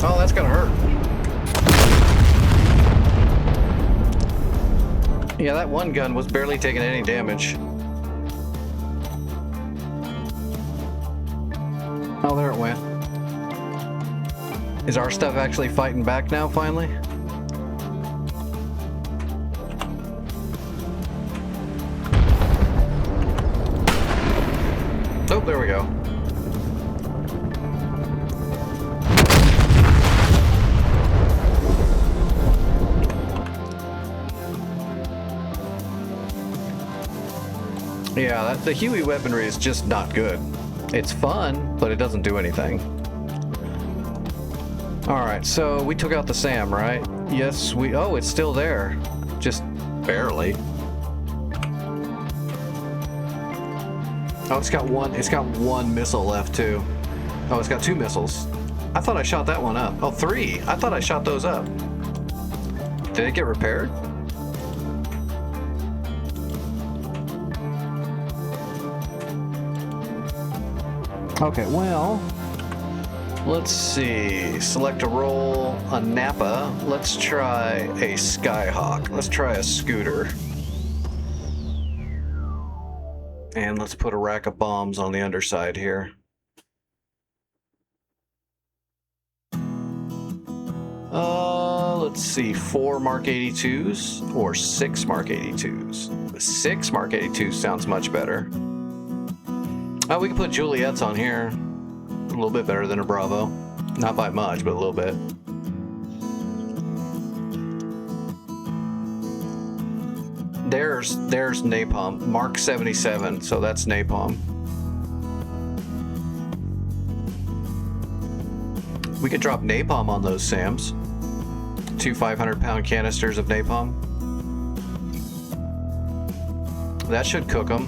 Oh, that's gonna hurt. Yeah, that one gun was barely taking any damage. Oh, there it went. Is our stuff actually fighting back now, finally? Oh, there we go. Yeah, the Huey weaponry is just not good. It's fun, but it doesn't do anything. Alright, so we took out the SAM, right? Yes, we... Oh, it's still there. Just barely. Oh, it's got one missile left, too. Oh, it's got 2 missiles. I thought I shot that one up. Oh, 3! I thought I shot those up. Did it get repaired? Okay, well, let's see. Select a role, a Napa. Let's try a Skyhawk. Let's try a scooter. And let's put a rack of bombs on the underside here. Let's see, 4 Mark 82s or 6 Mark 82s. 6 Mark 82s sounds much better. Oh, we can put Juliet's on here. A little bit better than a Bravo. Not by much, but a little bit. There's napalm. Mark 77, so that's napalm. We could drop napalm on those SAMs. 2 500-pound canisters of napalm. That should cook them.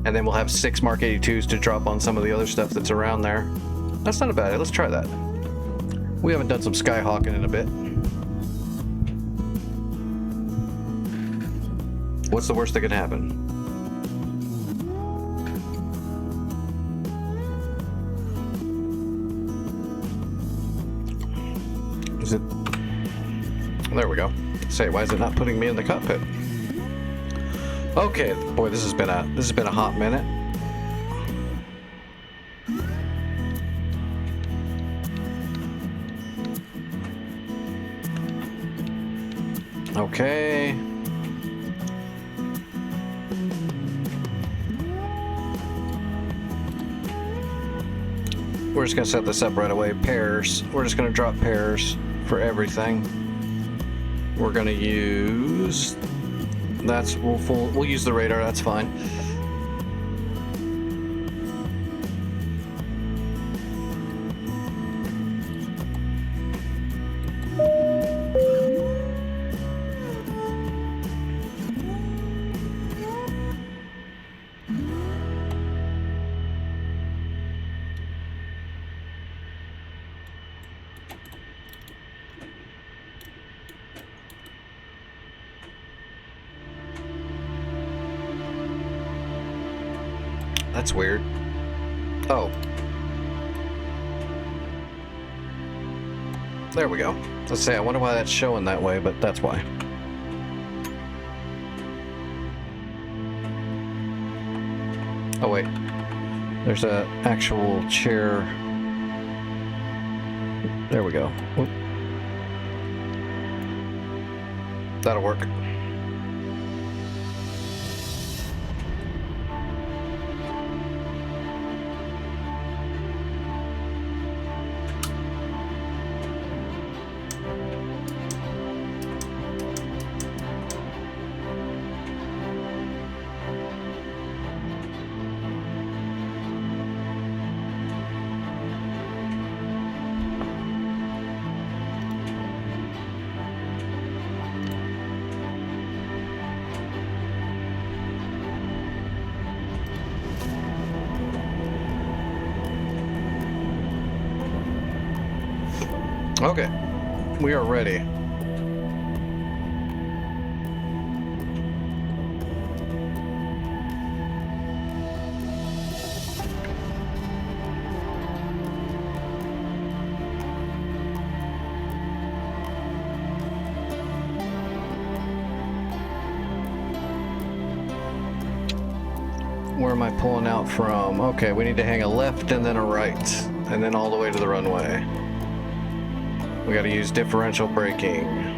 And then we'll have 6 Mark 82s to drop on some of the other stuff that's around there. That's not a bad idea. Let's try that. We haven't done some skyhawking in a bit. What's the worst that could happen? Is it? There we go. Say, why is it not putting me in the cockpit? Okay, boy, this has been a hot minute. Okay. We're just gonna set this up right away. Pairs. We're just gonna drop pairs for everything. We're gonna use. We'll use the radar. That's fine. That's weird. Oh. There we go. Let's say, I wonder why that's showing that way, but that's why. Oh wait. There's a actual chair. There we go. Whoop. That'll work. Okay, we are ready. Where am I pulling out from? Okay, we need to hang a left and then a right, and then all the way to the runway. We got to use differential braking.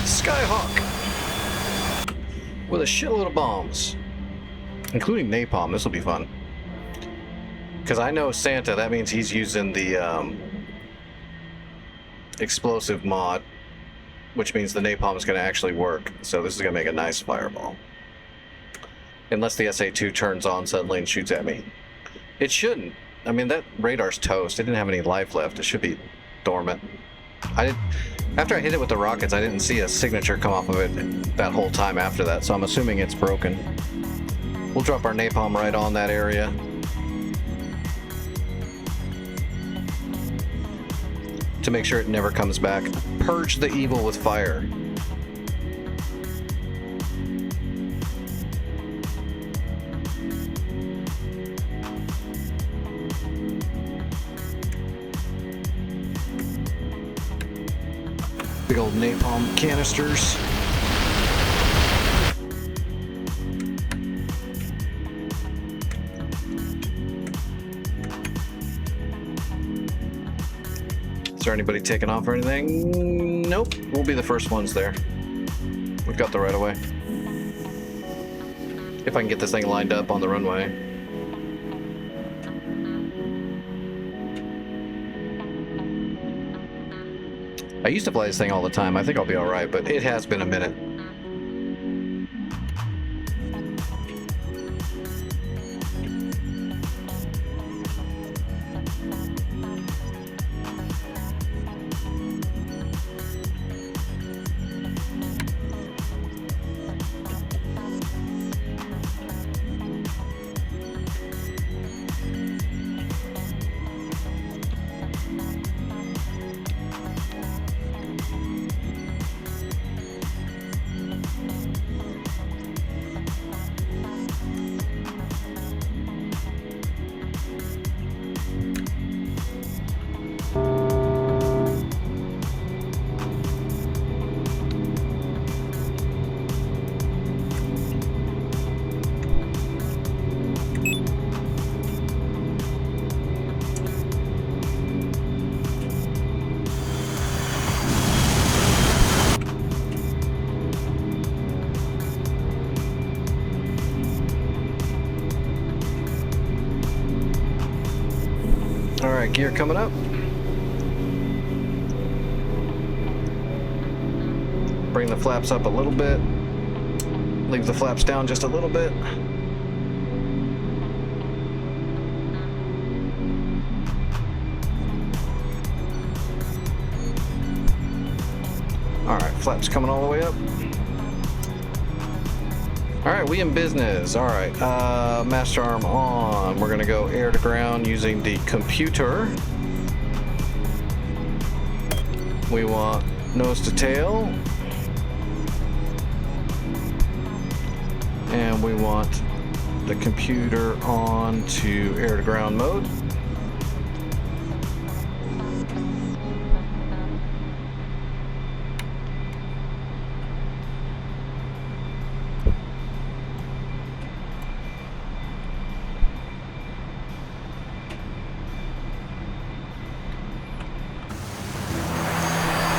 Skyhawk with a shitload of bombs, including napalm. This will be fun. Because I know Santa, that means he's using the explosive mod, which means the napalm is going to actually work. So this is going to make a nice fireball. Unless the SA-2 turns on suddenly and shoots at me. It shouldn't. I mean, that radar's toast. It didn't have any life left. It should be dormant. After I hit it with the rockets, I didn't see a signature come off of it that whole time after that, so I'm assuming it's broken. We'll drop our napalm right on that area. To make sure it never comes back. Purge the evil with fire. Big old napalm canisters. Is there anybody taking off or anything? Nope. We'll be the first ones there. We've got the right of way. If I can get this thing lined up on the runway. I used to fly this thing all the time. I think I'll be alright, but it has been a minute. right, gear coming up. Bring the flaps up a little bit. Leave the flaps down just a little bit. Alright, flaps coming all the way up. Alright, we in business. Alright, master arm on. We're gonna go air to ground using the computer. We want nose to tail. And we want the computer on to air to ground mode.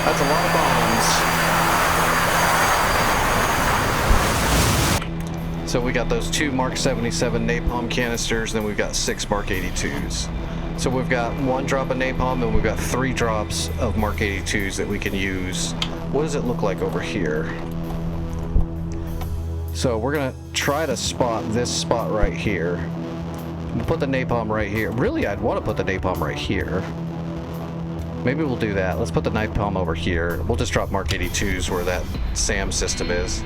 That's a lot of bombs. So we got those 2 Mark 77 napalm canisters, then we've got 6 Mark 82s. So we've got 1 drop of napalm, and we've got 3 drops of Mark 82s that we can use. What does it look like over here? So we're gonna try to spot this spot right here. We'll put the napalm right here. Really, I'd want to put the napalm right here. Maybe we'll do that. Let's put the napalm over here. We'll just drop Mark 82s where that SAM system is.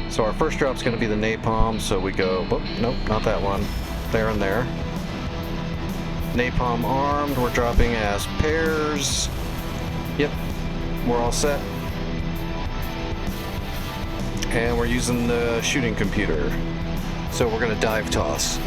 So our first drop's going to be the napalm, so we go, oh, nope, not that one. There and there. Napalm armed, we're dropping as pairs. Yep, we're all set. And we're using the shooting computer. So we're gonna dive toss.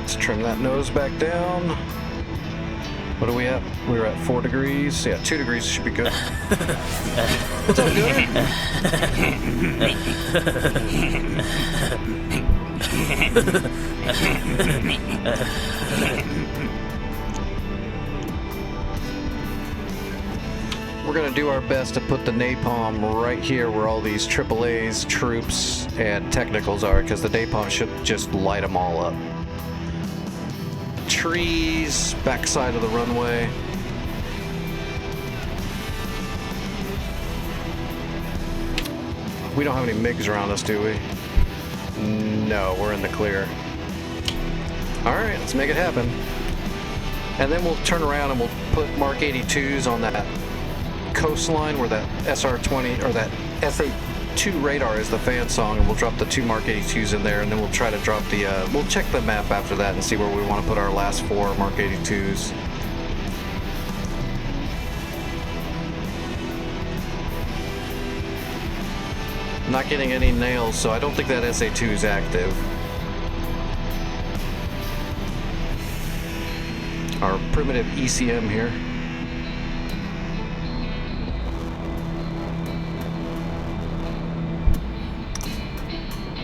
Let's trim that nose back down. What are we at? We were at 4 degrees. Yeah, 2 degrees should be good. What's up, Gooner? We're gonna do our best to put the napalm right here where all these AAAs, troops, and technicals are, because the napalm should just light them all up. Trees, backside of the runway. We don't have any MiGs around us, do we? No, we're in the clear. Alright, let's make it happen. And then we'll turn around and we'll put Mark 82s on that coastline where that SR-20 or that SA-2 radar is the fan song, and we'll drop the 2 Mark 82s in there, and then we'll try to drop the, we'll check the map after that and see where we want to put our last 4 Mark 82s. I'm not getting any nails, so I don't think that SA-2 is active. Our primitive ECM here.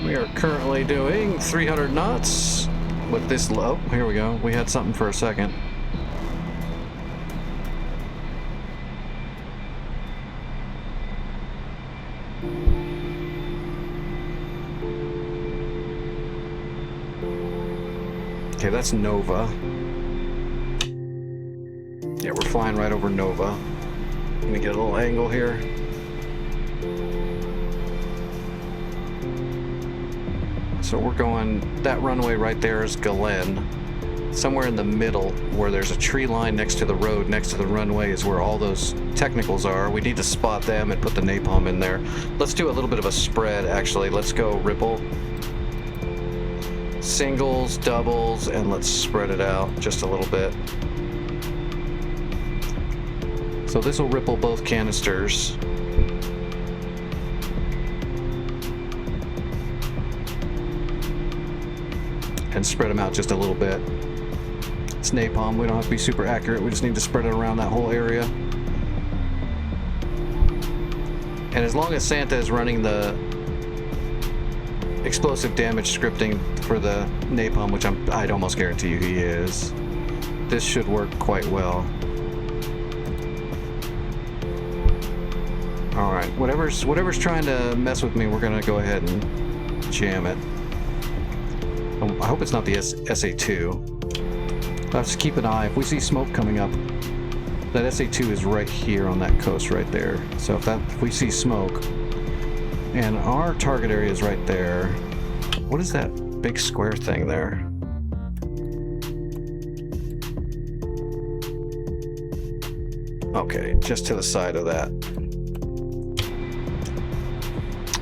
We are currently doing 300 knots with this low. Here we go. We had something for a second. Okay, that's Nova. Yeah, we're flying right over Nova. Let me get a little angle here. So we're going, that runway right there is Galen. Somewhere in the middle where there's a tree line next to the road, next to the runway is where all those technicals are. We need to spot them and put the napalm in there. Let's do a little bit of a spread, actually. Let's go ripple. Singles, doubles, and let's spread it out just a little bit. So this will ripple both canisters. And spread them out just a little bit. It's napalm, we don't have to be super accurate, we just need to spread it around that whole area. And And as long as Santa is running the explosive damage scripting for the napalm, which I'd almost guarantee you he is, this should work quite well. All right, whatever's trying to mess with me, we're gonna go ahead and jam it. I hope it's not the SA2. Let's keep an eye. If we see smoke coming up, that SA2 is right here on that coast right there. So if we see smoke, and our target area is right there. What is that big square thing there? Okay, just to the side of that.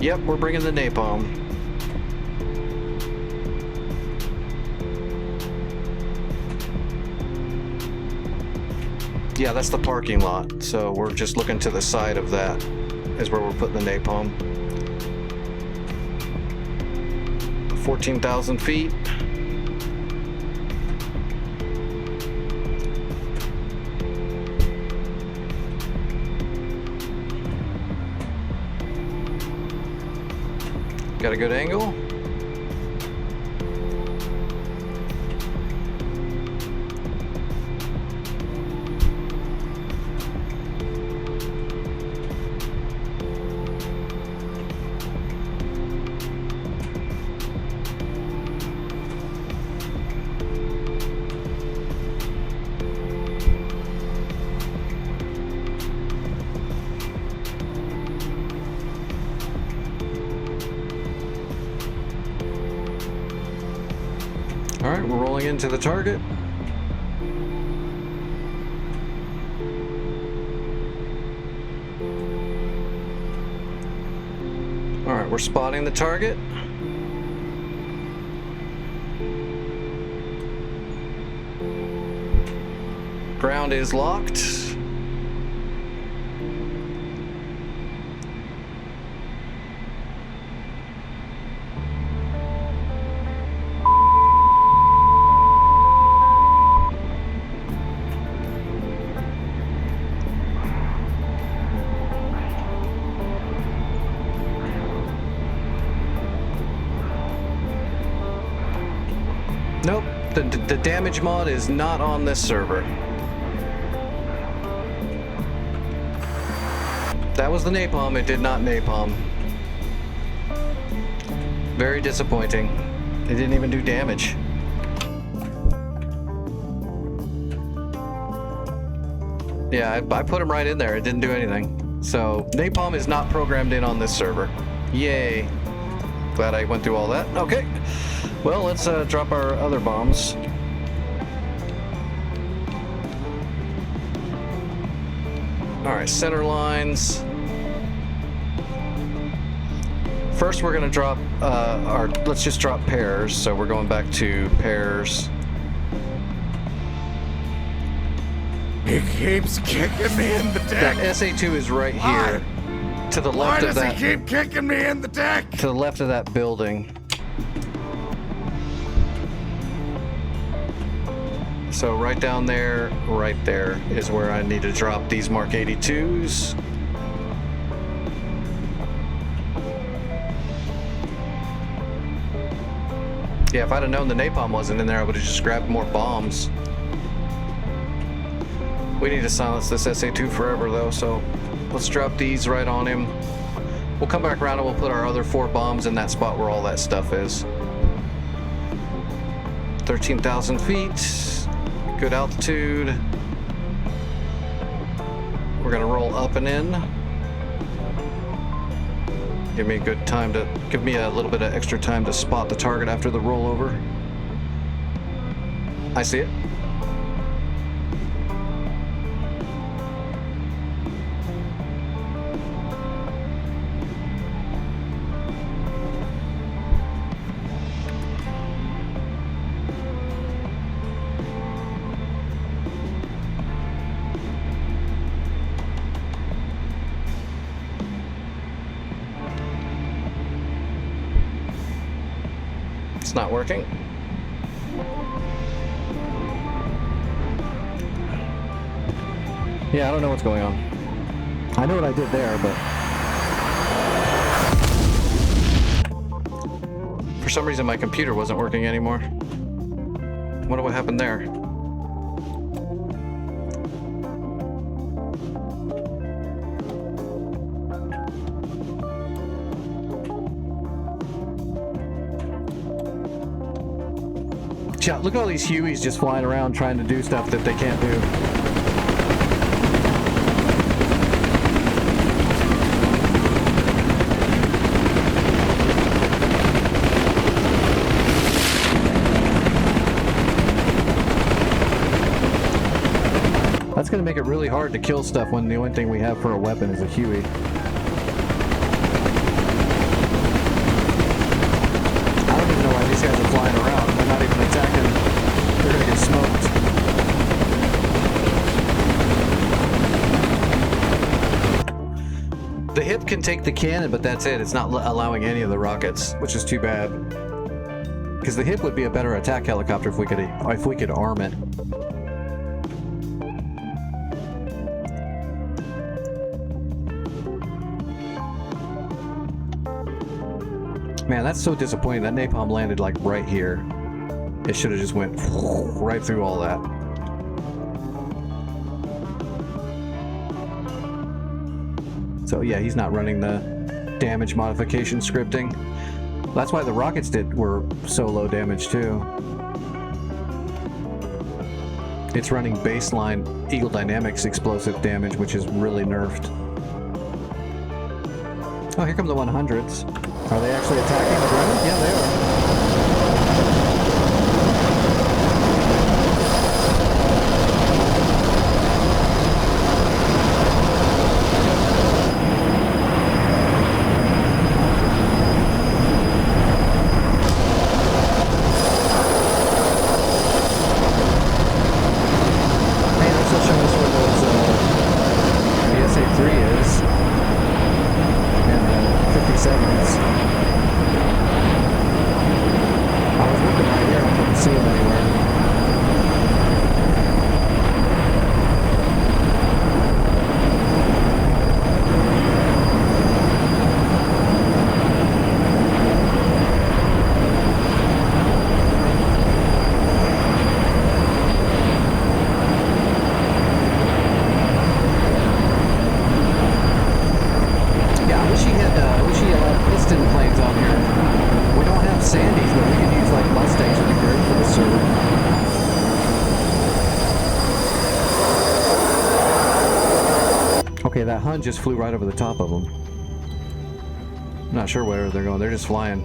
Yep, we're bringing the napalm. Yeah, that's the parking lot. So we're just looking to the side of that is where we're putting the napalm. 14,000 feet. Got a good angle. All right, we're rolling into the target. All right, we're spotting the target. Ground is locked. Nope, the damage mod is not on this server. That was the napalm, it did not napalm. Very disappointing. It didn't even do damage. Yeah, I put him right in there, it didn't do anything. So, napalm is not programmed in on this server. Yay. Glad I went through all that. Okay. Well, let's drop our other bombs. All right, center lines. First, we're gonna drop let's just drop pairs. So we're going back to pairs. He keeps kicking me in the That dick. SA2 is right here, to the Why left of does that. he keep kicking me in the dick? To the left of that building. So right down there, right there is where I need to drop these Mark 82s. Yeah, if I'd have known the napalm wasn't in there, I would have just grabbed more bombs. We need to silence this SA2 forever though, so let's drop these right on him. We'll come back around and we'll put our other 4 bombs in that spot where all that stuff is. 13,000 feet. Good altitude. We're gonna roll up and in. Give me a good time to, give me a little bit of extra time to spot the target after the rollover. I see it. It's not working. Yeah, I don't know what's going on. I know what I did there, but For some reason, my computer wasn't working anymore. Wonder what happened there. Chat, look at all these Hueys just flying around trying to do stuff that they can't do. That's going to make it really hard to kill stuff when the only thing we have for a weapon is a Huey. I don't even know why these guys are flying around. They're not even attacking. They're going to get smoked. The hip can take the cannon, but that's it. It's not allowing any of the rockets, which is too bad. Because the hip would be a better attack helicopter if we could arm it. Man, that's so disappointing. That napalm landed like right here. It should have just went right through all that. So yeah, he's not running the damage modification scripting. That's why the rockets were so low damage too. It's running baseline Eagle Dynamics explosive damage, which is really nerfed. Oh, here come the 100s. Are they actually attacking the ground? Yeah, they are. Hey, they're still showing us where those BSA-3 is. And the 57s. I was looking right here, I couldn't see him anywhere. Yeah, I wish he had piston planes on here. We don't have Sandies, but we can use like Mustangs would be great for the server. Okay, that Hun just flew right over the top of them. I'm not sure where they're going. They're just flying.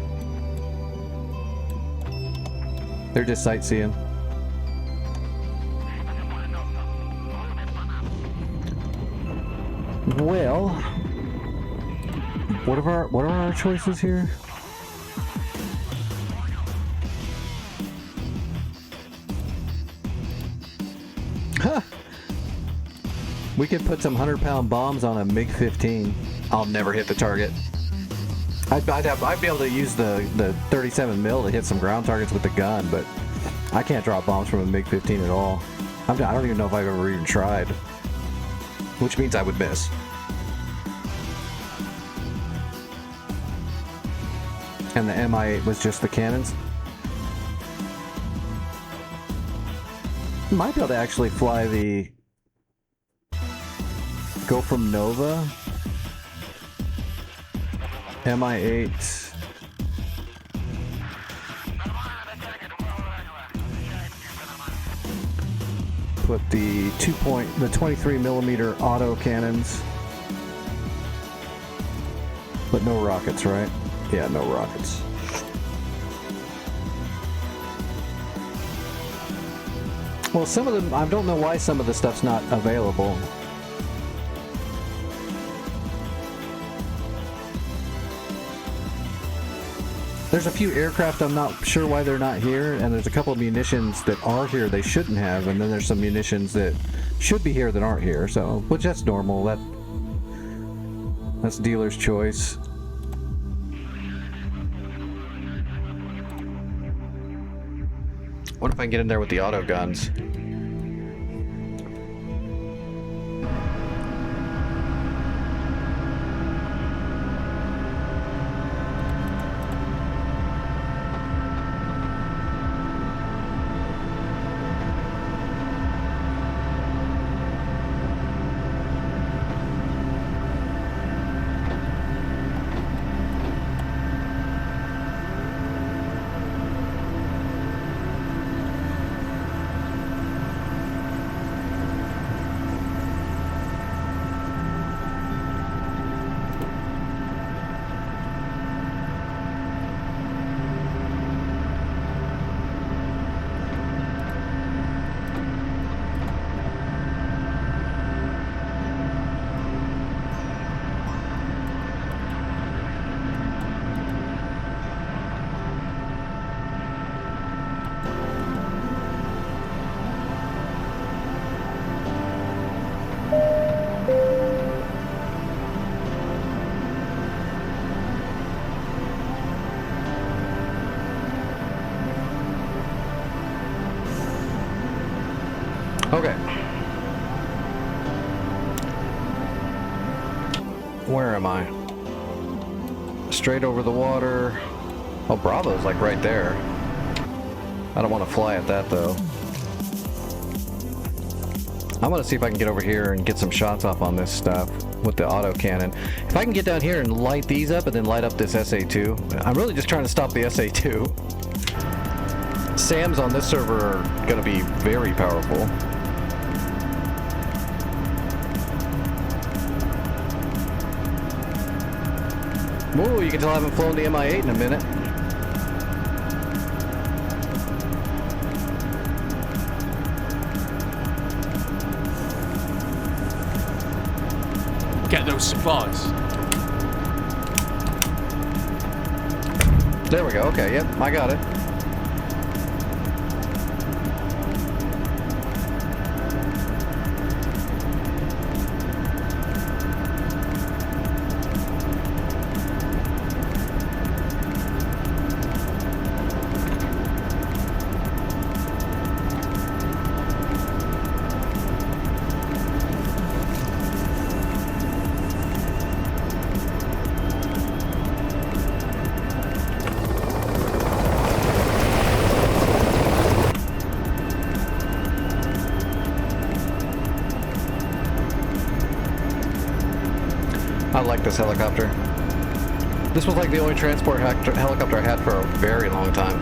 They're just sightseeing. Well, what are our choices here? Huh. We could put some 100-pound bombs on a MiG-15. I'll never hit the target. I'd be able to use the 37 mil to hit some ground targets with the gun, but I can't drop bombs from a MiG-15 at all. I don't even know if I've ever even tried. Which means I would miss. And the Mi-8 was just the cannons. Might be able to actually fly the... Go from Nova. Mi-8. Put the 23 millimeter auto cannons. But no rockets, right? Yeah, no rockets. Well, some of them, I don't know why some of the stuff's not available. There's a few aircraft I'm not sure why they're not here, and there's a couple of munitions that are here they shouldn't have, and then there's some munitions that should be here that aren't here, so, which that's normal. That's dealer's choice. What if I can get in there with the auto guns? Where am I? Straight over the water. Oh, Bravo's like right there. I don't want to fly at that though. I'm gonna see if I can get over here and get some shots off on this stuff with the auto cannon. If I can get down here and light these up and then light up this SA2. I'm really just trying to stop the SA2. SAMs on this server are gonna be very powerful. Whoa, you can tell I haven't flown the Mi-8 in a minute. Get those supplies. There we go. Okay, yep, I got it. I like this helicopter. This was like the only transport helicopter I had for a very long time.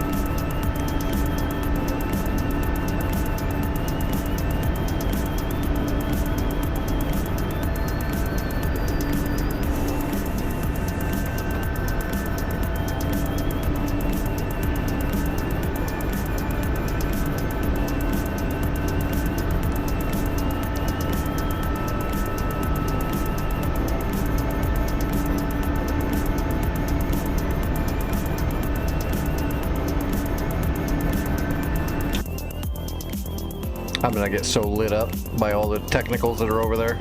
I'm gonna get so lit up by all the technicals that are over there.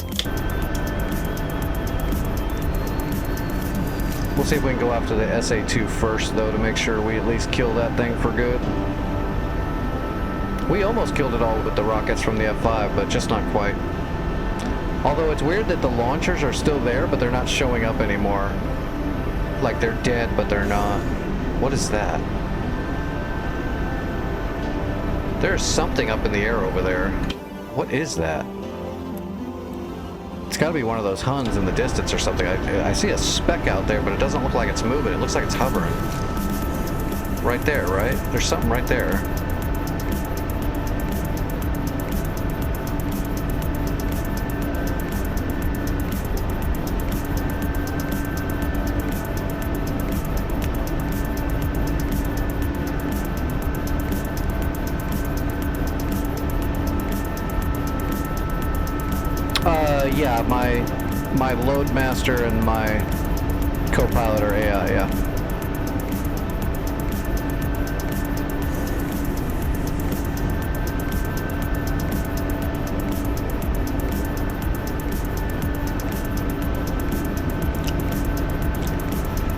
We'll see if we can go after the SA2 first, though, to make sure we at least kill that thing for good. We almost killed it all with the rockets from the F5, but just not quite. Although it's weird that the launchers are still there, but they're not showing up anymore. Like they're dead, but they're not. What is that? There's something up in the air over there. What is that? It's gotta be one of those Huns in the distance or something. I see a speck out there, but it doesn't look like it's moving. It looks like it's hovering. Right there, right? There's something right there. Yeah, my load master and my co-pilot are AI, yeah.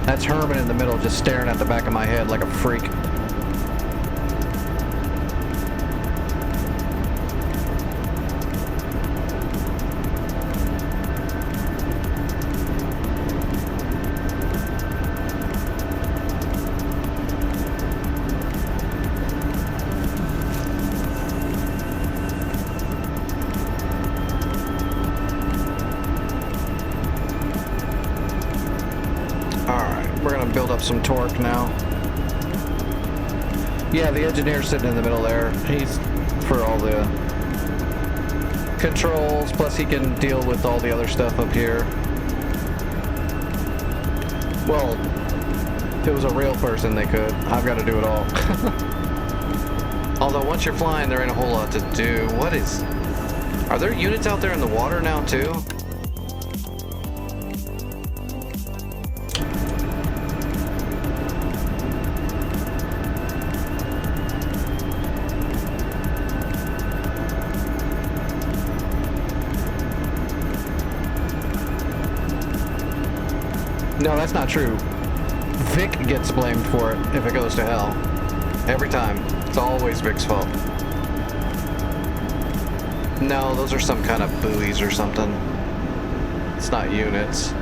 That's Herman in the middle just staring at the back of my head like a freak. Build up some torque now. Yeah, the engineer's sitting in the middle there. He's for all the controls, plus he can deal with all the other stuff up here. Well, if it was a real person, they could. I've got to do it all. Although once you're flying, there ain't a whole lot to do. What is... Are there units out there in the water now, too? No, that's not true. Vic gets blamed for it if it goes to hell. Every time. It's always Vic's fault. No, those are some kind of buoys or something. It's not units.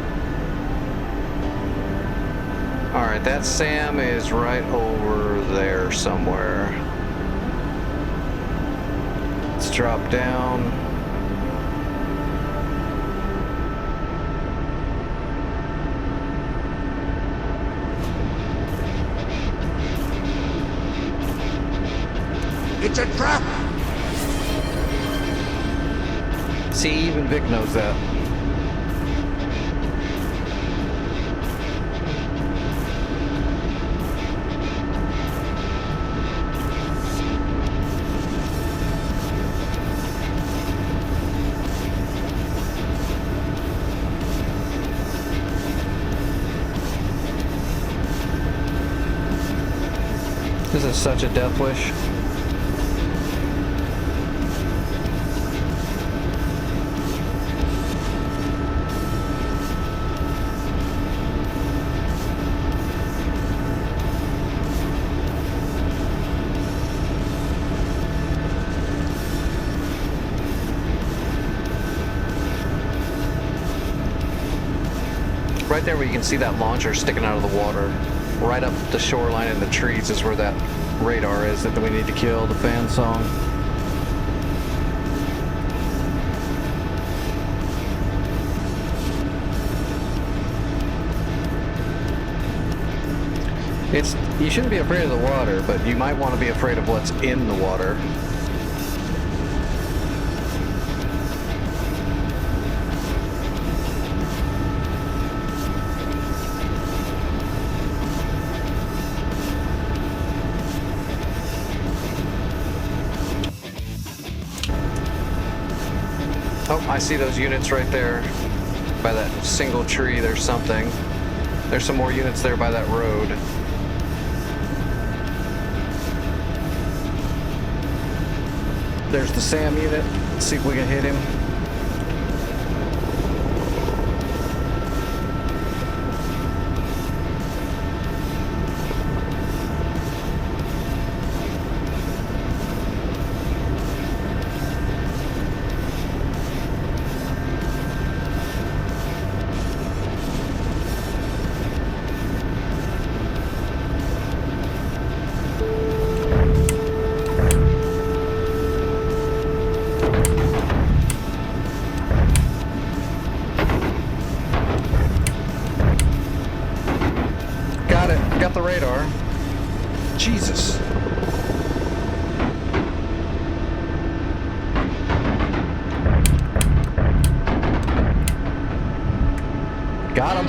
Alright, that Sam is right over there somewhere. Let's drop down. It's a trap! See, even Vic knows that. This is such a death wish. Right there where you can see that launcher sticking out of the water, right up the shoreline in the trees is where that radar is that we need to kill, the fan song. You shouldn't be afraid of the water, but you might want to be afraid of what's in the water. Oh, I see those units right there by that single tree. There's something. There's some more units there by that road. There's the SAM unit. Let's see if we can hit him. Got the radar. Jesus. Got him.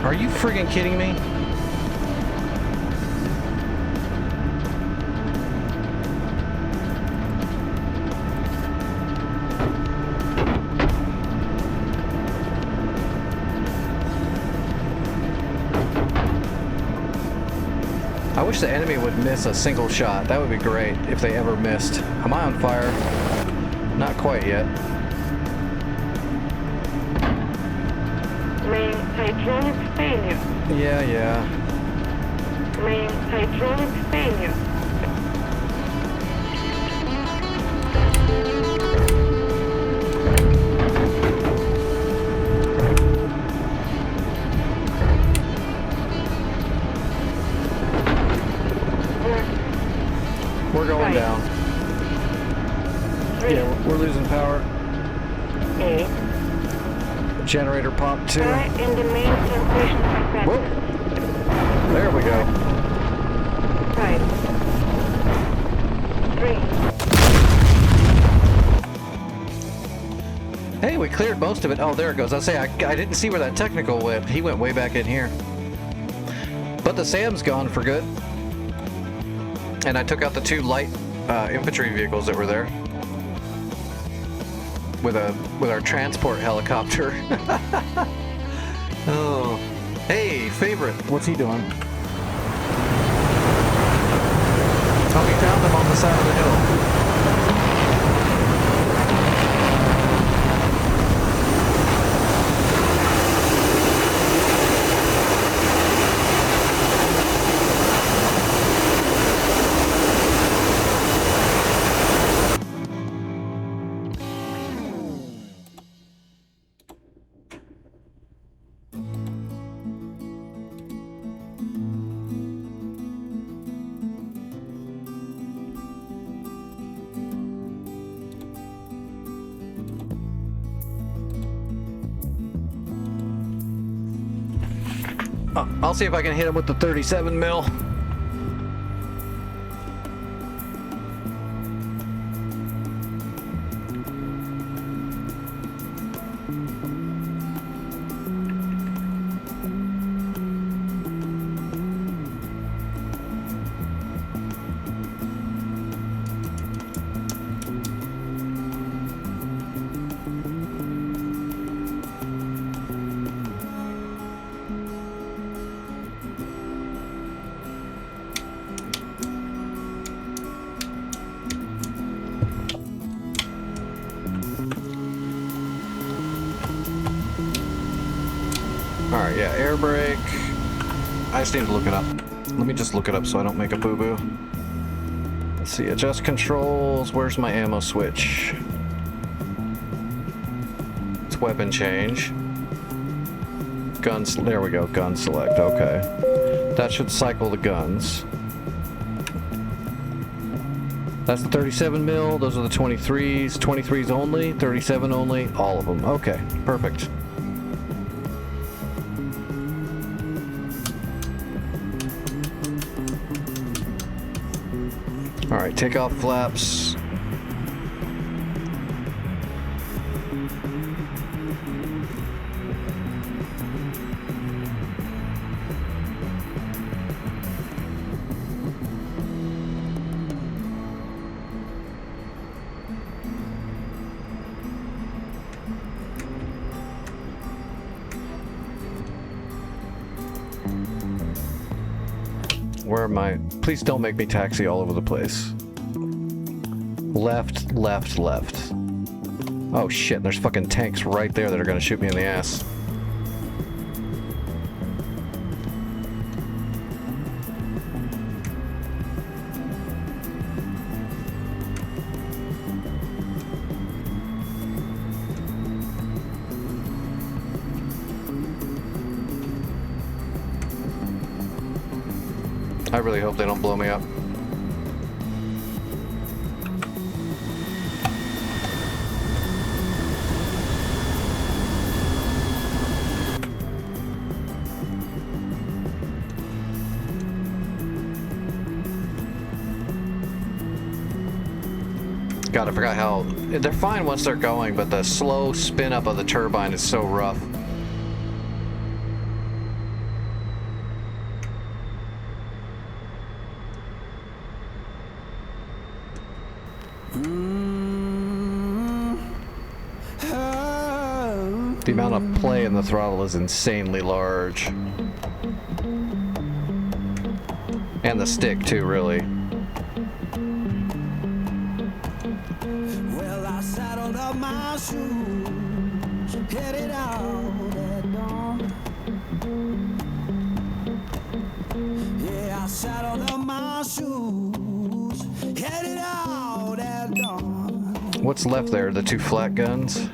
Are you friggin' kidding me? I wish the enemy would miss a single shot. That would be great if they ever missed. Am I on fire? Not quite yet. Main hydraulic failure. Yeah. Main hydraulic failure. We're going down. Yeah, we're losing power. Generator pop 2. In the main transmission compressor. Whoa. There we go. 5, 3. Hey, we cleared most of it. Oh, there it goes. I didn't see where that technical went. He went way back in here. But the SAM's gone for good. And I took out the 2 light infantry vehicles that were there with our transport helicopter. Oh, hey, favorite, what's he doing? Oh, we found him on the side of the hill. I'll see if I can hit him with the 37 mil. Alright, yeah, air brake. I just need to look it up. Let me just look it up so I don't make a boo-boo. Let's see, adjust controls. Where's my ammo switch? It's weapon change. Guns, there we go, gun select, okay. That should cycle the guns. That's the 37 mil, those are the 23s. 23s only, 37 only, all of them. Okay, perfect. All right, take off flaps. Where am I? Please don't make me taxi all over the place. Left, left, left. Oh shit, there's fucking tanks right there that are gonna shoot me in the ass. I really hope they don't blow me up. God, I forgot how... They're fine once they're going, but the slow spin up of the turbine is so rough. The amount of play in the throttle is insanely large. And the stick too, really. Well, I saddled up my shoes, headed out at dawn. Yeah, I saddled up my shoes, headed out at dawn. What's left there? The two flat guns?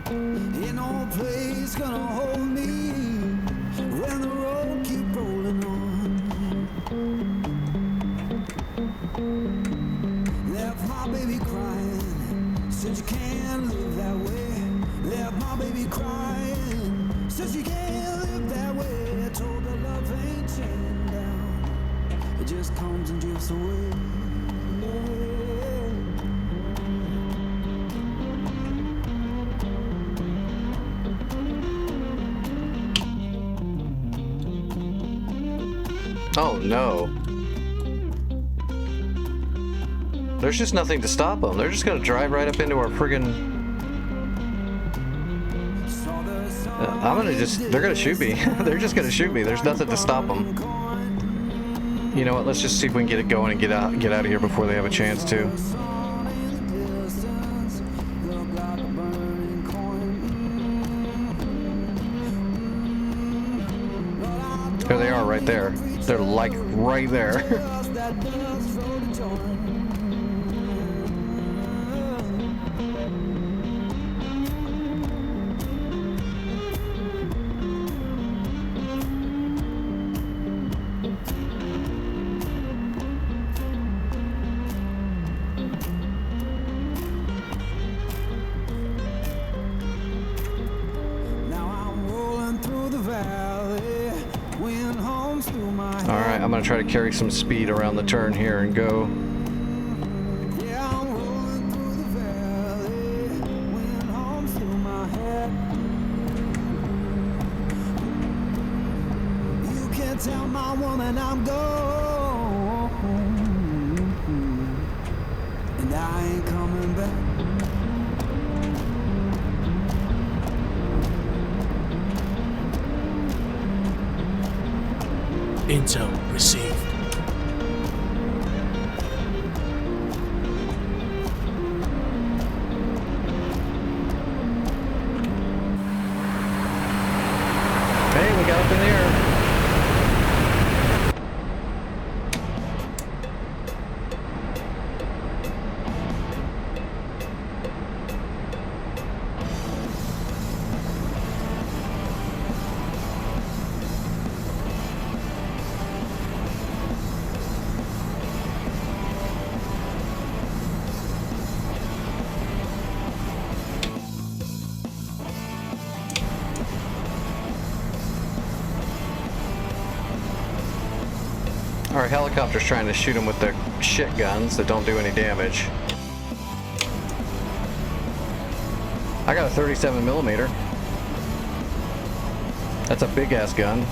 Ain't no place gonna hold me when the road keep rolling on. Left my baby crying, said you can't live that way. Left my baby crying, said you can't live that way. Told her love ain't chained down, it just comes and drifts away. Oh no. There's just nothing to stop them. They're just gonna drive right up into our friggin'... I'm gonna just... They're gonna shoot me. They're just gonna shoot me. There's nothing to stop them. You know what? Let's just see if we can get it going and get out of here before they have a chance to. There they are, right there. They're like right there. Now I'm rolling through the valley, wind to try to carry some speed around the turn here and go. Yeah, I'm rolling through the valley when home's through my head. You can't tell my woman I'm gone, and I ain't coming back. Intel received. Hey, we got up in the air. Our helicopter's trying to shoot them with their shit guns that don't do any damage. I got a 37 millimeter. That's a big ass gun.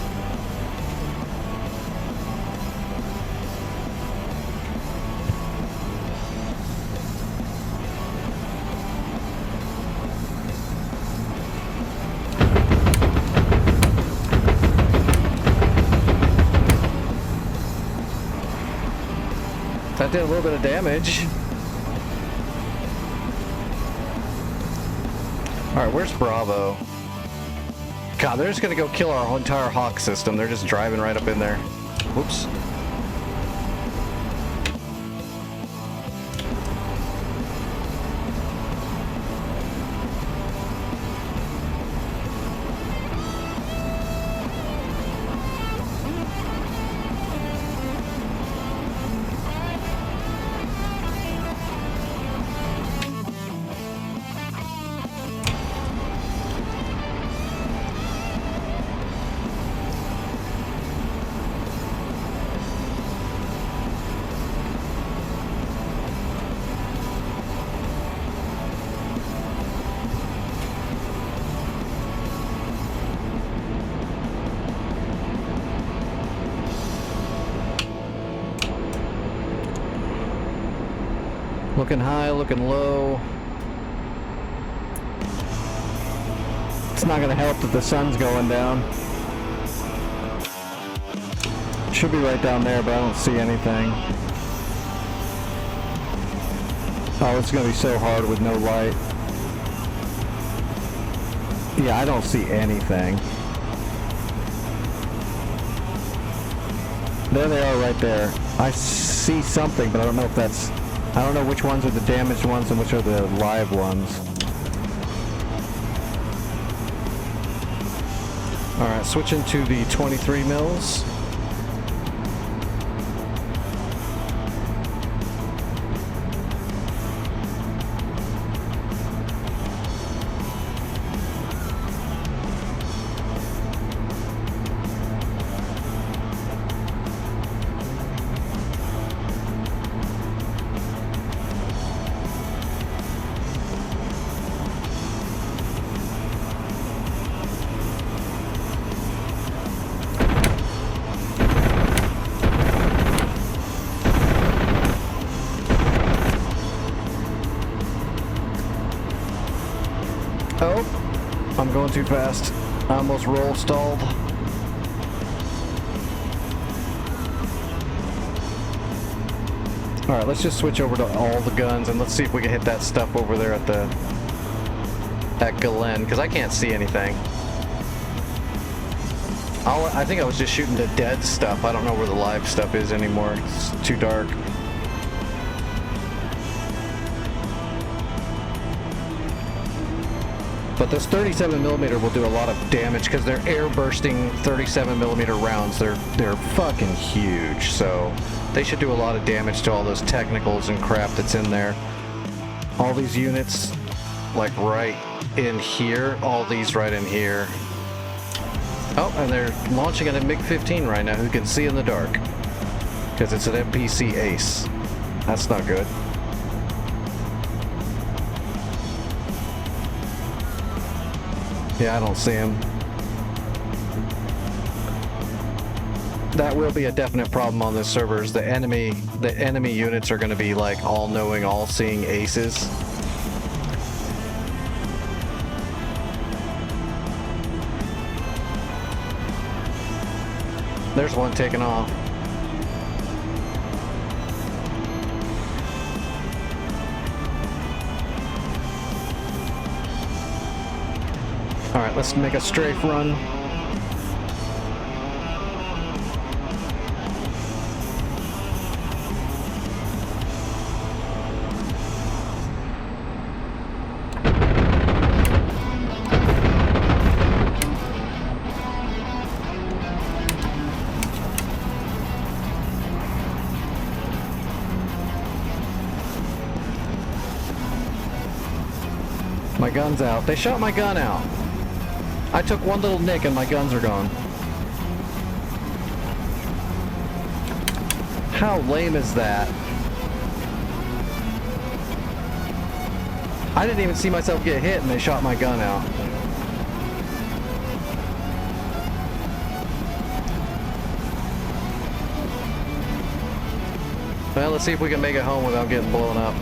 That did a little bit of damage. Alright, where's Bravo? God, they're just gonna go kill our whole entire Hawk system. They're just driving right up in there. Whoops. Looking high, looking low. It's not gonna help that the sun's going down. Should be right down there, but I don't see anything. Oh, it's gonna be so hard with no light. Yeah, I don't see anything. There they are right there. I see something, but I don't know if that's... I don't know which ones are the damaged ones and which are the live ones. Alright, switching to the 23 mils. Oh, I'm going too fast. I almost roll stalled. Alright, let's just switch over to all the guns and let's see if we can hit that stuff over there at Galen, because I can't see anything. I think I was just shooting the dead stuff. I don't know where the live stuff is anymore. It's too dark. But this 37mm will do a lot of damage because they're air bursting 37mm rounds. They're fucking huge, so they should do a lot of damage to all those technicals and crap that's in there. All these units, like right in here, all these right in here. Oh, and they're launching at a MiG-15 right now, who can see in the dark. Because it's an NPC ace. That's not good. Yeah, I don't see him. That will be a definite problem on this server. Is the enemy units are going to be like all-knowing, all-seeing aces. There's one taking off. All right, let's make a strafe run. My gun's out. They shot my gun out. I took one little nick and my guns are gone. How lame is that? I didn't even see myself get hit and they shot my gun out. Well, let's see if we can make it home without getting blown up.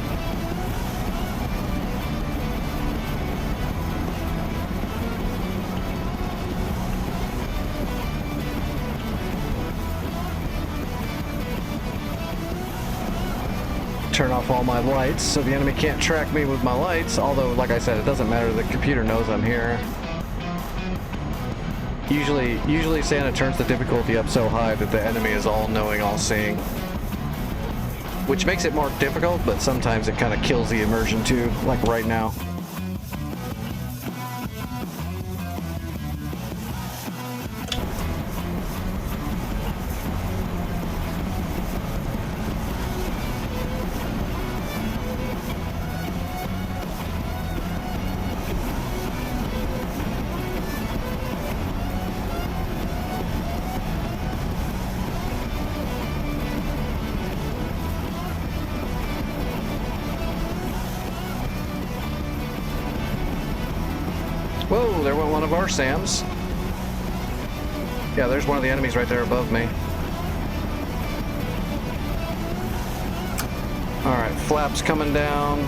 Turn off all my lights so the enemy can't track me with my lights, although like I said, it doesn't matter, the computer knows I'm here. Usually Santa turns the difficulty up so high that the enemy is all-knowing, all-seeing, which makes it more difficult, but sometimes it kind of kills the immersion too, like right now. Whoa, there went one of our SAMs. Yeah, there's one of the enemies right there above me. Alright, flaps coming down.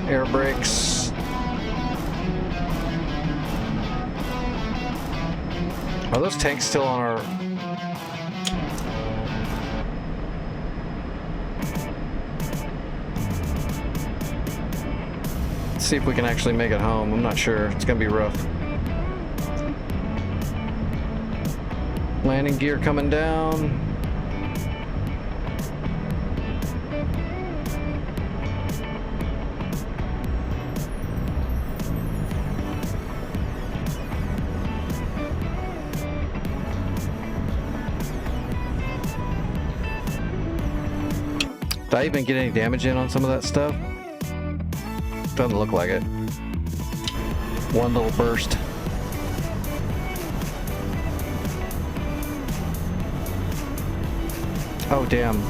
Air brakes. Are those tanks still on our... See if we can actually make it home. I'm not sure. It's gonna be rough. Landing gear coming down. Did I even get any damage in on some of that stuff? Doesn't look like it. One little burst. Oh, damn.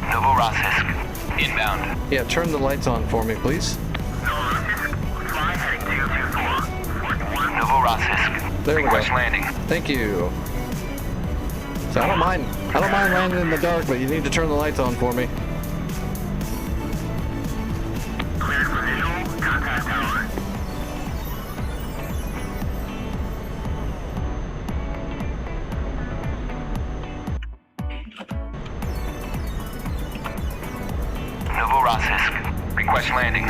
Novorossiysk, inbound. Yeah, turn the lights on for me, please. Novorossiysk, fly heading 224. Novorossiysk. There we go. Request landing. Thank you. So I don't mind landing in the dark, but you need to turn the lights on for me. Cleared for visual, contact tower. Novorossiysk, request landing.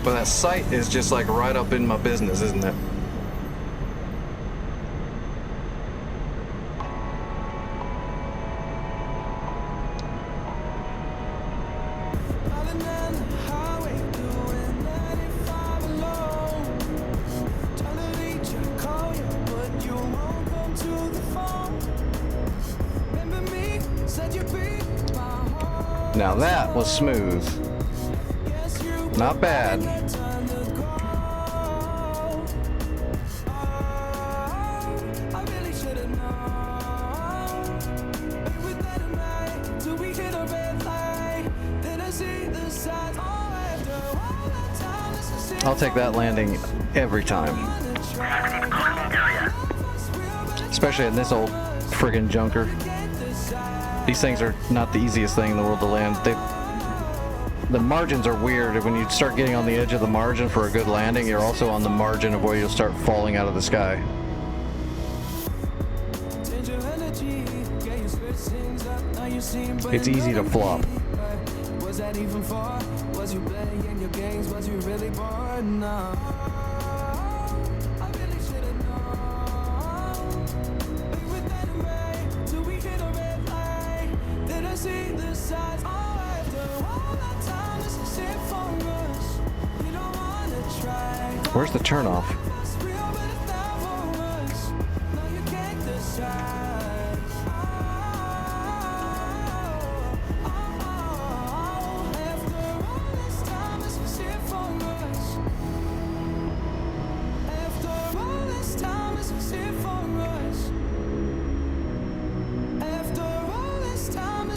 But that sight is just like right up in my business, isn't it? Now that was smooth. Not bad. I'll take that landing every time. Especially in this old friggin' junker. These things are not the easiest thing in the world to land. The margins are weird. When you start getting on the edge of the margin for a good landing, you're also on the margin of where you'll start falling out of the sky. It's easy to flop. Was that even far? Was you playing your games? Was you really bored? No. I really should've known. Be with that in May till we hit a red light. Then I see the signs. Oh, after all that time, this is it for us. You don't wanna try. Where's the turnoff? It's real, but it's not for us. No, you can't decide.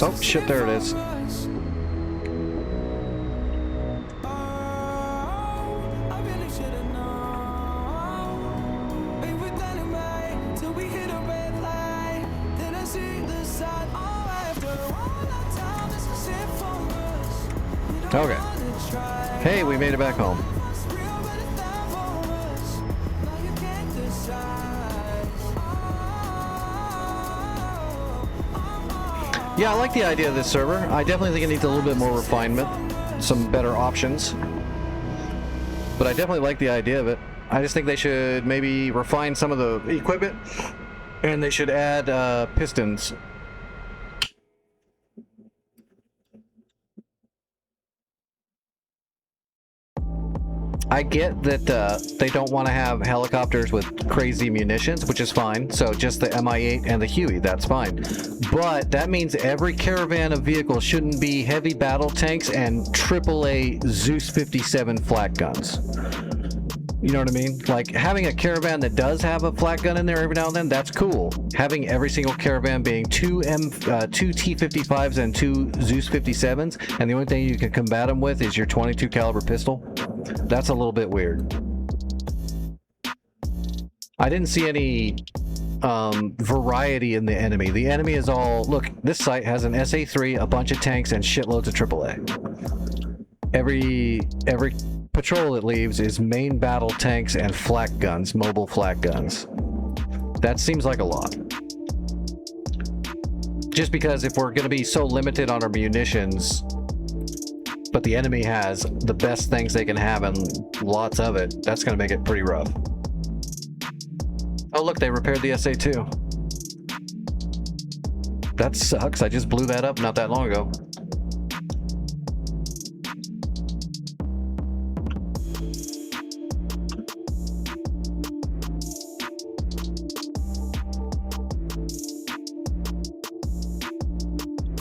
Oh shit, there it is. Okay. Hey, we made it back home. Yeah, I like the idea of this server. I definitely think it needs a little bit more refinement, some better options. But I definitely like the idea of it. I just think they should maybe refine some of the equipment, and they should add pistons. I get that they don't want to have helicopters with crazy munitions, which is fine. So just the Mi-8 and the Huey, that's fine. But that means every caravan of vehicles shouldn't be heavy battle tanks and AAA Zeus 57 flak guns. You know what I mean? Like, having a caravan that does have a flak gun in there every now and then, that's cool. Having every single caravan being two T-55s and two Zeus 57s, and the only thing you can combat them with is your 22 caliber pistol, that's a little bit weird. I didn't see any variety in the enemy. The enemy is all, look, this site has an SA-3, a bunch of tanks, and shitloads of AAA. Every patrol it leaves is main battle tanks and flak guns, mobile flak guns. That seems like a lot. Just because if we're going to be so limited on our munitions, but the enemy has the best things they can have and lots of it, that's going to make it pretty rough. Oh look, they repaired the SA-2. That sucks. I just blew that up not that long ago.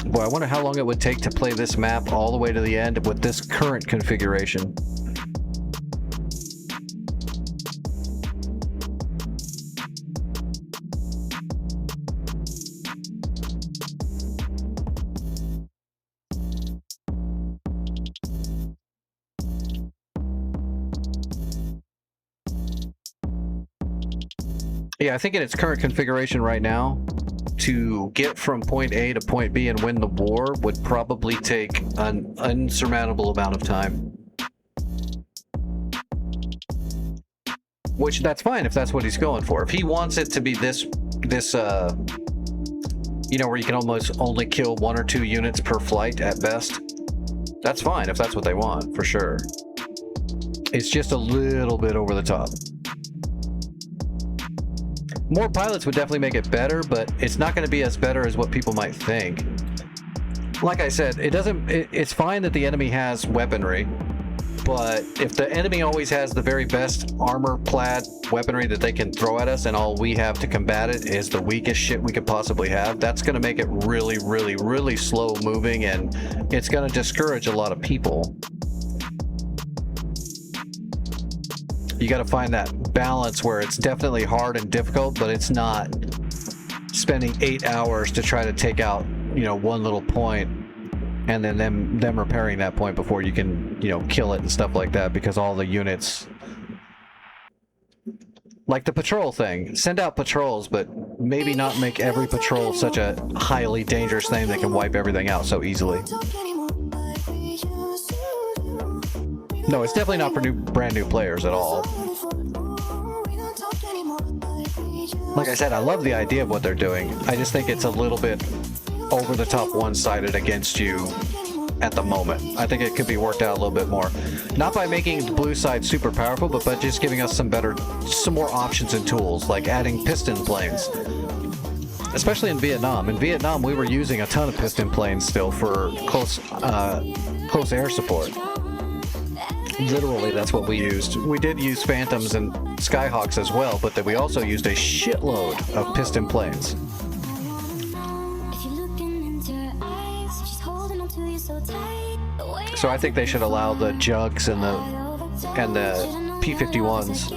Boy, I wonder how long it would take to play this map all the way to the end with this current configuration. Yeah, I think in its current configuration right now, to get from point A to point B and win the war would probably take an unsurmountable amount of time. Which, that's fine if that's what he's going for. If he wants it to be this you know, where you can almost only kill 1 or 2 units per flight at best, that's fine if that's what they want, for sure. It's just a little bit over the top. More pilots would definitely make it better, but it's not going to be as better as what people might think. Like I said, it's fine that the enemy has weaponry, but if the enemy always has the very best armor-clad weaponry that they can throw at us, and all we have to combat it is the weakest shit we could possibly have, that's going to make it really, really, really slow moving, and it's going to discourage a lot of people. You got to find that balance where it's definitely hard and difficult, but it's not spending 8 hours to try to take out, one little point, and then them repairing that point before you can, kill it and stuff like that, because all the units, like the patrol thing, send out patrols, but maybe not make every patrol such a highly dangerous thing that can wipe everything out so easily. No, it's definitely not for brand new players at all. Like I said, I love the idea of what they're doing. I just think it's a little bit over the top one-sided against you at the moment. I think it could be worked out a little bit more. Not by making the blue side super powerful, but by just giving us some more options and tools, like adding piston planes. Especially in Vietnam. In Vietnam, we were using a ton of piston planes still for close air support. Literally, that's what we used. We did use Phantoms and Skyhawks as well, but then we also used a shitload of piston planes. So I think they should allow the Jugs and the P-51s.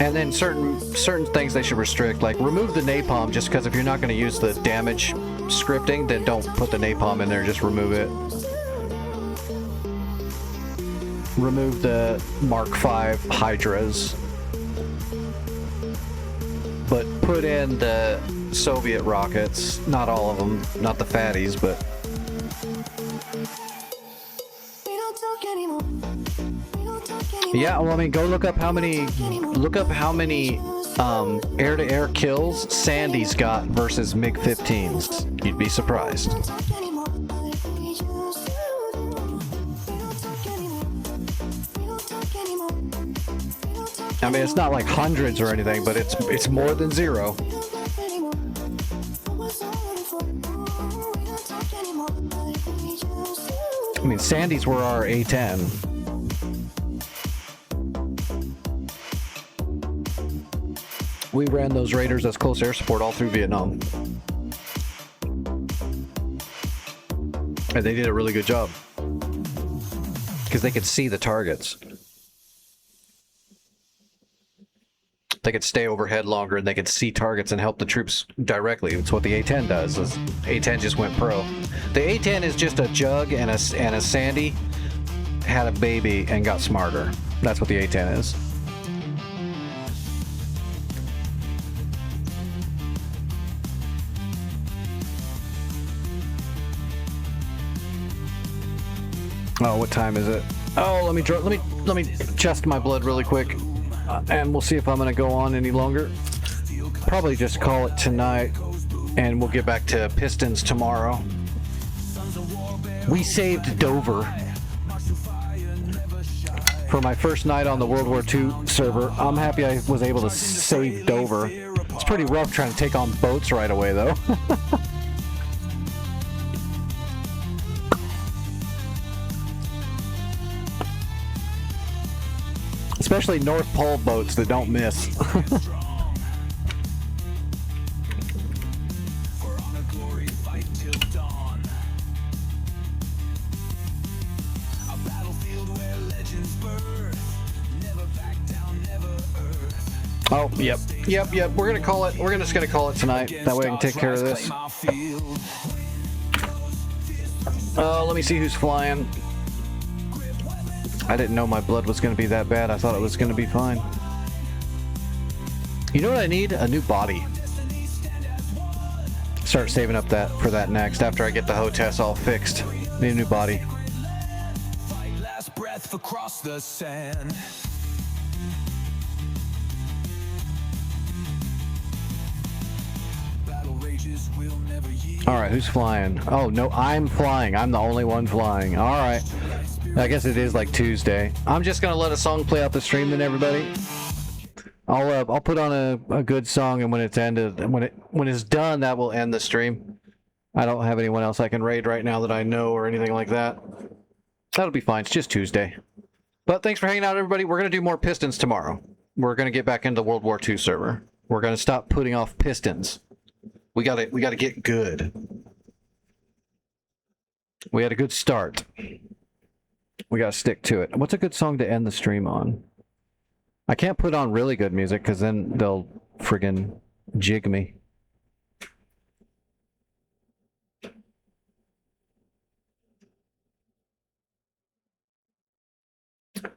And then certain things they should restrict, like remove the napalm, just because if you're not going to use the damage scripting, then don't put the napalm in there, just remove it. Remove the Mark V Hydras, but put in the Soviet rockets, not all of them, not the fatties, but yeah, well, I mean, go look up how many air-to-air kills Sandy's got versus MiG-15s. You'd be surprised. I mean, it's not like hundreds or anything, but it's more than zero. I mean, Sandy's were our A-10. We ran those Raiders as close air support all through Vietnam. And they did a really good job. Because they could see the targets. They could stay overhead longer and they could see targets and help the troops directly. It's what the A-10 does. A-10 just went pro. The A-10 is just a Jug and a Sandy had a baby and got smarter. That's what the A-10 is. Oh, what time is it? Oh, let me adjust my blood really quick, and we'll see if I'm gonna go on any longer. Probably just call it tonight, and we'll get back to Pistons tomorrow. We saved Dover for my first night on the World War II server. I'm happy I was able to save Dover. It's pretty rough trying to take on boats right away, though. Especially North Pole boats that don't miss. Oh, yep. We're gonna call it. We're just gonna call it tonight. That way I can take care of this. Let me see who's flying. I didn't know my blood was going to be that bad. I thought it was going to be fine. You know what I need? A new body. Start saving up for that next after I get the hotess all fixed. Need a new body. Last breath across the sand. All right, who's flying? Oh, no, I'm flying. I'm the only one flying. All right. I guess it is like Tuesday. I'm just going to let a song play out the stream then, everybody. I'll put on a good song, and when it's ended, when it's done, that will end the stream. I don't have anyone else I can raid right now that I know or anything like that. That'll be fine. It's just Tuesday. But thanks for hanging out, everybody. We're going to do more Pistons tomorrow. We're going to get back into World War II server. We're going to stop putting off Pistons. We got to get good. We had a good start. We got to stick to it. What's a good song to end the stream on? I can't put on really good music because then they'll friggin' jig me.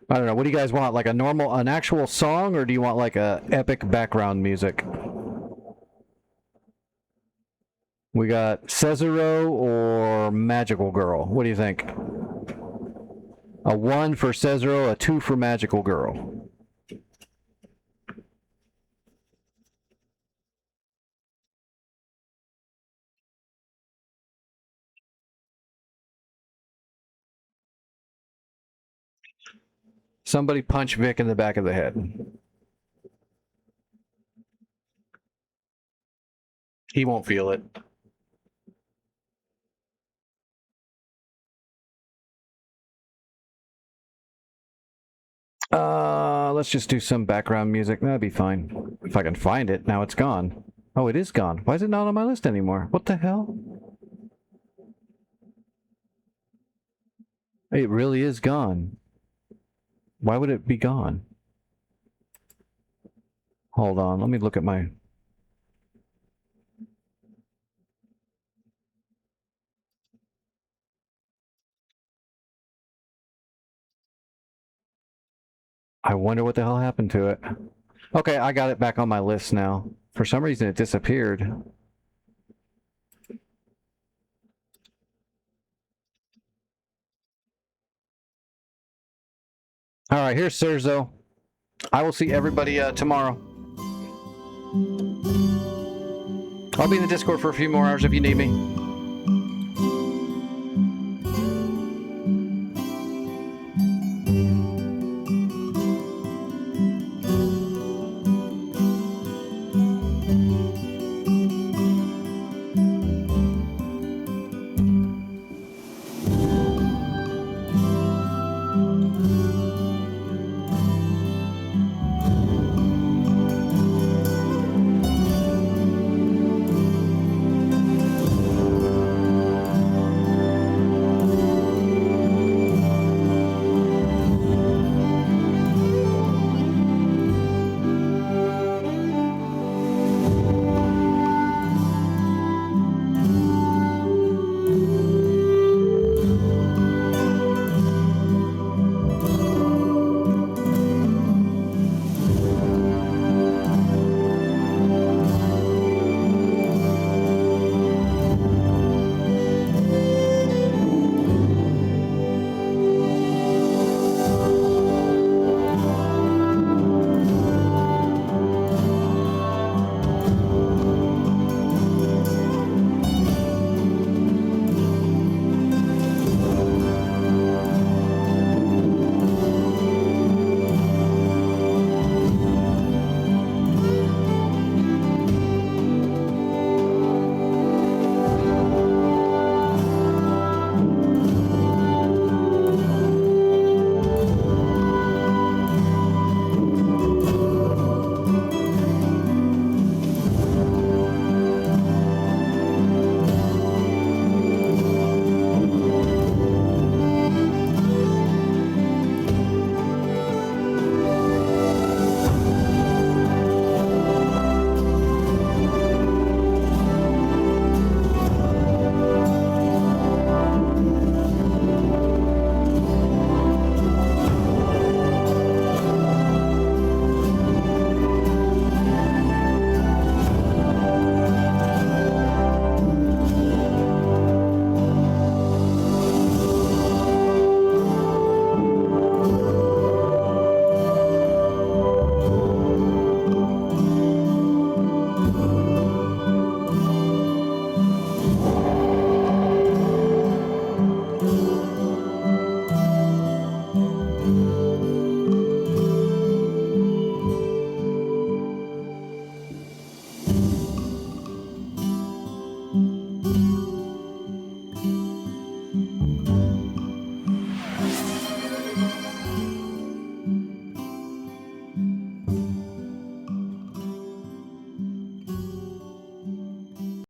I don't know. What do you guys want? Like an actual song, or do you want like a epic background music? We got Cesaro or Magical Girl. What do you think? A 1 for Cesaro, a 2 for Magical Girl. Somebody punch Vic in the back of the head. He won't feel it. Let's just do some background music. That'd be fine. If I can find it. Now it's gone. Oh, it is gone. Why is it not on my list anymore? What the hell? It really is gone. Why would it be gone? Hold on. Let me look at my... I wonder what the hell happened to it. Okay, I got it back on my list now. For some reason, it disappeared. All right, here's Serzo. I will see everybody tomorrow. I'll be in the Discord for a few more hours if you need me.